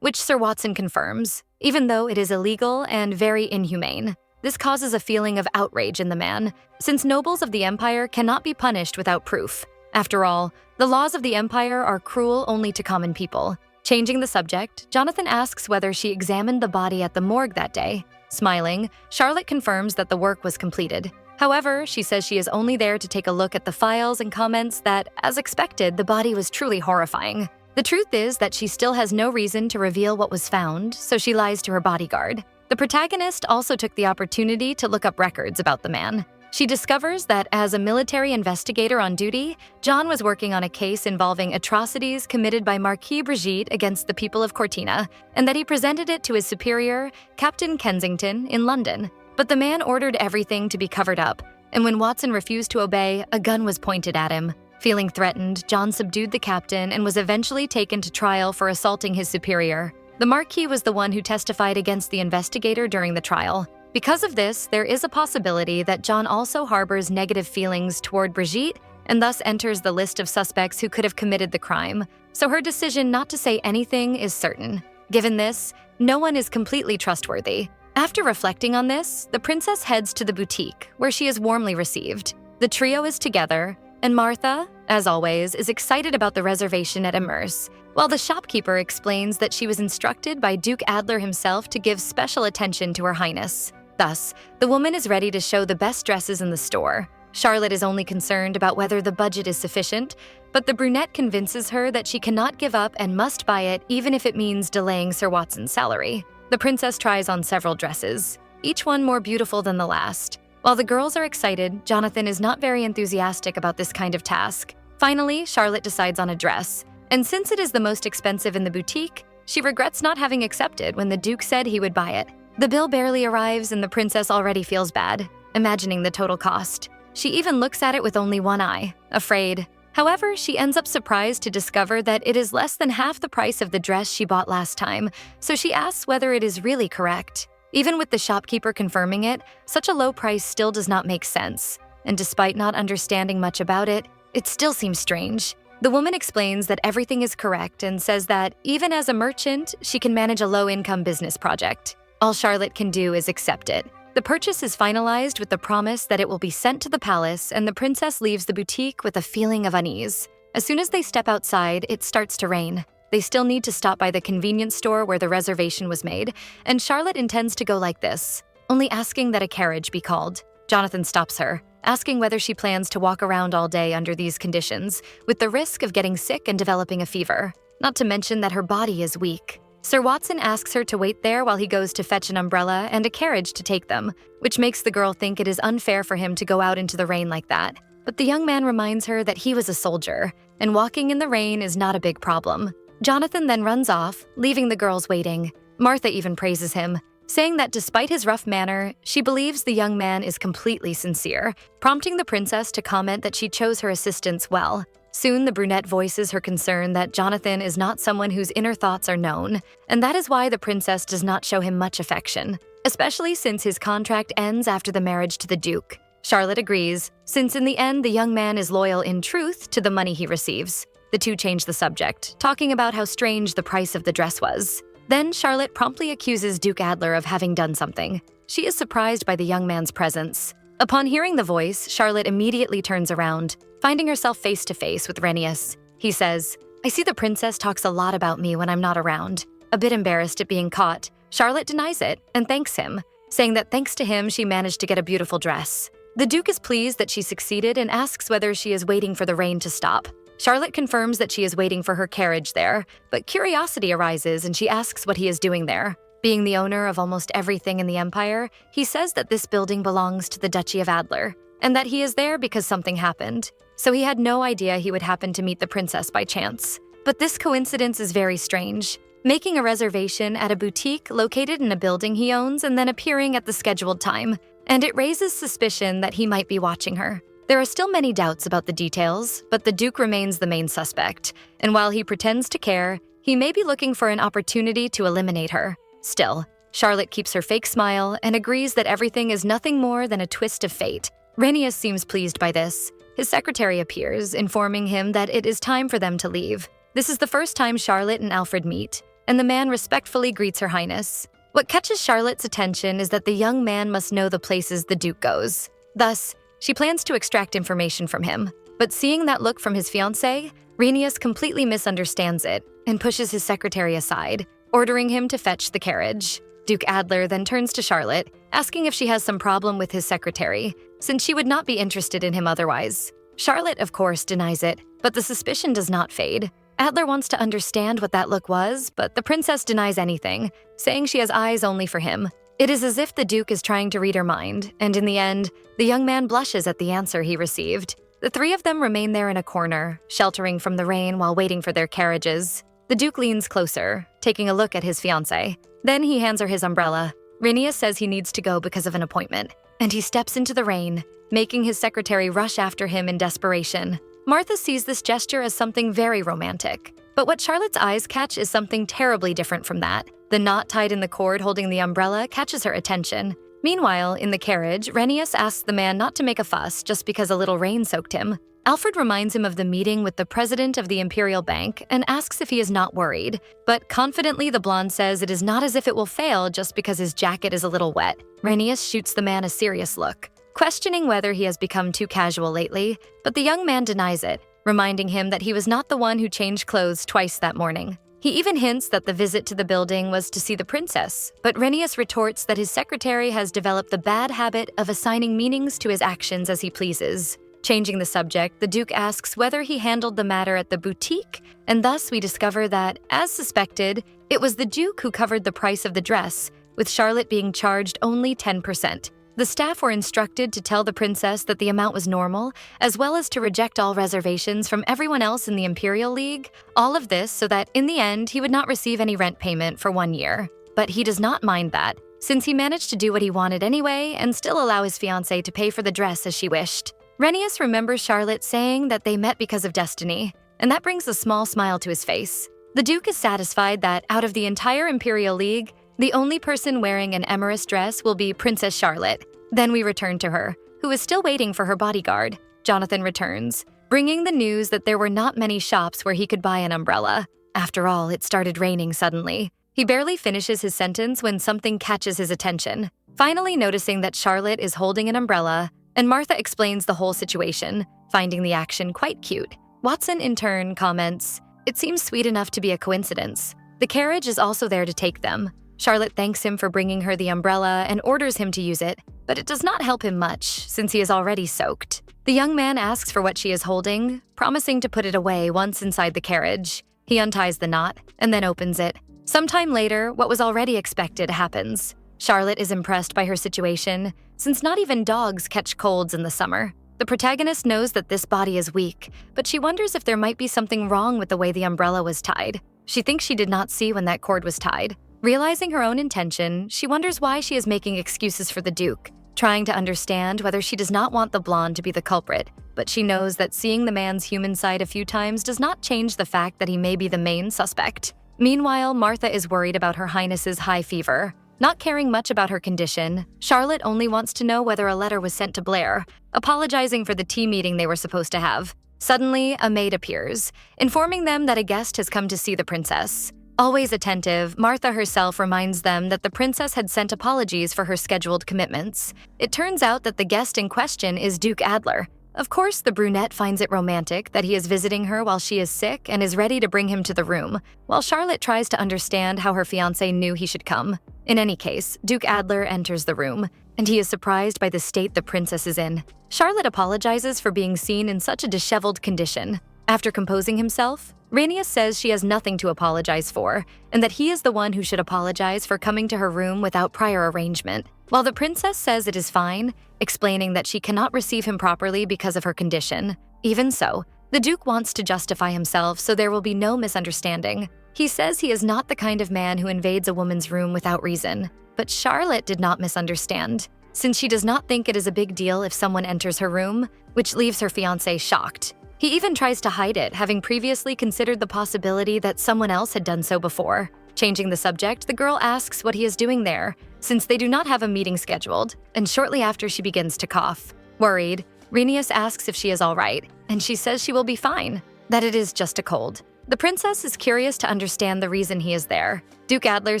which Sir Watson confirms, even though it is illegal and very inhumane. This causes a feeling of outrage in the man, since nobles of the Empire cannot be punished without proof. After all, the laws of the Empire are cruel only to common people. Changing the subject, Jonathan asks whether she examined the body at the morgue that day. Smiling, Charlotte confirms that the work was completed. However, she says she is only there to take a look at the files and comments that, as expected, the body was truly horrifying. The truth is that she still has no reason to reveal what was found, so she lies to her bodyguard. The protagonist also took the opportunity to look up records about the man. She discovers that as a military investigator on duty, John was working on a case involving atrocities committed by Marquis Brigitte against the people of Cortina, and that he presented it to his superior, Captain Kensington, in London. But the man ordered everything to be covered up, and when Watson refused to obey, a gun was pointed at him. Feeling threatened, John subdued the captain and was eventually taken to trial for assaulting his superior. The Marquis was the one who testified against the investigator during the trial. Because of this, there is a possibility that John also harbors negative feelings toward Brigitte and thus enters the list of suspects who could have committed the crime, so her decision not to say anything is certain. Given this, no one is completely trustworthy. After reflecting on this, the princess heads to the boutique, where she is warmly received. The trio is together, and Martha, as always, is excited about the reservation at Immerse, while the shopkeeper explains that she was instructed by Duke Adler himself to give special attention to Her Highness. Thus, the woman is ready to show the best dresses in the store. Charlotte is only concerned about whether the budget is sufficient, but the brunette convinces her that she cannot give up and must buy it even if it means delaying Sir Watson's salary. The princess tries on several dresses, each one more beautiful than the last. While the girls are excited, Jonathan is not very enthusiastic about this kind of task. Finally, Charlotte decides on a dress, and since it is the most expensive in the boutique, she regrets not having accepted when the Duke said he would buy it. The bill barely arrives and the princess already feels bad, imagining the total cost. She even looks at it with only one eye, afraid. However, she ends up surprised to discover that it is less than half the price of the dress she bought last time, so she asks whether it is really correct. Even with the shopkeeper confirming it, such a low price still does not make sense, and despite not understanding much about it, it still seems strange. The woman explains that everything is correct and says that, even as a merchant, she can manage a low-income business project. All Charlotte can do is accept it. The purchase is finalized with the promise that it will be sent to the palace, and the princess leaves the boutique with a feeling of unease. As soon as they step outside, it starts to rain. They still need to stop by the convenience store where the reservation was made, and Charlotte intends to go like this, only asking that a carriage be called. Jonathan stops her, asking whether she plans to walk around all day under these conditions, with the risk of getting sick and developing a fever, not to mention that her body is weak. Sir Watson asks her to wait there while he goes to fetch an umbrella and a carriage to take them, which makes the girl think it is unfair for him to go out into the rain like that. But the young man reminds her that he was a soldier, and walking in the rain is not a big problem. Jonathan then runs off, leaving the girls waiting. Martha even praises him, saying that despite his rough manner, she believes the young man is completely sincere, prompting the princess to comment that she chose her assistants well. Soon, the brunette voices her concern that Jonathan is not someone whose inner thoughts are known, and that is why the princess does not show him much affection, especially since his contract ends after the marriage to the Duke. Charlotte agrees, since in the end the young man is loyal in truth to the money he receives. The two change the subject, talking about how strange the price of the dress was. Then Charlotte promptly accuses Duke Adler of having done something. She is surprised by the young man's presence. Upon hearing the voice, Charlotte immediately turns around, finding herself face to face with Renius. He says, "I see the princess talks a lot about me when I'm not around." A bit embarrassed at being caught, Charlotte denies it and thanks him, saying that thanks to him she managed to get a beautiful dress. The Duke is pleased that she succeeded and asks whether she is waiting for the rain to stop. Charlotte confirms that she is waiting for her carriage there, but curiosity arises and she asks what he is doing there. Being the owner of almost everything in the empire, he says that this building belongs to the Duchy of Adler, and that he is there because something happened. So he had no idea he would happen to meet the princess by chance. But this coincidence is very strange, making a reservation at a boutique located in a building he owns and then appearing at the scheduled time, and it raises suspicion that he might be watching her. There are still many doubts about the details, but the Duke remains the main suspect, and while he pretends to care, he may be looking for an opportunity to eliminate her. Still, Charlotte keeps her fake smile and agrees that everything is nothing more than a twist of fate. Renius seems pleased by this. His secretary appears, informing him that it is time for them to leave. This is the first time Charlotte and Alfred meet, and the man respectfully greets Her Highness. What catches Charlotte's attention is that the young man must know the places the Duke goes. Thus, she plans to extract information from him, but seeing that look from his fiancée, Renius completely misunderstands it and pushes his secretary aside, ordering him to fetch the carriage. Duke Adler then turns to Charlotte, asking if she has some problem with his secretary, since she would not be interested in him otherwise. Charlotte, of course, denies it, but the suspicion does not fade. Adler wants to understand what that look was, but the princess denies anything, saying she has eyes only for him. It is as if the Duke is trying to read her mind, and in the end, the young man blushes at the answer he received. The three of them remain there in a corner, sheltering from the rain while waiting for their carriages. The Duke leans closer, taking a look at his fiancée. Then he hands her his umbrella. Renius says he needs to go because of an appointment, and he steps into the rain, making his secretary rush after him in desperation. Martha sees this gesture as something very romantic, but what Charlotte's eyes catch is something terribly different from that. The knot tied in the cord holding the umbrella catches her attention. Meanwhile, in the carriage, Renius asks the man not to make a fuss just because a little rain soaked him. Alfred reminds him of the meeting with the president of the Imperial Bank and asks if he is not worried, but confidently the blonde says it is not as if it will fail just because his jacket is a little wet. Renius shoots the man a serious look, questioning whether he has become too casual lately, but the young man denies it, reminding him that he was not the one who changed clothes twice that morning. He even hints that the visit to the building was to see the princess, but Renius retorts that his secretary has developed the bad habit of assigning meanings to his actions as he pleases. Changing the subject, the Duke asks whether he handled the matter at the boutique, and thus we discover that, as suspected, it was the Duke who covered the price of the dress, with Charlotte being charged only 10%. The staff were instructed to tell the princess that the amount was normal, as well as to reject all reservations from everyone else in the Imperial League, all of this so that in the end he would not receive any rent payment for 1 year. But he does not mind that, since he managed to do what he wanted anyway and still allow his fiancée to pay for the dress as she wished. Renius remembers Charlotte saying that they met because of destiny, and that brings a small smile to his face. The Duke is satisfied that out of the entire Imperial League, the only person wearing an Emerus dress will be Princess Charlotte. Then we return to her, who is still waiting for her bodyguard. Jonathan returns, bringing the news that there were not many shops where he could buy an umbrella. After all, it started raining suddenly. He barely finishes his sentence when something catches his attention, finally noticing that Charlotte is holding an umbrella, and Martha explains the whole situation, finding the action quite cute. Watson, in turn, comments, "It seems sweet enough to be a coincidence." The carriage is also there to take them. Charlotte thanks him for bringing her the umbrella and orders him to use it, but it does not help him much, since he is already soaked. The young man asks for what she is holding, promising to put it away once inside the carriage. He unties the knot and then opens it. Sometime later, what was already expected happens. Charlotte is impressed by her situation, since not even dogs catch colds in the summer. The protagonist knows that this body is weak, but she wonders if there might be something wrong with the way the umbrella was tied. She thinks she did not see when that cord was tied. Realizing her own intention, she wonders why she is making excuses for the Duke, trying to understand whether she does not want the blonde to be the culprit, but she knows that seeing the man's human side a few times does not change the fact that he may be the main suspect. Meanwhile, Martha is worried about Her Highness's high fever. Not caring much about her condition, Charlotte only wants to know whether a letter was sent to Blair, apologizing for the tea meeting they were supposed to have. Suddenly, a maid appears, informing them that a guest has come to see the princess. Always attentive, Martha herself reminds them that the princess had sent apologies for her scheduled commitments. It turns out that the guest in question is Duke Adler. Of course, the brunette finds it romantic that he is visiting her while she is sick and is ready to bring him to the room, while Charlotte tries to understand how her fiancé knew he should come. In any case, Duke Adler enters the room, and he is surprised by the state the princess is in. Charlotte apologizes for being seen in such a disheveled condition. After composing himself, Renius says she has nothing to apologize for, and that he is the one who should apologize for coming to her room without prior arrangement, while the princess says it is fine, explaining that she cannot receive him properly because of her condition. Even so, the Duke wants to justify himself so there will be no misunderstanding. He says he is not the kind of man who invades a woman's room without reason, but Charlotte did not misunderstand, since she does not think it is a big deal if someone enters her room, which leaves her fiancé shocked. He even tries to hide it, having previously considered the possibility that someone else had done so before. Changing the subject, the girl asks what he is doing there, since they do not have a meeting scheduled, and shortly after she begins to cough. Worried, Renius asks if she is all right, and she says she will be fine, that it is just a cold. The princess is curious to understand the reason he is there. Duke Adler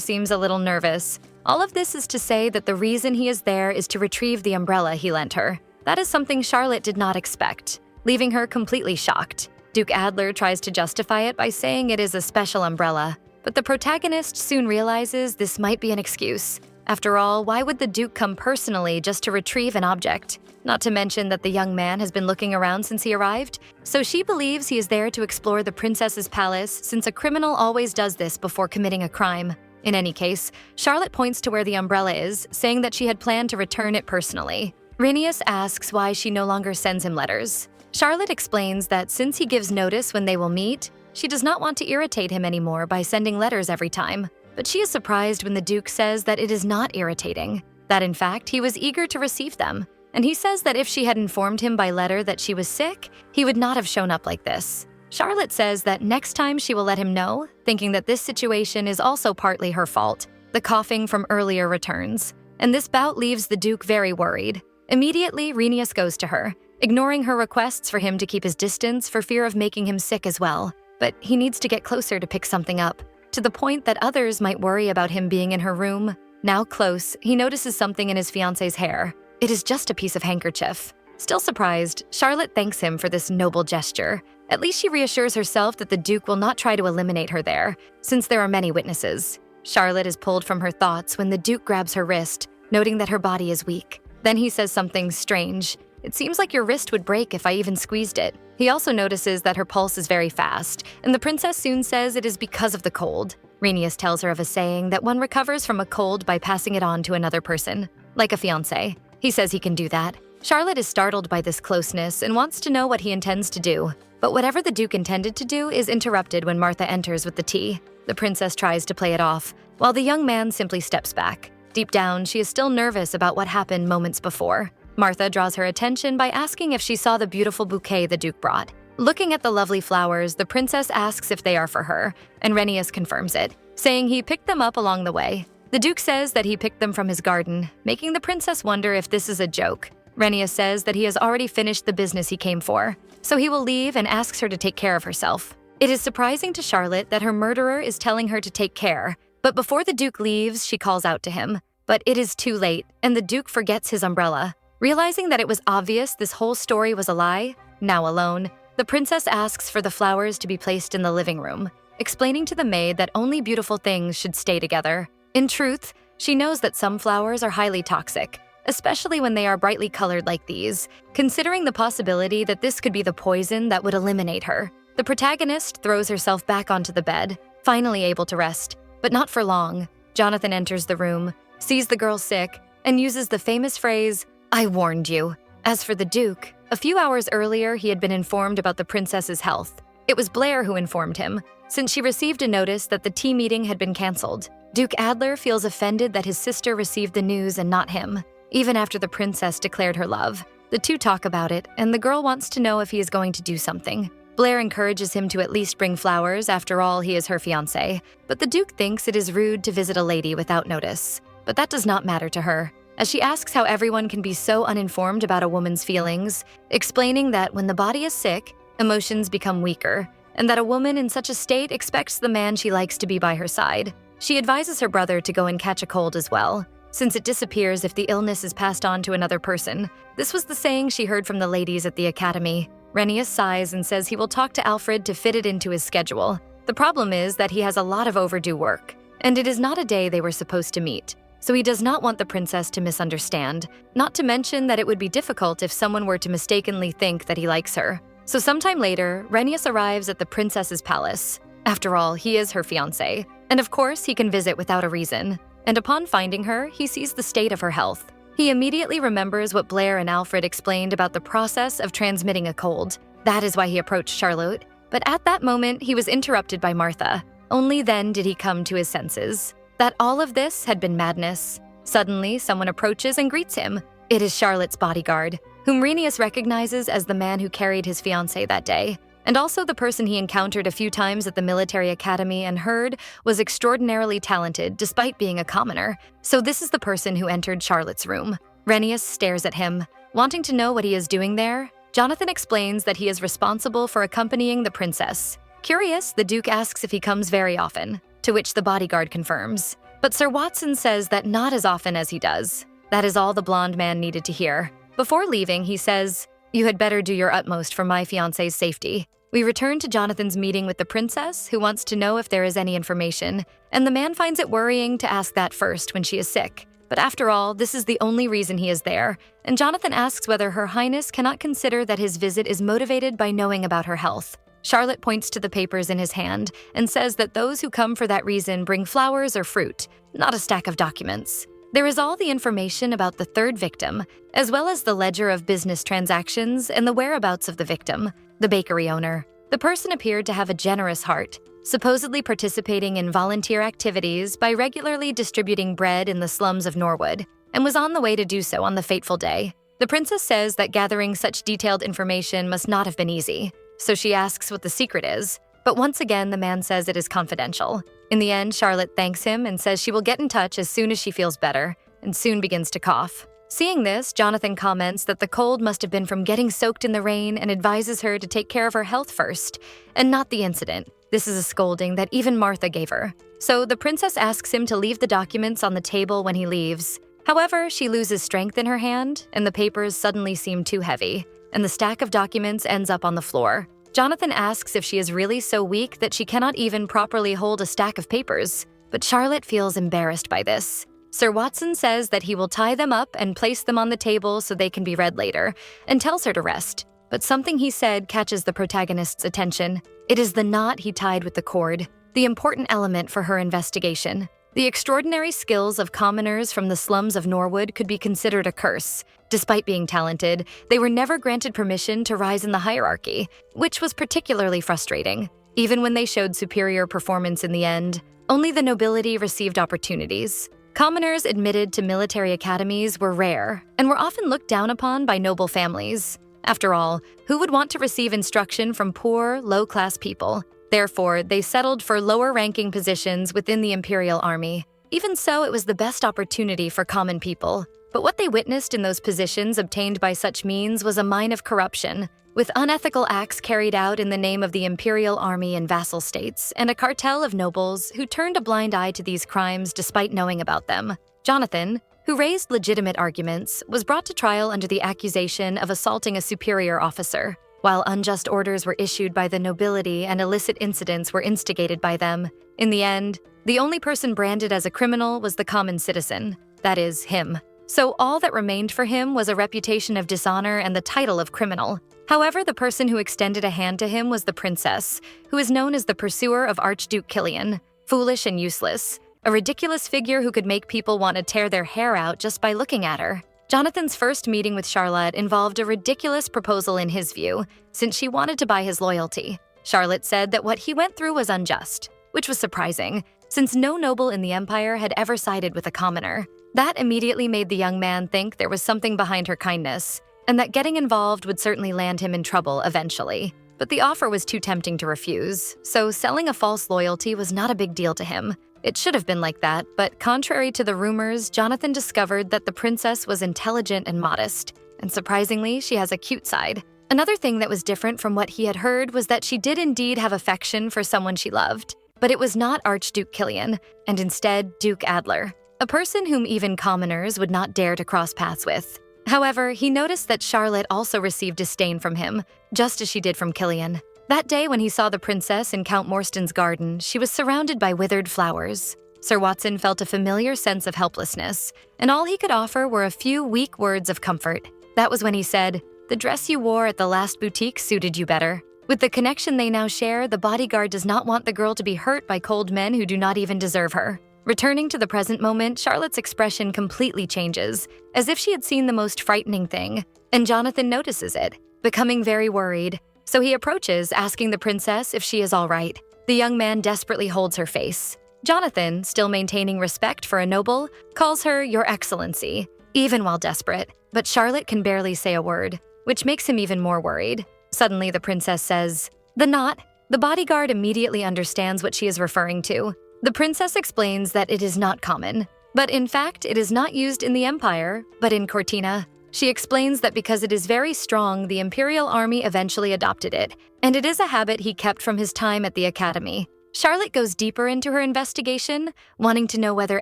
seems a little nervous. All of this is to say that the reason he is there is to retrieve the umbrella he lent her. That is something Charlotte did not expect, leaving her completely shocked. Duke Adler tries to justify it by saying it is a special umbrella, but the protagonist soon realizes this might be an excuse. After all, why would the Duke come personally just to retrieve an object? Not to mention that the young man has been looking around since he arrived, so she believes he is there to explore the princess's palace, since a criminal always does this before committing a crime. In any case, Charlotte points to where the umbrella is, saying that she had planned to return it personally. Renius asks why she no longer sends him letters. Charlotte explains that since he gives notice when they will meet, she does not want to irritate him anymore by sending letters every time. But she is surprised when the Duke says that it is not irritating, that in fact he was eager to receive them. And he says that if she had informed him by letter that she was sick, he would not have shown up like this. Charlotte says that next time she will let him know, thinking that this situation is also partly her fault. The coughing from earlier returns, and this bout leaves the Duke very worried. Immediately, Renius goes to her, ignoring her requests for him to keep his distance for fear of making him sick as well. But he needs to get closer to pick something up, to the point that others might worry about him being in her room. Now close, he notices something in his fiancé's hair. It is just a piece of handkerchief. Still surprised, Charlotte thanks him for this noble gesture. At least she reassures herself that the Duke will not try to eliminate her there, since there are many witnesses. Charlotte is pulled from her thoughts when the Duke grabs her wrist, noting that her body is weak. Then he says something strange. It seems like your wrist would break if I even squeezed it. He also notices that her pulse is very fast, and the princess soon says it is because of the cold. Renius tells her of a saying that one recovers from a cold by passing it on to another person, like a fiancé. He says he can do that. Charlotte is startled by this closeness and wants to know what he intends to do. But whatever the Duke intended to do is interrupted when Martha enters with the tea. The princess tries to play it off, while the young man simply steps back. Deep down, she is still nervous about what happened moments before. Martha draws her attention by asking if she saw the beautiful bouquet the Duke brought. Looking at the lovely flowers, the princess asks if they are for her, and Renius confirms it, saying he picked them up along the way. The Duke says that he picked them from his garden, making the princess wonder if this is a joke. Renius says that he has already finished the business he came for, so he will leave and asks her to take care of herself. It is surprising to Charlotte that her murderer is telling her to take care, but before the Duke leaves, she calls out to him. But it is too late, and the Duke forgets his umbrella. Realizing that it was obvious this whole story was a lie, now alone, the princess asks for the flowers to be placed in the living room, explaining to the maid that only beautiful things should stay together. In truth, she knows that some flowers are highly toxic, especially when they are brightly colored like these, considering the possibility that this could be the poison that would eliminate her. The protagonist throws herself back onto the bed, finally able to rest, but not for long. Jonathan enters the room, sees the girl sick, and uses the famous phrase, "I warned you." As for the Duke, A few hours earlier, he had been informed about the princess's health. It was Blair who informed him, since she received a notice that the tea meeting had been canceled. Duke Adler feels offended that his sister received the news and not him. Even after the princess declared her love, the two talk about it, and the girl wants to know if he is going to do something. Blair encourages him to at least bring flowers, after all, he is her fiancé, but the Duke thinks it is rude to visit a lady without notice. But that does not matter to her, as she asks how everyone can be so uninformed about a woman's feelings, explaining that when the body is sick, emotions become weaker, and that a woman in such a state expects the man she likes to be by her side. She advises her brother to go and catch a cold as well, since it disappears if the illness is passed on to another person. This was the saying she heard from the ladies at the academy. Renius sighs and says he will talk to Alfred to fit it into his schedule. The problem is that he has a lot of overdue work, and it is not a day they were supposed to meet. So he does not want the princess to misunderstand, not to mention that it would be difficult if someone were to mistakenly think that he likes her. So sometime later, Renius arrives at the princess's palace. After all, he is her fiancé, and of course he can visit without a reason. And upon finding her, he sees the state of her health. He immediately remembers what Blair and Alfred explained about the process of transmitting a cold. That is why he approached Charlotte. But at that moment, he was interrupted by Martha. Only then did he come to his senses. That all of this had been madness. Suddenly, someone approaches and greets him. It is Charlotte's bodyguard, whom Renius recognizes as the man who carried his fiancée that day, and also the person he encountered a few times at the military academy and heard was extraordinarily talented despite being a commoner. So this is the person who entered Charlotte's room. Renius stares at him, wanting to know what he is doing there. Jonathan explains that he is responsible for accompanying the princess. Curious, the Duke asks if he comes very often, to which the bodyguard confirms. But Sir Watson says that not as often as he does. That is all the blonde man needed to hear. Before leaving, he says, "You had better do your utmost for my fiancé's safety." We return to Jonathan's meeting with the princess, who wants to know if there is any information, and the man finds it worrying to ask that first when she is sick. But after all, this is the only reason he is there, and Jonathan asks whether Her Highness cannot consider that his visit is motivated by knowing about her health. Charlotte points to the papers in his hand and says that those who come for that reason bring flowers or fruit, not a stack of documents. There is all the information about the third victim, as well as the ledger of business transactions and the whereabouts of the victim, the bakery owner. The person appeared to have a generous heart, supposedly participating in volunteer activities by regularly distributing bread in the slums of Norwood, and was on the way to do so on the fateful day. The princess says that gathering such detailed information must not have been easy, so she asks what the secret is, but once again the man says it is confidential. In the end, Charlotte thanks him and says she will get in touch as soon as she feels better, and soon begins to cough. Seeing this, Jonathan comments that the cold must have been from getting soaked in the rain and advises her to take care of her health first, and not the incident. This is a scolding that even Martha gave her. So the princess asks him to leave the documents on the table when he leaves. However, she loses strength in her hand, and the papers suddenly seem too heavy, and the stack of documents ends up on the floor. Jonathan asks if she is really so weak that she cannot even properly hold a stack of papers, but Charlotte feels embarrassed by this. Sir Watson says that he will tie them up and place them on the table so they can be read later, and tells her to rest. But something he said catches the protagonist's attention. It is the knot he tied with the cord, the important element for her investigation. The extraordinary skills of commoners from the slums of Norwood could be considered a curse. Despite being talented, they were never granted permission to rise in the hierarchy, which was particularly frustrating. Even when they showed superior performance in the end, only the nobility received opportunities. Commoners admitted to military academies were rare and were often looked down upon by noble families. After all, who would want to receive instruction from poor, low-class people? Therefore, they settled for lower-ranking positions within the imperial army. Even so, it was the best opportunity for common people. But what they witnessed in those positions obtained by such means was a mine of corruption, with unethical acts carried out in the name of the imperial army and vassal states, and a cartel of nobles who turned a blind eye to these crimes despite knowing about them. Jonathan, who raised legitimate arguments, was brought to trial under the accusation of assaulting a superior officer. While unjust orders were issued by the nobility and illicit incidents were instigated by them, in the end, the only person branded as a criminal was the common citizen, that is, him. So all that remained for him was a reputation of dishonor and the title of criminal. However, the person who extended a hand to him was the princess, who is known as the pursuer of Archduke Killian, foolish and useless, a ridiculous figure who could make people want to tear their hair out just by looking at her. Jonathan's first meeting with Charlotte involved a ridiculous proposal in his view, since she wanted to buy his loyalty. Charlotte said that what he went through was unjust, which was surprising, since no noble in the empire had ever sided with a commoner. That immediately made the young man think there was something behind her kindness, and that getting involved would certainly land him in trouble eventually. But the offer was too tempting to refuse, so selling a false loyalty was not a big deal to him. It should have been like that, but contrary to the rumors, Jonathan discovered that the princess was intelligent and modest, and surprisingly, she has a cute side. Another thing that was different from what he had heard was that she did indeed have affection for someone she loved, but it was not Archduke Killian, and instead Duke Adler, a person whom even commoners would not dare to cross paths with. However, he noticed that Charlotte also received disdain from him, just as she did from Killian. That day when he saw the princess in Count Morstan's garden, she was surrounded by withered flowers. Sir Watson felt a familiar sense of helplessness, and all he could offer were a few weak words of comfort. That was when he said, "The dress you wore at the last boutique suited you better." With the connection they now share, the bodyguard does not want the girl to be hurt by cold men who do not even deserve her. Returning to the present moment, Charlotte's expression completely changes, as if she had seen the most frightening thing, and Jonathan notices it, becoming very worried. So he approaches, asking the princess if she is all right. The young man desperately holds her face. Jonathan, still maintaining respect for a noble, calls her Your Excellency, even while desperate, but Charlotte can barely say a word, which makes him even more worried. Suddenly, the princess says, "The knot." The bodyguard immediately understands what she is referring to. The princess explains that it is not common, but in fact, it is not used in the empire, but in Cortina. She explains that because it is very strong, the imperial army eventually adopted it, and it is a habit he kept from his time at the academy. Charlotte goes deeper into her investigation, wanting to know whether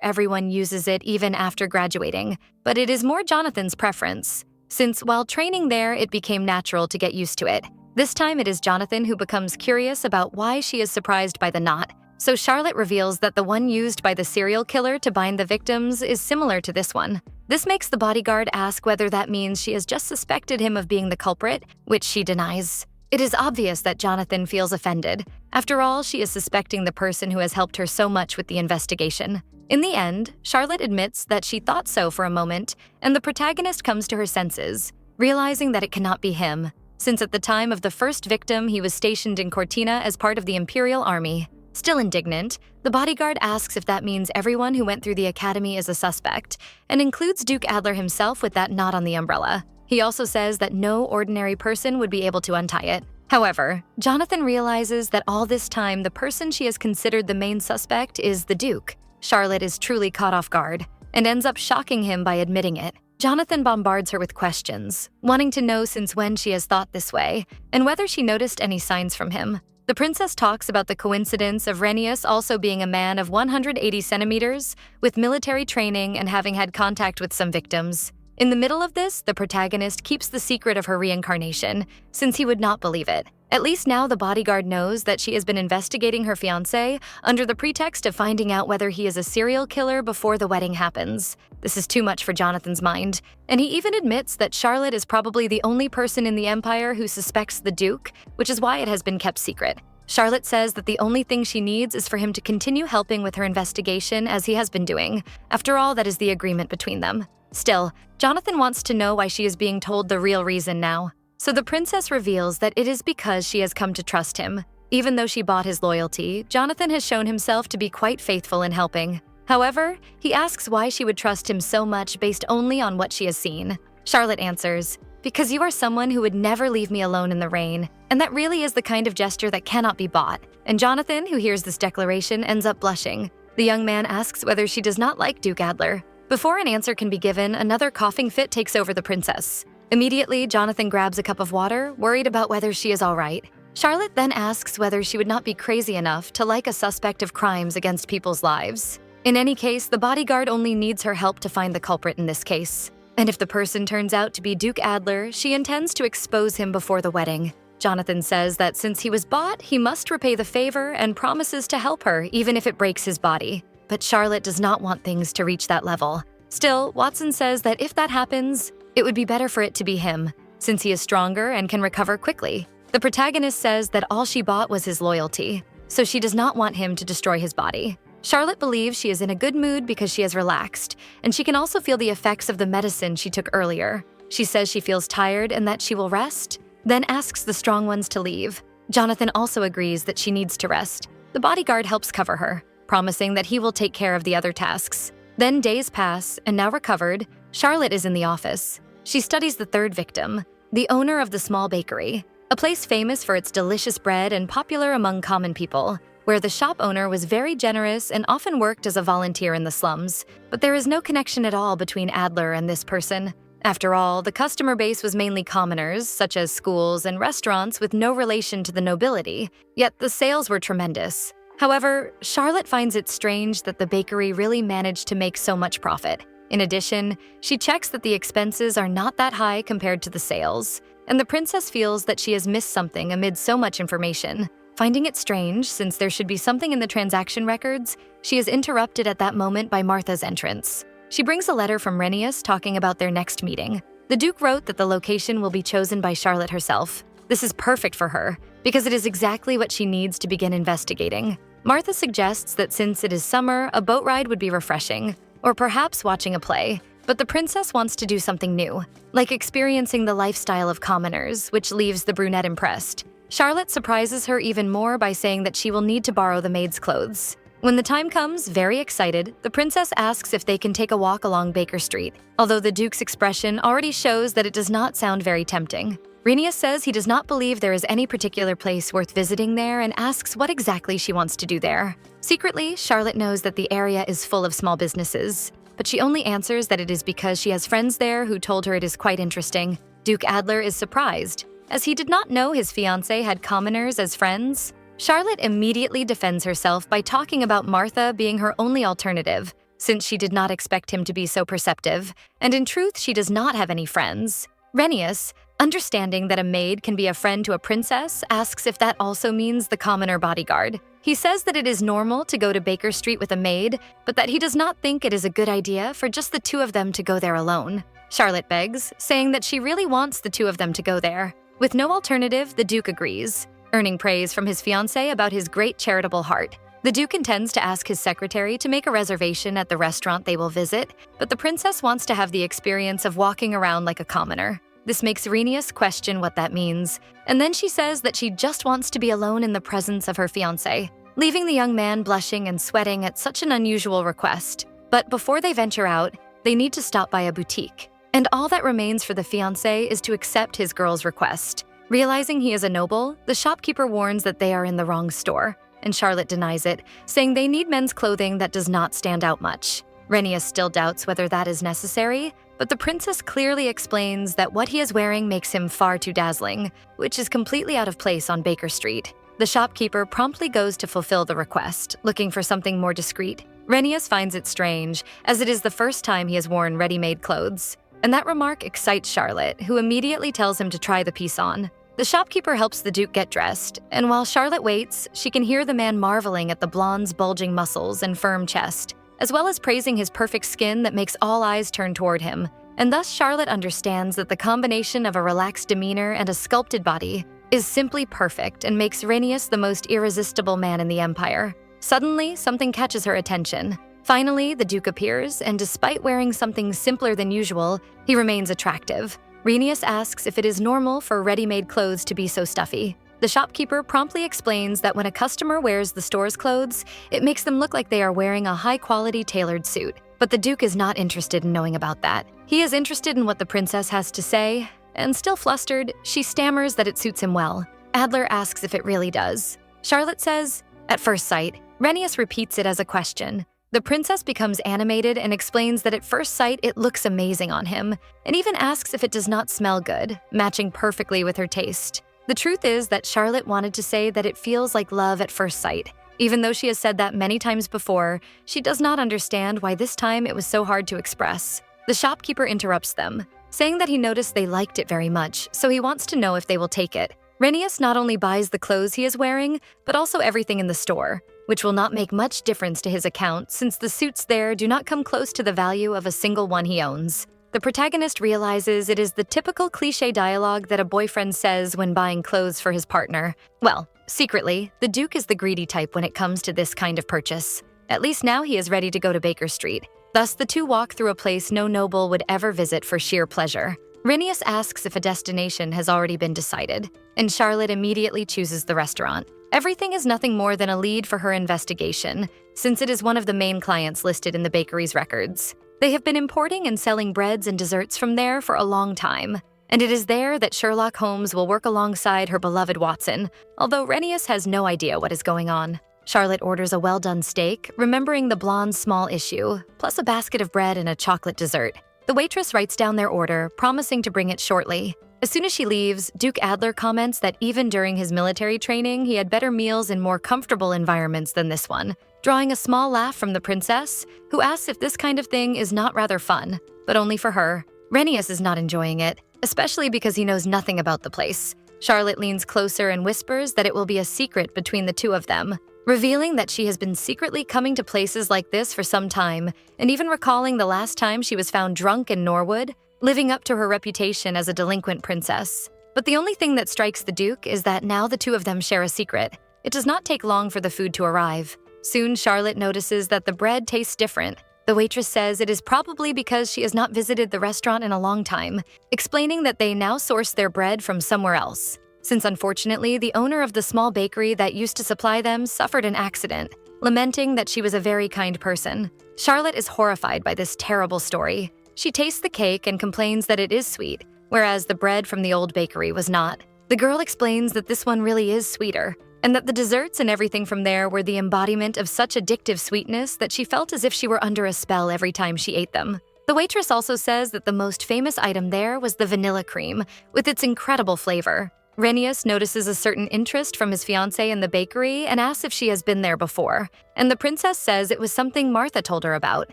everyone uses it even after graduating, but it is more Jonathan's preference, since while training there, it became natural to get used to it. This time it is Jonathan who becomes curious about why she is surprised by the knot, so Charlotte reveals that the one used by the serial killer to bind the victims is similar to this one. This makes the bodyguard ask whether that means she has just suspected him of being the culprit, which she denies. It is obvious that Jonathan feels offended. After all, she is suspecting the person who has helped her so much with the investigation. In the end, Charlotte admits that she thought so for a moment, and the protagonist comes to her senses, realizing that it cannot be him, since at the time of the first victim he was stationed in Cortina as part of the imperial army. Still indignant, the bodyguard asks if that means everyone who went through the academy is a suspect, and includes Duke Adler himself with that knot on the umbrella. He also says that no ordinary person would be able to untie it. However, Jonathan realizes that all this time the person she has considered the main suspect is the Duke. Charlotte is truly caught off guard, and ends up shocking him by admitting it. Jonathan bombards her with questions, wanting to know since when she has thought this way, and whether she noticed any signs from him. The princess talks about the coincidence of Renius also being a man of 180 centimeters, with military training and having had contact with some victims. In the middle of this, the protagonist keeps the secret of her reincarnation, since he would not believe it. At least now the bodyguard knows that she has been investigating her fiancé under the pretext of finding out whether he is a serial killer before the wedding happens. This is too much for Jonathan's mind, and he even admits that Charlotte is probably the only person in the Empire who suspects the Duke, which is why it has been kept secret. Charlotte says that the only thing she needs is for him to continue helping with her investigation as he has been doing. After all, that is the agreement between them. Still, Jonathan wants to know why she is being told the real reason now. So the princess reveals that it is because she has come to trust him. Even though she bought his loyalty, Jonathan has shown himself to be quite faithful in helping. However, he asks why she would trust him so much based only on what she has seen. Charlotte answers, "Because you are someone who would never leave me alone in the rain, and that really is the kind of gesture that cannot be bought." And Jonathan, who hears this declaration, ends up blushing. The young man asks whether she does not like Duke Adler. Before an answer can be given, another coughing fit takes over the princess. Immediately, Jonathan grabs a cup of water, worried about whether she is all right. Charlotte then asks whether she would not be crazy enough to like a suspect of crimes against people's lives. In any case, the bodyguard only needs her help to find the culprit in this case. And if the person turns out to be Duke Adler, she intends to expose him before the wedding. Jonathan says that since he was bought, he must repay the favor and promises to help her even if it breaks his body. But Charlotte does not want things to reach that level. Still, Watson says that if that happens, it would be better for it to be him, since he is stronger and can recover quickly. The protagonist says that all she bought was his loyalty, so she does not want him to destroy his body. Charlotte believes she is in a good mood because she has relaxed, and she can also feel the effects of the medicine she took earlier. She says she feels tired and that she will rest, then asks the strong ones to leave. Jonathan also agrees that she needs to rest. The bodyguard helps cover her, promising that he will take care of the other tasks. Then days pass, and now recovered, Charlotte is in the office. She studies the third victim, the owner of the small bakery, a place famous for its delicious bread and popular among common people, where the shop owner was very generous and often worked as a volunteer in the slums. But there is no connection at all between Adler and this person. After all, the customer base was mainly commoners, such as schools and restaurants with no relation to the nobility, yet the sales were tremendous. However, Charlotte finds it strange that the bakery really managed to make so much profit. In addition, she checks that the expenses are not that high compared to the sales, and the princess feels that she has missed something amid so much information. Finding it strange, since there should be something in the transaction records, she is interrupted at that moment by Martha's entrance. She brings a letter from Renius talking about their next meeting. The Duke wrote that the location will be chosen by Charlotte herself. This is perfect for her, because it is exactly what she needs to begin investigating. Martha suggests that since it is summer, a boat ride would be refreshing, or perhaps watching a play. But the princess wants to do something new, like experiencing the lifestyle of commoners, which leaves the brunette impressed. Charlotte surprises her even more by saying that she will need to borrow the maid's clothes. When the time comes, very excited, the princess asks if they can take a walk along Baker Street, although the Duke's expression already shows that it does not sound very tempting. Renius says he does not believe there is any particular place worth visiting there and asks what exactly she wants to do there. Secretly, Charlotte knows that the area is full of small businesses, but she only answers that it is because she has friends there who told her it is quite interesting. Duke Adler is surprised, as he did not know his fiancé had commoners as friends. Charlotte immediately defends herself by talking about Martha being her only alternative, since she did not expect him to be so perceptive, and in truth she does not have any friends. Renius, understanding that a maid can be a friend to a princess, asks if that also means the commoner bodyguard. He says that it is normal to go to Baker Street with a maid, but that he does not think it is a good idea for just the two of them to go there alone. Charlotte begs, saying that she really wants the two of them to go there. With no alternative, the Duke agrees, earning praise from his fiancée about his great charitable heart. The Duke intends to ask his secretary to make a reservation at the restaurant they will visit, but the princess wants to have the experience of walking around like a commoner. This makes Renius question what that means, and then she says that she just wants to be alone in the presence of her fiancé, leaving the young man blushing and sweating at such an unusual request. But before they venture out, they need to stop by a boutique, and all that remains for the fiancé is to accept his girl's request. Realizing he is a noble, the shopkeeper warns that they are in the wrong store, and Charlotte denies it, saying they need men's clothing that does not stand out much. Renius still doubts whether that is necessary, but the princess clearly explains that what he is wearing makes him far too dazzling, which is completely out of place on Baker Street. The shopkeeper promptly goes to fulfill the request, looking for something more discreet. Renius finds it strange, as it is the first time he has worn ready-made clothes. And that remark excites Charlotte, who immediately tells him to try the piece on. The shopkeeper helps the Duke get dressed, and while Charlotte waits, she can hear the man marveling at the blonde's bulging muscles and firm chest, as well as praising his perfect skin that makes all eyes turn toward him. And thus Charlotte understands that the combination of a relaxed demeanor and a sculpted body is simply perfect and makes Renius the most irresistible man in the Empire. Suddenly, something catches her attention. Finally, the Duke appears, and despite wearing something simpler than usual, he remains attractive. Renius asks if it is normal for ready-made clothes to be so stuffy. The shopkeeper promptly explains that when a customer wears the store's clothes, it makes them look like they are wearing a high-quality tailored suit. But the Duke is not interested in knowing about that. He is interested in what the princess has to say, and still flustered, she stammers that it suits him well. Adler asks if it really does. Charlotte says, "At first sight." Renius repeats it as a question. The princess becomes animated and explains that at first sight it looks amazing on him, and even asks if it does not smell good, matching perfectly with her taste. The truth is that Charlotte wanted to say that it feels like love at first sight. Even though she has said that many times before, she does not understand why this time it was so hard to express. The shopkeeper interrupts them, saying that he noticed they liked it very much, so he wants to know if they will take it. Renius not only buys the clothes he is wearing, but also everything in the store, which will not make much difference to his account since the suits there do not come close to the value of a single one he owns. The protagonist realizes it is the typical cliché dialogue that a boyfriend says when buying clothes for his partner. Well, secretly, the Duke is the greedy type when it comes to this kind of purchase. At least now he is ready to go to Baker Street. Thus, the two walk through a place no noble would ever visit for sheer pleasure. Renius asks if a destination has already been decided, and Charlotte immediately chooses the restaurant. Everything is nothing more than a lead for her investigation, since it is one of the main clients listed in the bakery's records. They have been importing and selling breads and desserts from there for a long time, and it is there that Sherlock Holmes will work alongside her beloved Watson, although Renius has no idea what is going on. Charlotte orders a well-done steak, remembering the blonde's small issue, plus a basket of bread and a chocolate dessert. The waitress writes down their order, promising to bring it shortly. As soon as she leaves, Duke Adler comments that even during his military training, he had better meals in more comfortable environments than this one, drawing a small laugh from the princess, who asks if this kind of thing is not rather fun, but only for her. Renius is not enjoying it, especially because he knows nothing about the place. Charlotte leans closer and whispers that it will be a secret between the two of them, revealing that she has been secretly coming to places like this for some time, and even recalling the last time she was found drunk in Norwood, living up to her reputation as a delinquent princess. But the only thing that strikes the Duke is that now the two of them share a secret. It does not take long for the food to arrive. Soon, Charlotte notices that the bread tastes different. The waitress says it is probably because she has not visited the restaurant in a long time, explaining that they now source their bread from somewhere else, since unfortunately the owner of the small bakery that used to supply them suffered an accident, lamenting that she was a very kind person. Charlotte is horrified by this terrible story. She tastes the cake and complains that it is sweet, whereas the bread from the old bakery was not. The girl explains that this one really is sweeter, and that the desserts and everything from there were the embodiment of such addictive sweetness that she felt as if she were under a spell every time she ate them. The waitress also says that the most famous item there was the vanilla cream, with its incredible flavor. Renius notices a certain interest from his fiancée in the bakery and asks if she has been there before, and the princess says it was something Martha told her about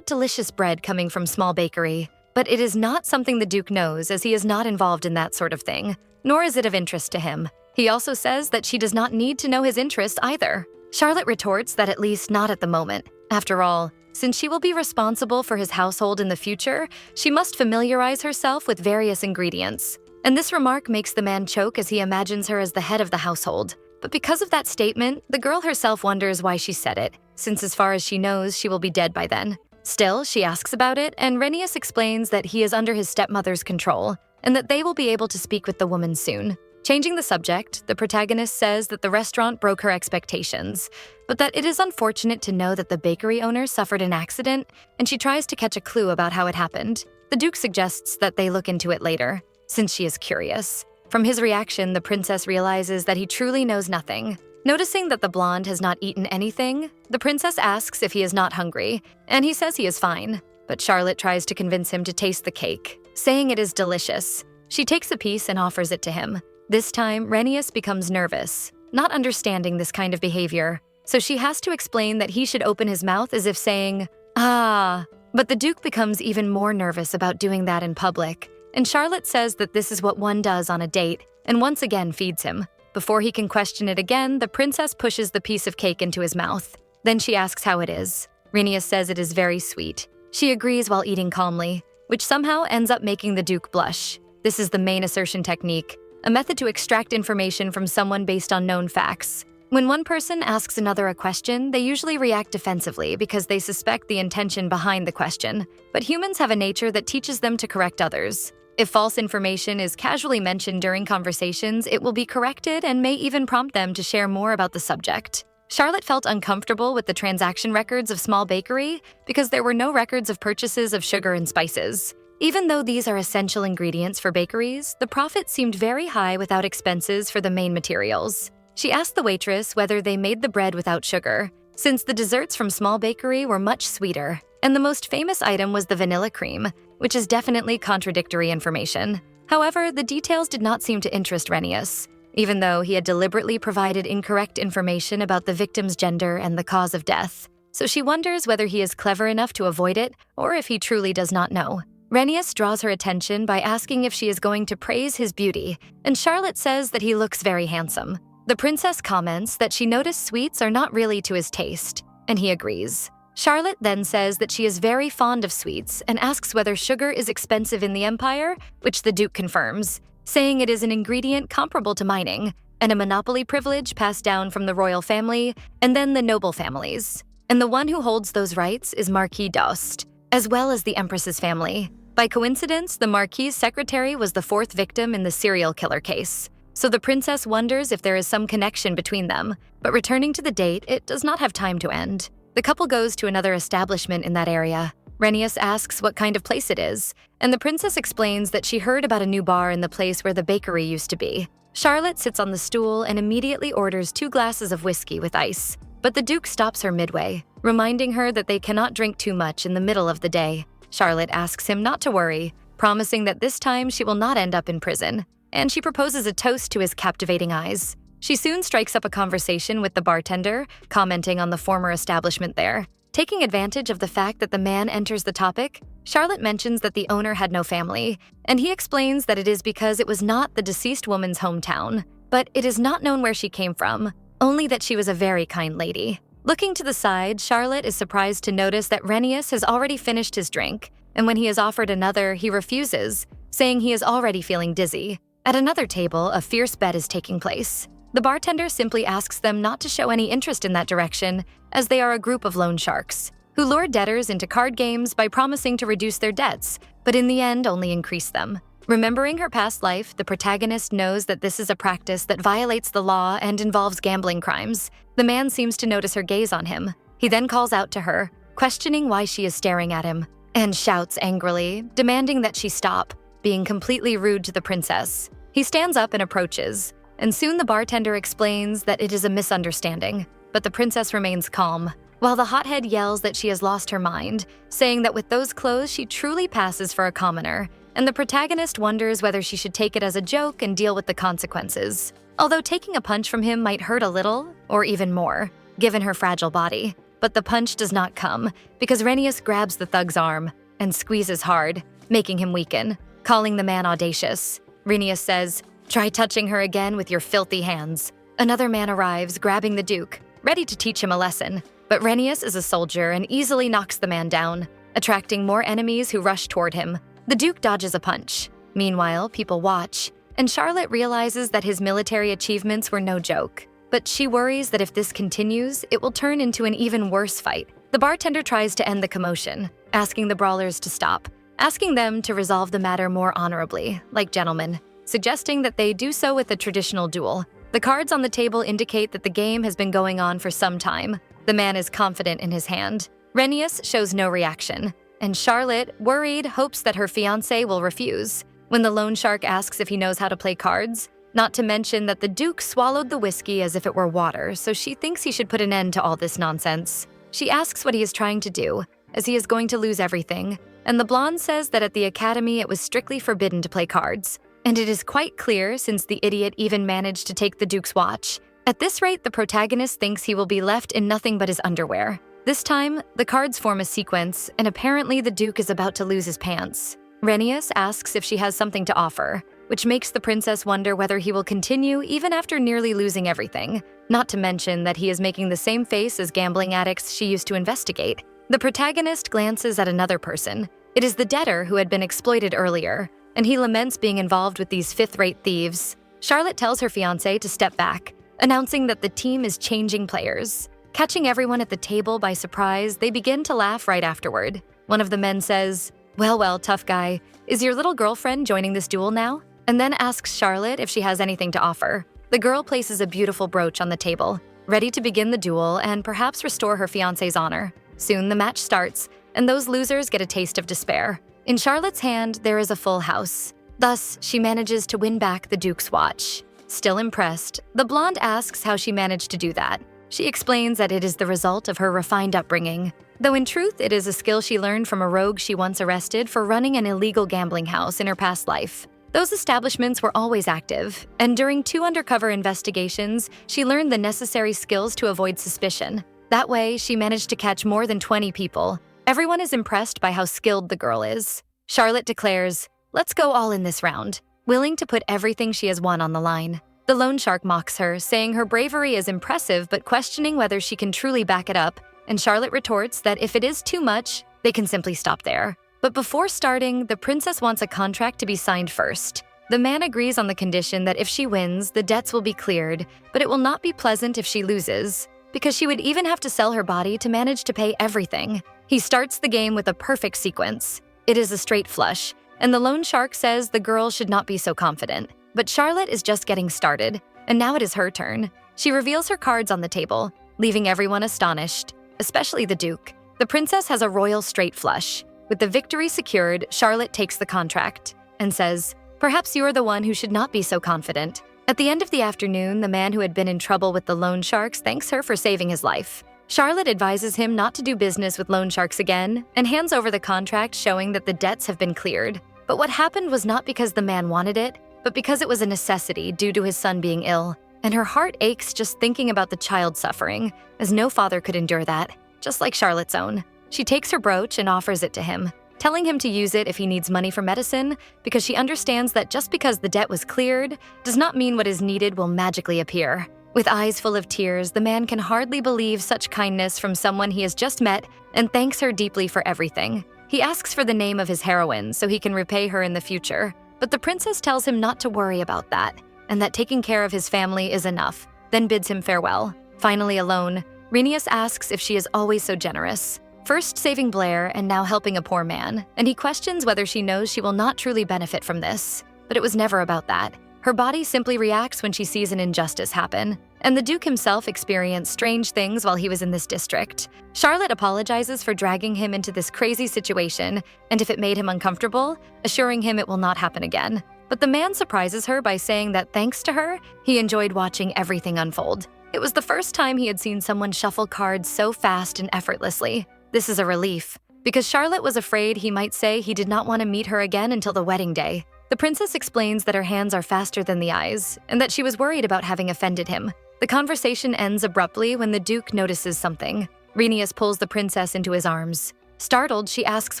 delicious bread coming from small bakery. But it is not something the Duke knows, as he is not involved in that sort of thing, nor is it of interest to him. He also says that she does not need to know his interest either. Charlotte retorts that at least not at the moment. After all, since she will be responsible for his household in the future, she must familiarize herself with various ingredients. And this remark makes the man choke as he imagines her as the head of the household. But because of that statement, the girl herself wonders why she said it, since as far as she knows, she will be dead by then. Still, she asks about it, and Renius explains that he is under his stepmother's control, and that they will be able to speak with the woman soon. Changing the subject, the protagonist says that the restaurant broke her expectations, but that it is unfortunate to know that the bakery owner suffered an accident, and she tries to catch a clue about how it happened. The Duke suggests that they look into it later, since she is curious. From his reaction, the princess realizes that he truly knows nothing. Noticing that the blonde has not eaten anything, the princess asks if he is not hungry, and he says he is fine. But Charlotte tries to convince him to taste the cake, saying it is delicious. She takes a piece and offers it to him. This time, Renius becomes nervous, not understanding this kind of behavior, so she has to explain that he should open his mouth as if saying, "Ah." But the Duke becomes even more nervous about doing that in public, and Charlotte says that this is what one does on a date, and once again feeds him. Before he can question it again, the princess pushes the piece of cake into his mouth. Then she asks how it is. Renius says it is very sweet. She agrees while eating calmly, which somehow ends up making the Duke blush. This is the main assertion technique, a method to extract information from someone based on known facts. When one person asks another a question, they usually react defensively because they suspect the intention behind the question. But humans have a nature that teaches them to correct others. If false information is casually mentioned during conversations, it will be corrected and may even prompt them to share more about the subject. Charlotte felt uncomfortable with the transaction records of small bakery because there were no records of purchases of sugar and spices. Even though these are essential ingredients for bakeries, the profit seemed very high without expenses for the main materials. She asked the waitress whether they made the bread without sugar, since the desserts from small bakery were much sweeter, and the most famous item was the vanilla cream, which is definitely contradictory information. However, the details did not seem to interest Renius, even though he had deliberately provided incorrect information about the victim's gender and the cause of death. So she wonders whether he is clever enough to avoid it, or if he truly does not know. Renius draws her attention by asking if she is going to praise his beauty, and Charlotte says that he looks very handsome. The princess comments that she noticed sweets are not really to his taste, and he agrees. Charlotte then says that she is very fond of sweets and asks whether sugar is expensive in the empire, which the Duke confirms, saying it is an ingredient comparable to mining, and a monopoly privilege passed down from the royal family and then the noble families. and the one who holds those rights is Marquis d'Aoste, as well as the Empress's family. By coincidence, the Marquis's secretary was the fourth victim in the serial killer case, so the princess wonders if there is some connection between them, but returning to the date, it does not have time to end. The couple goes to another establishment in that area. Renius asks what kind of place it is, and the princess explains that she heard about a new bar in the place where the bakery used to be. Charlotte sits on the stool and immediately orders 2 glasses of whiskey with ice, but the Duke stops her midway, reminding her that they cannot drink too much in the middle of the day. Charlotte asks him not to worry, promising that this time she will not end up in prison, and she proposes a toast to his captivating eyes. She soon strikes up a conversation with the bartender, commenting on the former establishment there. Taking advantage of the fact that the man enters the topic, Charlotte mentions that the owner had no family, and he explains that it is because it was not the deceased woman's hometown, but it is not known where she came from, only that she was a very kind lady. Looking to the side, Charlotte is surprised to notice that Renius has already finished his drink, and when he is offered another, he refuses, saying he is already feeling dizzy. At another table, a fierce bet is taking place. The bartender simply asks them not to show any interest in that direction, as they are a group of loan sharks, who lure debtors into card games by promising to reduce their debts, but in the end only increase them. Remembering her past life, the protagonist knows that this is a practice that violates the law and involves gambling crimes. The man seems to notice her gaze on him. He then calls out to her, questioning why she is staring at him, and shouts angrily, demanding that she stop, being completely rude to the princess. He stands up and approaches, and soon the bartender explains that it is a misunderstanding, but the princess remains calm, while the hothead yells that she has lost her mind, saying that with those clothes she truly passes for a commoner, and the protagonist wonders whether she should take it as a joke and deal with the consequences. Although taking a punch from him might hurt a little, or even more, given her fragile body, but the punch does not come, because Renius grabs the thug's arm and squeezes hard, making him weaken, calling the man audacious. Renius says, "Try touching her again with your filthy hands." Another man arrives, grabbing the Duke, ready to teach him a lesson, but Renius is a soldier and easily knocks the man down, attracting more enemies who rush toward him. The Duke dodges a punch. Meanwhile, people watch, and Charlotte realizes that his military achievements were no joke. But she worries that if this continues, it will turn into an even worse fight. The bartender tries to end the commotion, asking the brawlers to stop, asking them to resolve the matter more honorably, like gentlemen, suggesting that they do so with a traditional duel. The cards on the table indicate that the game has been going on for some time. The man is confident in his hand. Renius shows no reaction, and Charlotte, worried, hopes that her fiancé will refuse. When the loan shark asks if he knows how to play cards, not to mention that the Duke swallowed the whiskey as if it were water, so she thinks he should put an end to all this nonsense. She asks what he is trying to do, as he is going to lose everything, and the blonde says that at the academy it was strictly forbidden to play cards. And it is quite clear, since the idiot even managed to take the Duke's watch. At this rate, the protagonist thinks he will be left in nothing but his underwear. This time, the cards form a sequence, and apparently the Duke is about to lose his pants. Renius asks if she has something to offer, which makes the princess wonder whether he will continue even after nearly losing everything, not to mention that he is making the same face as gambling addicts she used to investigate. The protagonist glances at another person. It is the debtor who had been exploited earlier, and he laments being involved with these fifth-rate thieves. Charlotte tells her fiancé to step back, announcing that the team is changing players. Catching everyone at the table by surprise, they begin to laugh right afterward. One of the men says, well, tough guy, is your little girlfriend joining this duel now?" And then asks Charlotte if she has anything to offer. The girl places a beautiful brooch on the table, ready to begin the duel and perhaps restore her fiancé's honor. Soon the match starts, and those losers get a taste of despair. In Charlotte's hand, there is a full house. Thus, she manages to win back the Duke's watch. Still impressed, the blonde asks how she managed to do that. She explains that it is the result of her refined upbringing, though in truth it is a skill she learned from a rogue she once arrested for running an illegal gambling house in her past life. Those establishments were always active, and during 2 undercover investigations, she learned the necessary skills to avoid suspicion. That way, she managed to catch more than 20 people. Everyone is impressed by how skilled the girl is. Charlotte declares, "Let's go all in this round," willing to put everything she has won on the line. The loan shark mocks her, saying her bravery is impressive but questioning whether she can truly back it up, and Charlotte retorts that if it is too much, they can simply stop there. But before starting, the princess wants a contract to be signed first. The man agrees on the condition that if she wins, the debts will be cleared, but it will not be pleasant if she loses. because she would even have to sell her body to manage to pay everything. He starts the game with a perfect sequence. It is a straight flush, and the loan shark says the girl should not be so confident. But Charlotte is just getting started, and now it is her turn. She reveals her cards on the table, leaving everyone astonished, especially the Duke. The princess has a royal straight flush. With the victory secured, Charlotte takes the contract and says, "Perhaps you are the one who should not be so confident." At the end of the afternoon, the man who had been in trouble with the loan sharks thanks her for saving his life. Charlotte advises him not to do business with loan sharks again and hands over the contract showing that the debts have been cleared. But what happened was not because the man wanted it, but because it was a necessity due to his son being ill. And her heart aches just thinking about the child suffering, as no father could endure that, just like Charlotte's own. She takes her brooch and offers it to him, telling him to use it if he needs money for medicine, because she understands that just because the debt was cleared does not mean what is needed will magically appear. With eyes full of tears, the man can hardly believe such kindness from someone he has just met and thanks her deeply for everything. He asks for the name of his heroine so he can repay her in the future, but the princess tells him not to worry about that, and that taking care of his family is enough, then bids him farewell. Finally alone, Renius asks if she is always so generous. First saving Blair and now helping a poor man, and he questions whether she knows she will not truly benefit from this. But it was never about that. Her body simply reacts when she sees an injustice happen, and the Duke himself experienced strange things while he was in this district. Charlotte apologizes for dragging him into this crazy situation, and if it made him uncomfortable, assuring him it will not happen again. But the man surprises her by saying that thanks to her, he enjoyed watching everything unfold. It was the first time he had seen someone shuffle cards so fast and effortlessly. This is a relief, because Charlotte was afraid he might say he did not want to meet her again until the wedding day. The princess explains that her hands are faster than the eyes, and that she was worried about having offended him. The conversation ends abruptly when the Duke notices something. Renius pulls the princess into his arms. Startled, she asks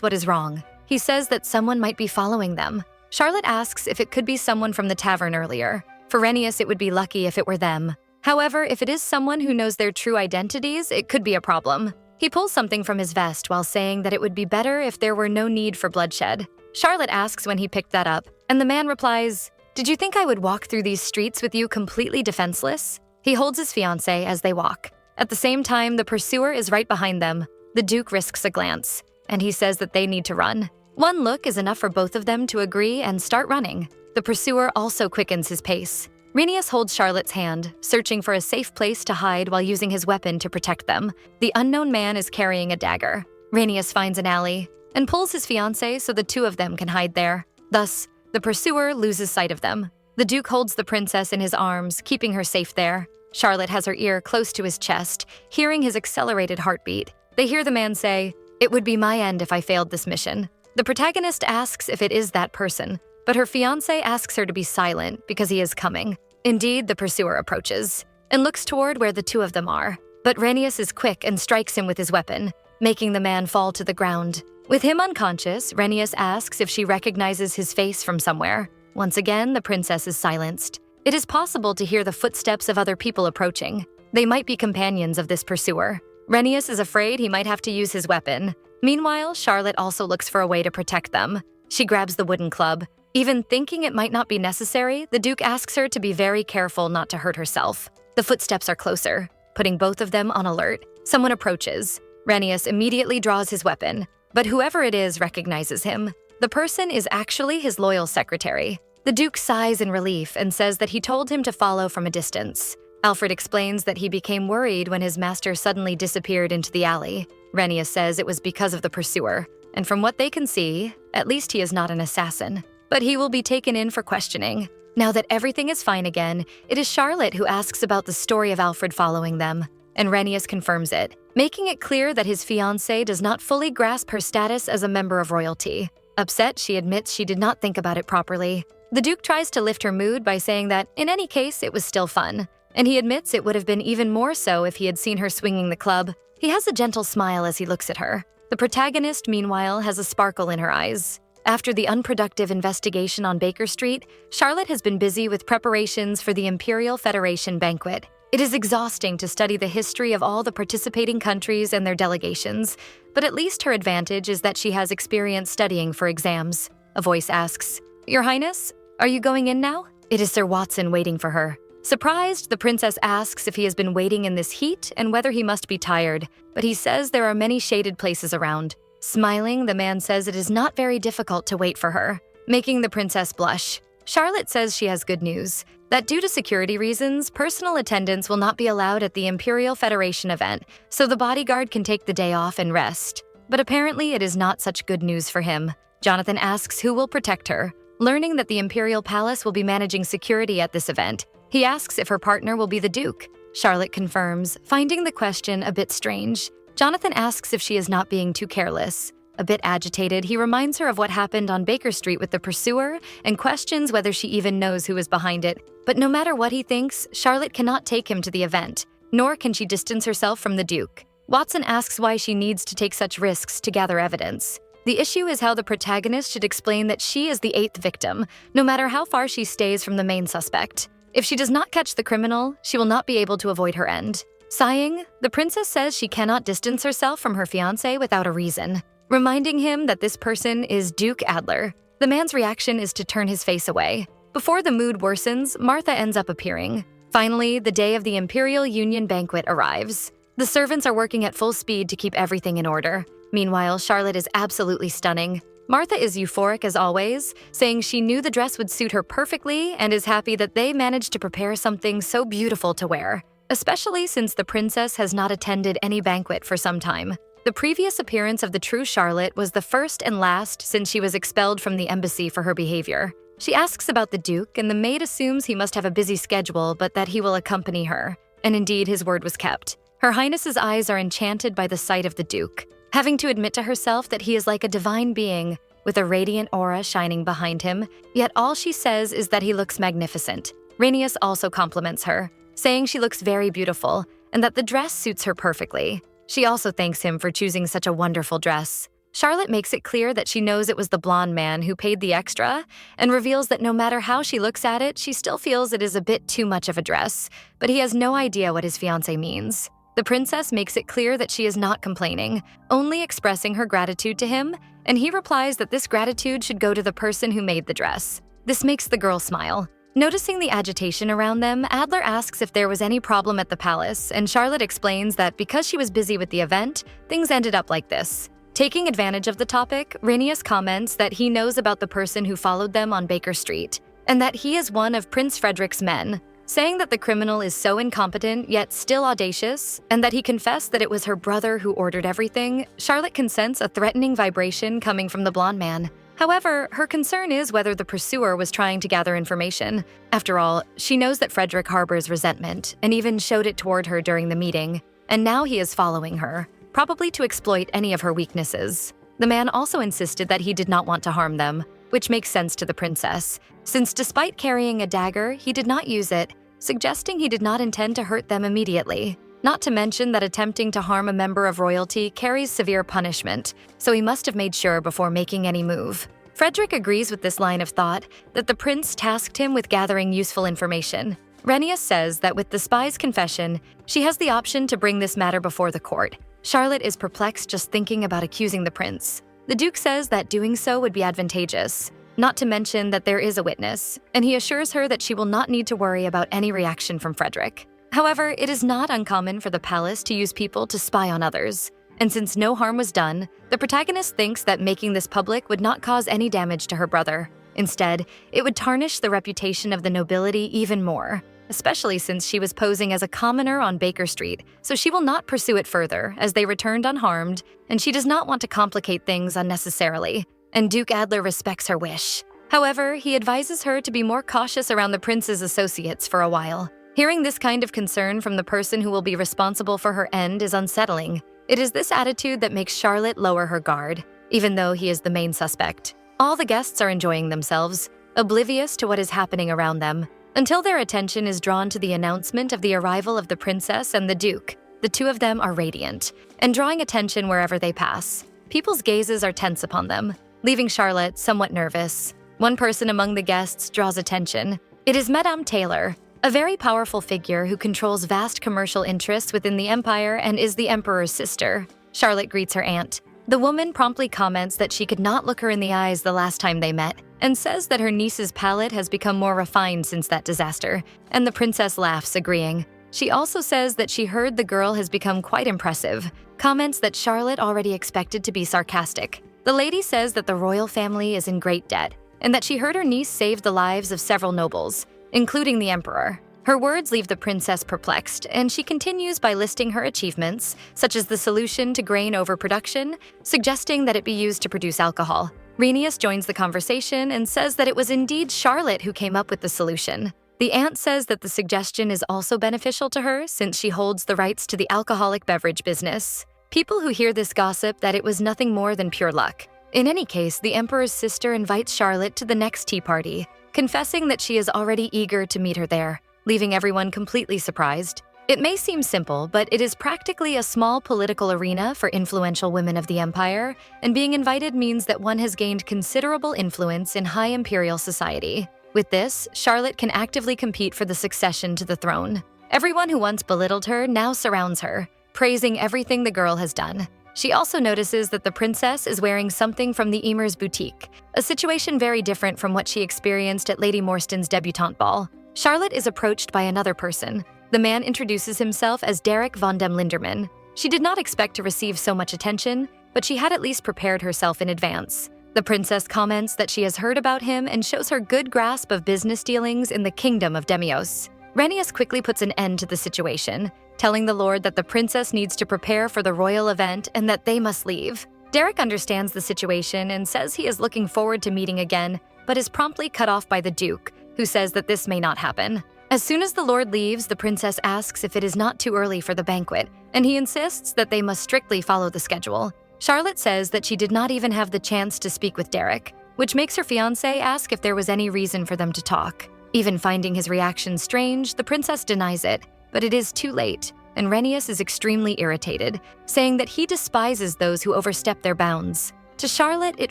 what is wrong. He says that someone might be following them. Charlotte asks if it could be someone from the tavern earlier. For Renius, it would be lucky if it were them. However, if it is someone who knows their true identities, it could be a problem. He pulls something from his vest while saying that it would be better if there were no need for bloodshed. Charlotte asks when he picked that up, and the man replies, "Did you think I would walk through these streets with you completely defenseless?" He holds his fiancée as they walk. At the same time, the pursuer is right behind them. The Duke risks a glance, and he says that they need to run. One look is enough for both of them to agree and start running. The pursuer also quickens his pace. Renius holds Charlotte's hand, searching for a safe place to hide while using his weapon to protect them. The unknown man is carrying a dagger. Renius finds an alley and pulls his fiancée so the two of them can hide there. Thus, the pursuer loses sight of them. The Duke holds the princess in his arms, keeping her safe there. Charlotte has her ear close to his chest, hearing his accelerated heartbeat. They hear the man say, "It would be my end if I failed this mission." The protagonist asks if it is that person, but her fiancé asks her to be silent because he is coming. Indeed, the pursuer approaches and looks toward where the two of them are. But Renius is quick and strikes him with his weapon, making the man fall to the ground. With him unconscious, Renius asks if she recognizes his face from somewhere. Once again, the princess is silenced. It is possible to hear the footsteps of other people approaching. They might be companions of this pursuer. Renius is afraid he might have to use his weapon. Meanwhile, Charlotte also looks for a way to protect them. She grabs the wooden club. Even thinking it might not be necessary, the Duke asks her to be very careful not to hurt herself. The footsteps are closer, putting both of them on alert. Someone approaches. Renius immediately draws his weapon, but whoever it is recognizes him. The person is actually his loyal secretary. The Duke sighs in relief and says that he told him to follow from a distance. Alfred explains that he became worried when his master suddenly disappeared into the alley. Renius says it was because of the pursuer, and from what they can see, at least he is not an assassin. But he will be taken in for questioning. Now that everything is fine again, it is Charlotte who asks about the story of Alfred following them, and Renius confirms it, making it clear that his fiancée does not fully grasp her status as a member of royalty. Upset, she admits she did not think about it properly. The Duke tries to lift her mood by saying that, in any case, it was still fun, and he admits it would have been even more so if he had seen her swinging the club. He has a gentle smile as he looks at her. The protagonist, meanwhile, has a sparkle in her eyes. After the unproductive investigation on Baker Street, Charlotte has been busy with preparations for the Imperial Federation banquet. It is exhausting to study the history of all the participating countries and their delegations, but at least her advantage is that she has experience studying for exams. A voice asks, "Your Highness, are you going in now?" It is Sir Watson waiting for her. Surprised, the princess asks if he has been waiting in this heat and whether he must be tired, but he says there are many shaded places around. Smiling, the man says it is not very difficult to wait for her, making the princess blush. Charlotte says she has good news, that due to security reasons, personal attendance will not be allowed at the Imperial Federation event, so the bodyguard can take the day off and rest. But apparently it is not such good news for him. Jonathan asks who will protect her. Learning that the Imperial Palace will be managing security at this event, he asks if her partner will be the Duke. Charlotte confirms, finding the question a bit strange. Jonathan asks if she is not being too careless. A bit agitated, he reminds her of what happened on Baker Street with the pursuer and questions whether she even knows who is behind it. But no matter what he thinks, Charlotte cannot take him to the event, nor can she distance herself from the Duke. Watson asks why she needs to take such risks to gather evidence. The issue is how the protagonist should explain that she is the 8th victim, no matter how far she stays from the main suspect. If she does not catch the criminal, she will not be able to avoid her end. Sighing, the princess says she cannot distance herself from her fiancé without a reason, reminding him that this person is Duke Adler. The man's reaction is to turn his face away. Before the mood worsens, Martha ends up appearing. Finally, the day of the Imperial Union banquet arrives. The servants are working at full speed to keep everything in order. Meanwhile, Charlotte is absolutely stunning. Martha is euphoric as always, saying she knew the dress would suit her perfectly and is happy that they managed to prepare something so beautiful to wear, especially since the princess has not attended any banquet for some time. The previous appearance of the true Charlotte was the first and last since she was expelled from the embassy for her behavior. She asks about the Duke, and the maid assumes he must have a busy schedule but that he will accompany her. And indeed, his word was kept. Her Highness's eyes are enchanted by the sight of the Duke, having to admit to herself that he is like a divine being, with a radiant aura shining behind him, yet all she says is that he looks magnificent. Renius also compliments her, saying she looks very beautiful, and that the dress suits her perfectly. She also thanks him for choosing such a wonderful dress. Charlotte makes it clear that she knows it was the blonde man who paid the extra, and reveals that no matter how she looks at it, she still feels it is a bit too much of a dress, but he has no idea what his fiancé means. The princess makes it clear that she is not complaining, only expressing her gratitude to him, and he replies that this gratitude should go to the person who made the dress. This makes the girl smile. Noticing the agitation around them, Adler asks if there was any problem at the palace, and Charlotte explains that because she was busy with the event, things ended up like this. Taking advantage of the topic, Renius comments that he knows about the person who followed them on Baker Street, and that he is one of Prince Frederick's men, saying that the criminal is so incompetent yet still audacious, and that he confessed that it was her brother who ordered everything. Charlotte can sense a threatening vibration coming from the blonde man. However, her concern is whether the pursuer was trying to gather information. After all, she knows that Frederick harbors resentment, and even showed it toward her during the meeting, and now he is following her, probably to exploit any of her weaknesses. The man also insisted that he did not want to harm them, which makes sense to the princess, since despite carrying a dagger, he did not use it, suggesting he did not intend to hurt them immediately. Not to mention that attempting to harm a member of royalty carries severe punishment, so he must have made sure before making any move. Frederick agrees with this line of thought that the prince tasked him with gathering useful information. Renius says that with the spy's confession, she has the option to bring this matter before the court. Charlotte is perplexed just thinking about accusing the prince. The Duke says that doing so would be advantageous, not to mention that there is a witness, and he assures her that she will not need to worry about any reaction from Frederick. However, it is not uncommon for the palace to use people to spy on others, and since no harm was done, the protagonist thinks that making this public would not cause any damage to her brother. Instead, it would tarnish the reputation of the nobility even more, especially since she was posing as a commoner on Baker Street, so she will not pursue it further as they returned unharmed, and she does not want to complicate things unnecessarily, and Duke Adler respects her wish. However, he advises her to be more cautious around the prince's associates for a while. Hearing this kind of concern from the person who will be responsible for her end is unsettling. It is this attitude that makes Charlotte lower her guard, even though he is the main suspect. All the guests are enjoying themselves, oblivious to what is happening around them, until their attention is drawn to the announcement of the arrival of the princess and the Duke. The two of them are radiant, and drawing attention wherever they pass. People's gazes are tense upon them, leaving Charlotte somewhat nervous. One person among the guests draws attention. It is Madame Taylor, a very powerful figure who controls vast commercial interests within the empire and is the emperor's sister. Charlotte greets her aunt. The woman promptly comments that she could not look her in the eyes the last time they met, and says that her niece's palate has become more refined since that disaster, and the princess laughs, agreeing. She also says that she heard the girl has become quite impressive, comments that Charlotte already expected to be sarcastic. The lady says that the royal family is in great debt, and that she heard her niece saved the lives of several nobles, including the emperor. Her words leave the princess perplexed, and she continues by listing her achievements, such as the solution to grain overproduction, suggesting that it be used to produce alcohol. Renius joins the conversation and says that it was indeed Charlotte who came up with the solution. The aunt says that the suggestion is also beneficial to her since she holds the rights to the alcoholic beverage business. People who hear this gossip that it was nothing more than pure luck. In any case, the emperor's sister invites Charlotte to the next tea party, confessing that she is already eager to meet her there, leaving everyone completely surprised. It may seem simple, but it is practically a small political arena for influential women of the empire, and being invited means that one has gained considerable influence in high imperial society. With this, Charlotte can actively compete for the succession to the throne. Everyone who once belittled her now surrounds her, praising everything the girl has done. She also notices that the princess is wearing something from the Emer's boutique, a situation very different from what she experienced at Lady Morstan's debutante ball. Charlotte is approached by another person. The man introduces himself as Derek von dem Linderman. She did not expect to receive so much attention, but she had at least prepared herself in advance. The princess comments that she has heard about him and shows her good grasp of business dealings in the kingdom of Demios. Renius quickly puts an end to the situation, telling the lord that the princess needs to prepare for the royal event and that they must leave. Derek understands the situation and says he is looking forward to meeting again, but is promptly cut off by the duke, who says that this may not happen. As soon as the lord leaves, the princess asks if it is not too early for the banquet, and he insists that they must strictly follow the schedule. Charlotte says that she did not even have the chance to speak with Derek, which makes her fiancé ask if there was any reason for them to talk. Even finding his reaction strange, the princess denies it, but it is too late, and Renius is extremely irritated, saying that he despises those who overstep their bounds. To Charlotte, it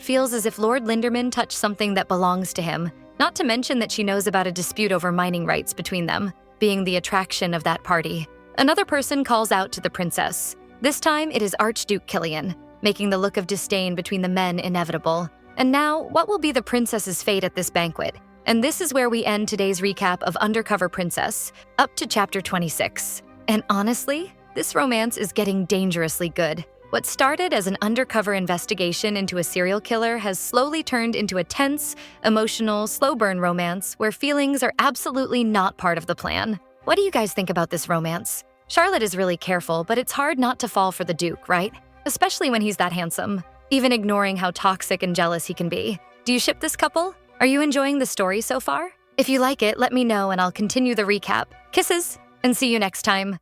feels as if Lord Linderman touched something that belongs to him, not to mention that she knows about a dispute over mining rights between them, being the attraction of that party. Another person calls out to the princess. This time, it is Archduke Killian, making the look of disdain between the men inevitable. And now, what will be the princess's fate at this banquet? And this is where we end today's recap of Undercover Princess, up to chapter 26. And honestly, this romance is getting dangerously good. What started as an undercover investigation into a serial killer has slowly turned into a tense, emotional, slow-burn romance where feelings are absolutely not part of the plan. What do you guys think about this romance? Charlotte is really careful, but it's hard not to fall for the Duke, right? Especially when he's that handsome, even ignoring how toxic and jealous he can be. Do you ship this couple? Are you enjoying the story so far? If you like it, let me know and I'll continue the recap. Kisses, and see you next time.